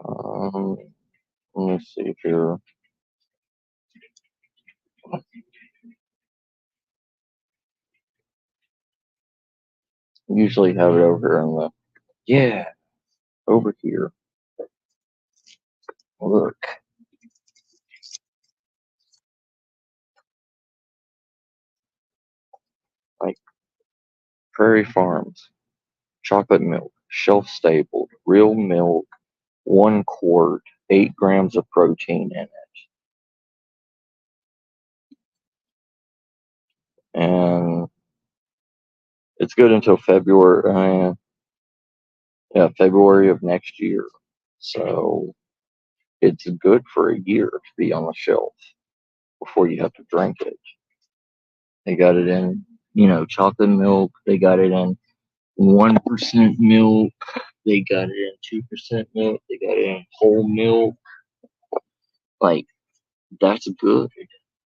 Um, let me see here. Usually have it over in the over here. Look, like Prairie Farms chocolate milk, shelf stabled, real milk, 1 quart, 8 grams of protein in it, and it's good until February. Yeah, February of next year. So it's good for a year to be on the shelf before you have to drink it. They got it in, chocolate milk. They got it in 1% milk. They got it in 2% milk. They got it in whole milk. Like, that's good,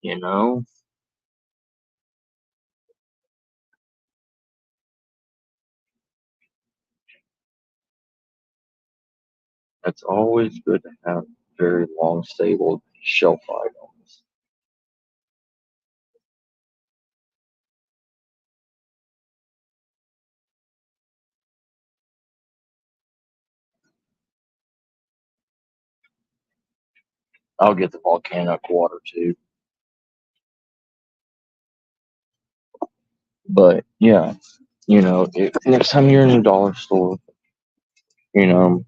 you know? It's always good to have very long, stable shelf items. I'll get the volcanic water too. But yeah, next time you're in the dollar store, you know,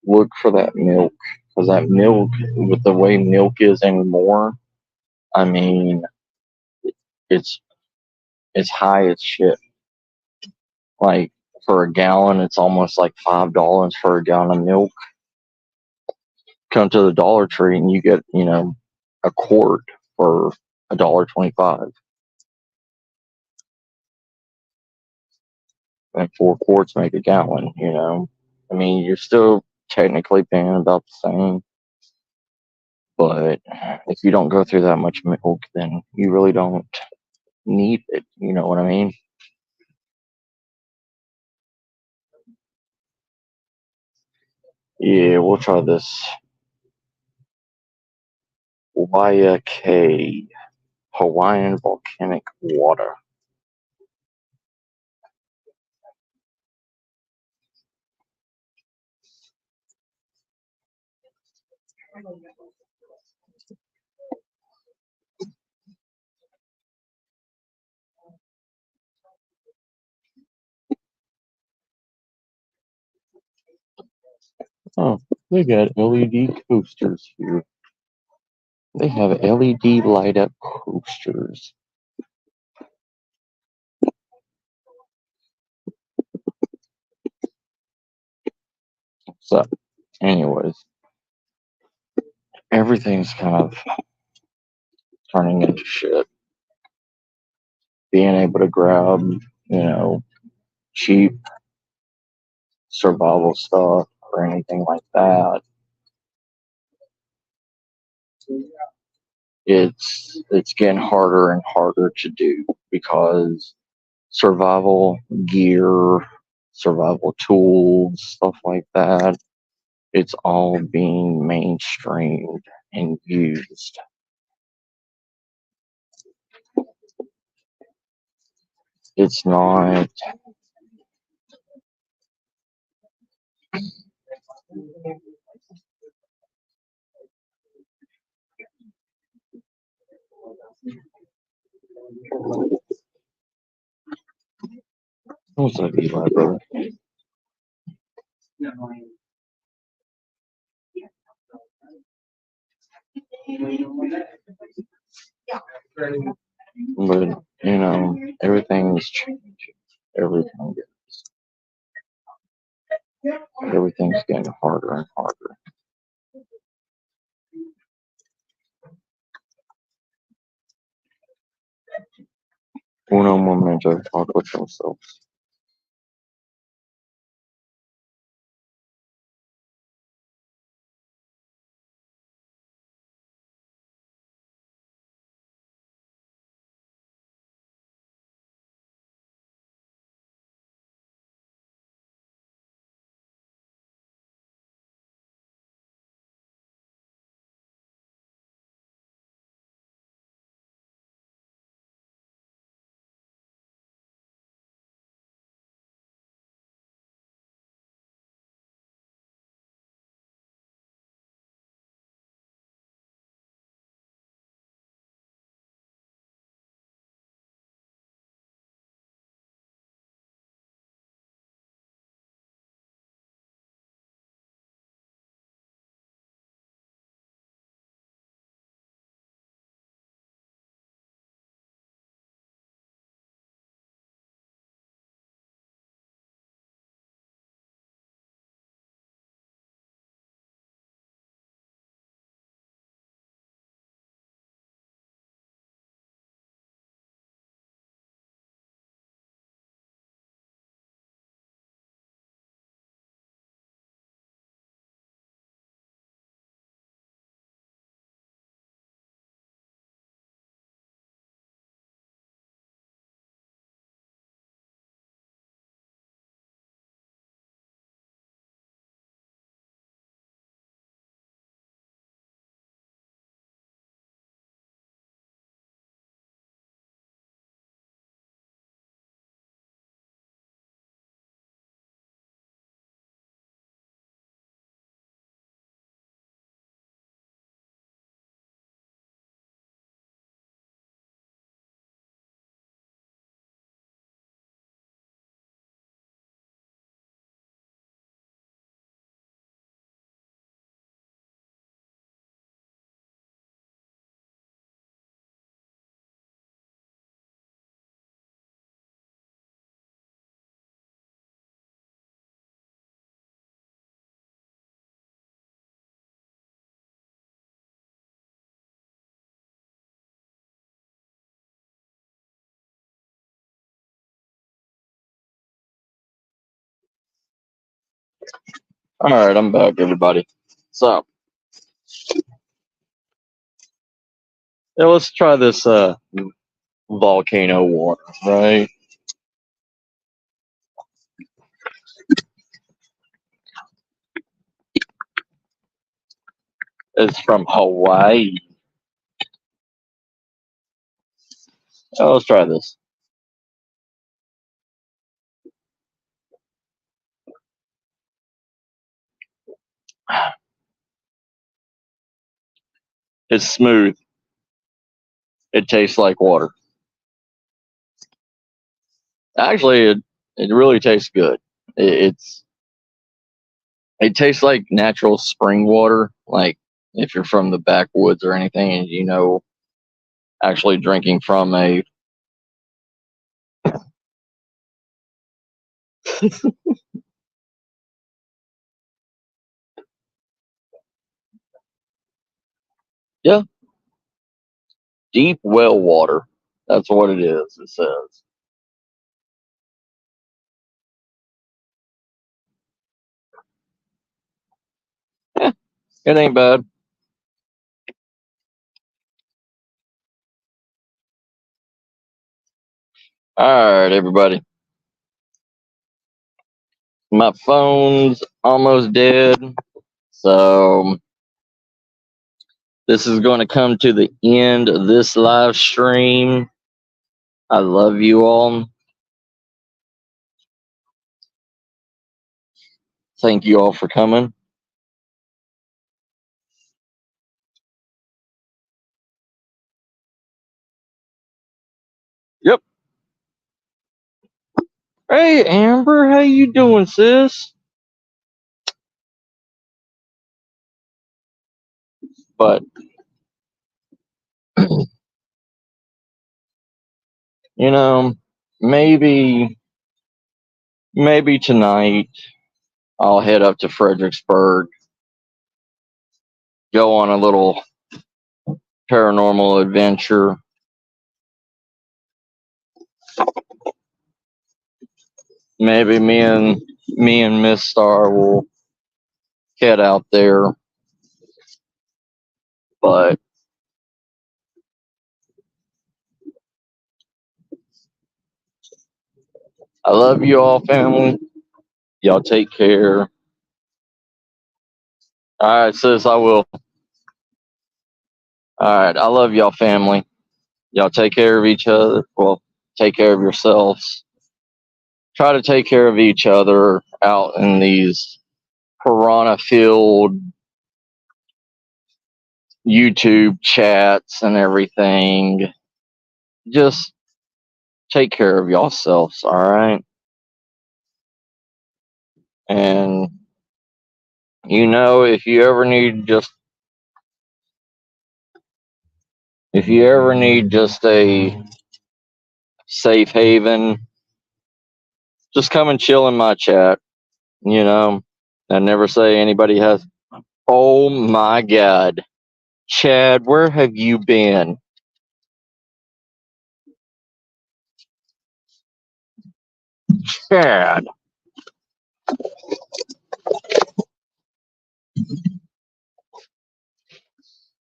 look for that milk because that milk, with the way milk is anymore, I mean, it's it's high as shit. Like for a gallon, it's almost like $5 for a gallon of milk. Come to the Dollar Tree and you get, a quart for $1.25, and 4 quarts make a gallon. I mean, you're still technically paying about the same, but if you don't go through that much milk, then you really don't need it. You know what I mean? Yeah, we'll try this YK Hawaiian volcanic water. Oh, they got LED coasters here. They have LED light up coasters. So, anyways, everything's kind of turning into shit. Being able to grab, cheap survival stuff or anything like that, it's getting harder and harder to do because survival gear, survival tools, stuff like that, it's all being mainstreamed and used. It's not. What's up, Eli, brother? But everything's changing. Everything is. Everything's getting harder and harder. Uno momento, talk with yourselves. All right, I'm back, everybody. So, let's try this volcano water, right? It's from Hawaii. Oh, let's try this. It's smooth. It tastes like water. Actually, it really tastes good. It tastes like natural spring water, like if you're from the backwoods or anything, and you know, actually drinking from a yeah, deep well water. That's what it is. It says. Yeah, it ain't bad. All right, everybody. My phone's almost dead, so this is going to come to the end of this live stream. I love you all. Thank you all for coming. Yep. Hey, Amber, how you doing, sis? But you know, maybe tonight I'll head up to Fredericksburg, go on a little paranormal adventure. Maybe me and Miss Star will head out there. But I love you all, family. Y'all take care. All right, sis, I will. All right, I love y'all, family. Y'all take care of each other. Well, take care of yourselves. Try to take care of each other out in these piranha-filled YouTube chats and everything. Just take care of yourselves, all right? And you know, if you ever need just a safe haven, just come and chill in my chat. You know, I never say anybody has. Oh my God, Chad, where have you been? Chad.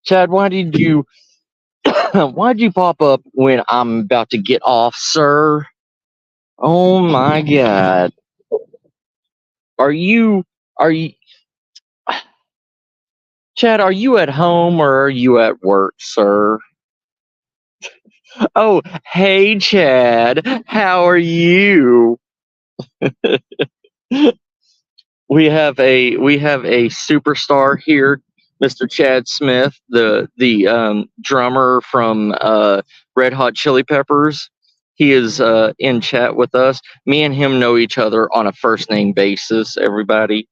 Chad, why did you pop up when I'm about to get off, sir? Oh my God. Are you Chad, are you at home or are you at work, sir? Oh, hey Chad, how are you? We have a superstar here, Mr. Chad Smith, the drummer from Red Hot Chili Peppers. He is in chat with us. Me and him know each other on a first name basis. Everybody.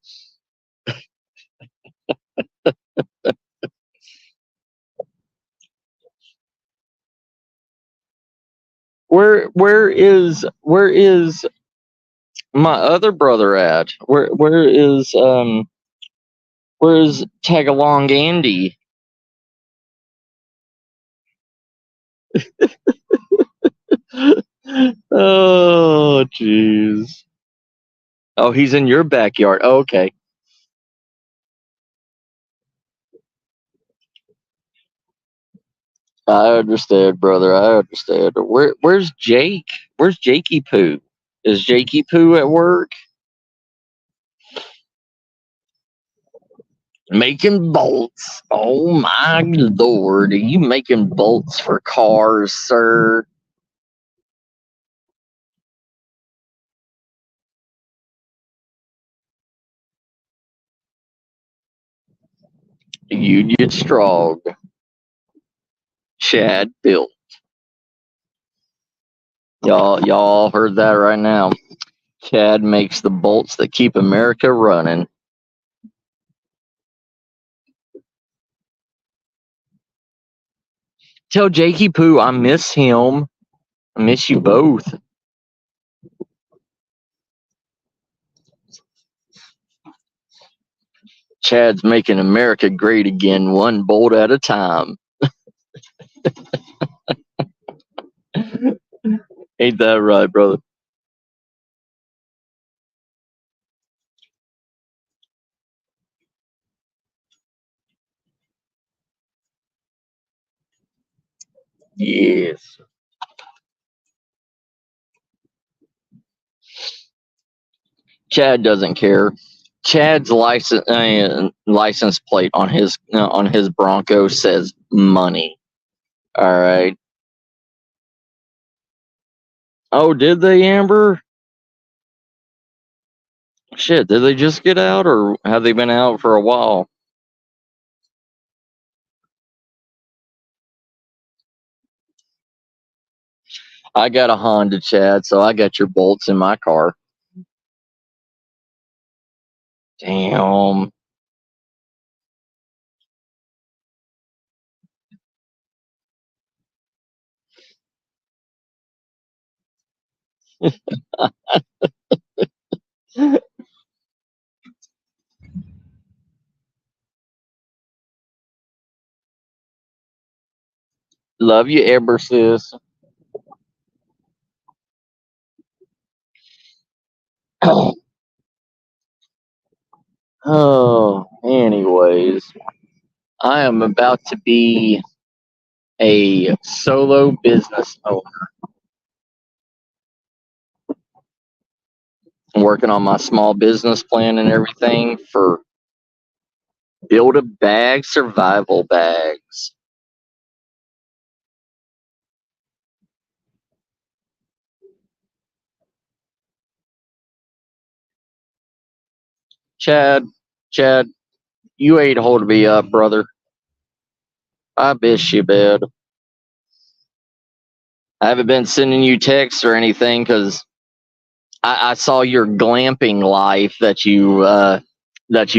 Where is my other brother at? Where is Tagalong Andy? Oh, jeez. Oh, he's in your backyard. Oh, okay. I understand, brother. I understand. Where's Jake? Where's Jakey Poo? Is Jakey Poo at work? Making bolts. Oh my lord. Are you making bolts for cars, sir? Union strong. Chad built. Y'all heard that right now. Chad makes the bolts that keep America running. Tell Jakey Poo I miss him. I miss you both. Chad's making America great again, one bolt at a time. Ain't that right, brother? Yes. Chad doesn't care. Chad's license plate on his Bronco says money. All right. Oh, did they, Amber? Shit, did they just get out, or have they been out for a while? I got a Honda, Chad, so I got your bolts in my car. Damn. Love you, Amber, sis. Oh, anyways, I am about to be a solo business owner. I'm working on my small business plan and everything for Build a Bag survival bags. Chad, you ain't holding me up, brother. I miss you, bad. I haven't been sending you texts or anything because I saw your glamping life that you've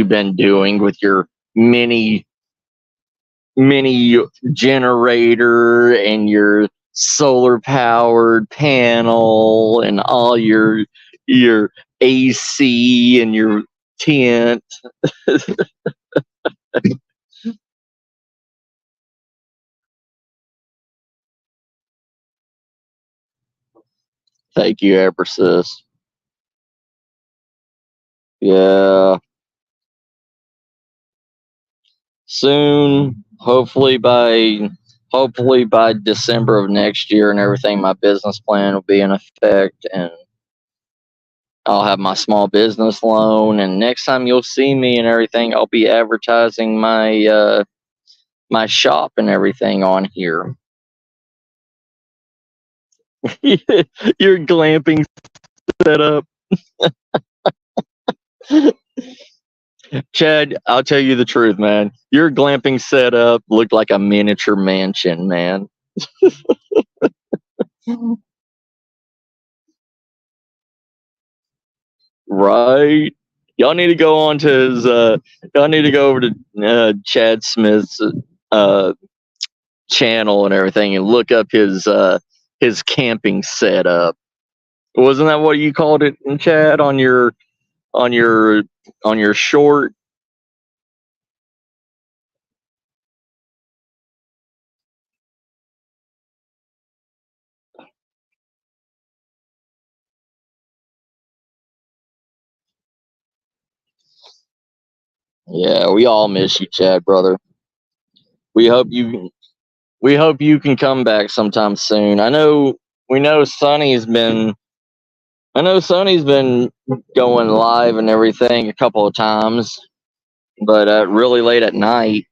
been doing with your mini generator and your solar powered panel and all your AC and your tent. Thank you, Amber, sis. Yeah. Soon, hopefully by December of next year and everything, my business plan will be in effect and I'll have my small business loan, and next time you'll see me and everything, I'll be advertising my my shop and everything on here. Your glamping setup. Chad, I'll tell you the truth, man. Your glamping setup looked like a miniature mansion, man. Right? Y'all need to go on to his y'all need to go over to Chad Smith's uh channel and everything and look up his camping setup. Wasn't that what you called it in Chad on your short? Yeah, we all miss you, Chad, brother. We hope you can come back sometime soon. We know Sonny's been going live and everything a couple of times, but really late at night.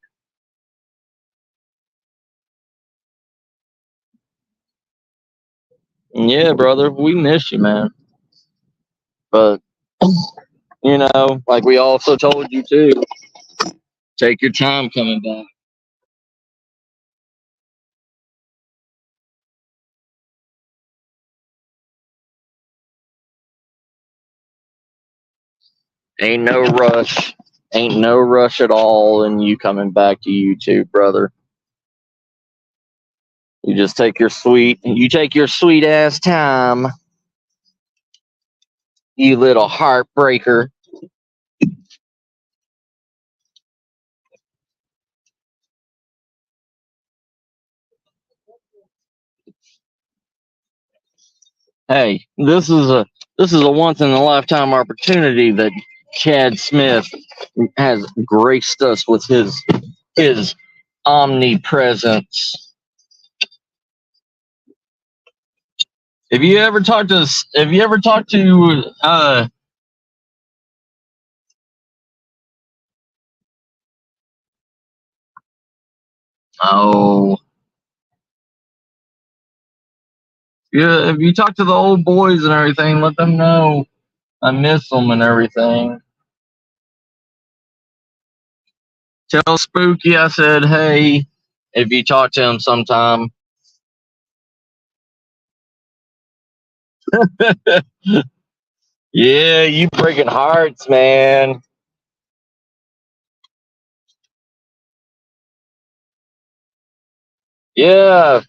Yeah, brother, we miss you, man. But like we also told you too, take your time coming back. Ain't no rush. Ain't no rush at all in you coming back to YouTube, brother. You just take your sweet ass time, you little heartbreaker. Hey, this is a once in a lifetime opportunity that Chad Smith has graced us with his omnipresence. Have you ever talked to oh yeah, if you talk to the old boys and everything, let them know I miss them and everything. Tell Spooky I said hey if you talk to him sometime. Yeah, you breaking hearts, man. Yeah,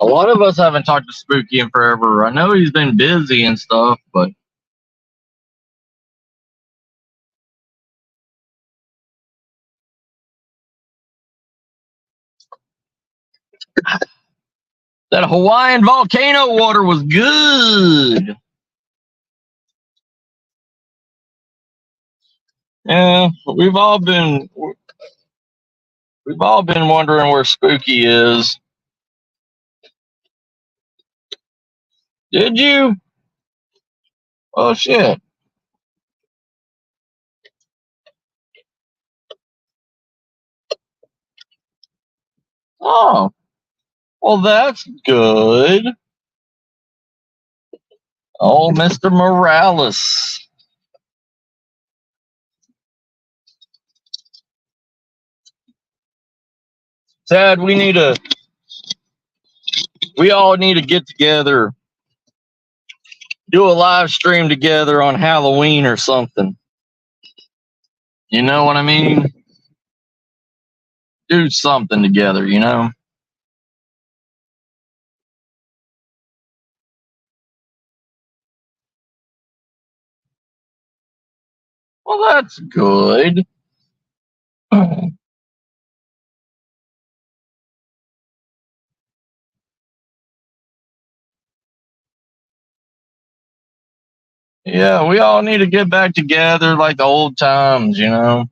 a lot of us haven't talked to Spooky in forever. I know he's been busy and stuff, but that Hawaiian volcano water was good. Yeah, we've all been wondering where Spooky is. Did you? Oh shit. Oh, well that's good. Oh, Mr. Morales. Sad, we all need to get together, do a live stream together on Halloween or something. You know what I mean? Do something together, you know? Well, that's good. Yeah, we all need to get back together like the old times, you know?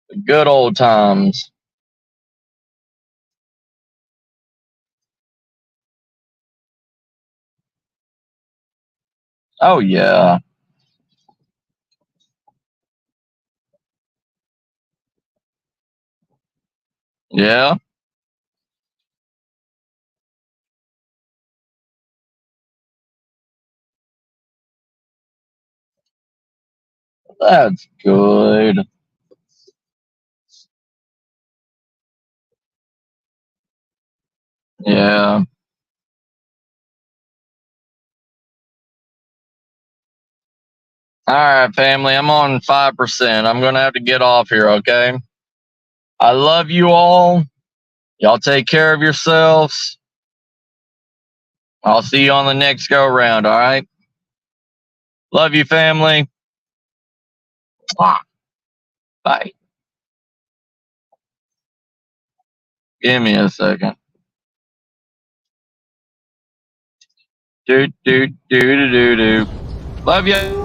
The good old times. Oh, yeah. Yeah, that's good. Yeah. All right, family, I'm on 5%. I'm going to have to get off here, okay? I love you all. Y'all take care of yourselves. I'll see you on the next go round, all right? Love you, family. Bye. Give me a second. Do. Love you.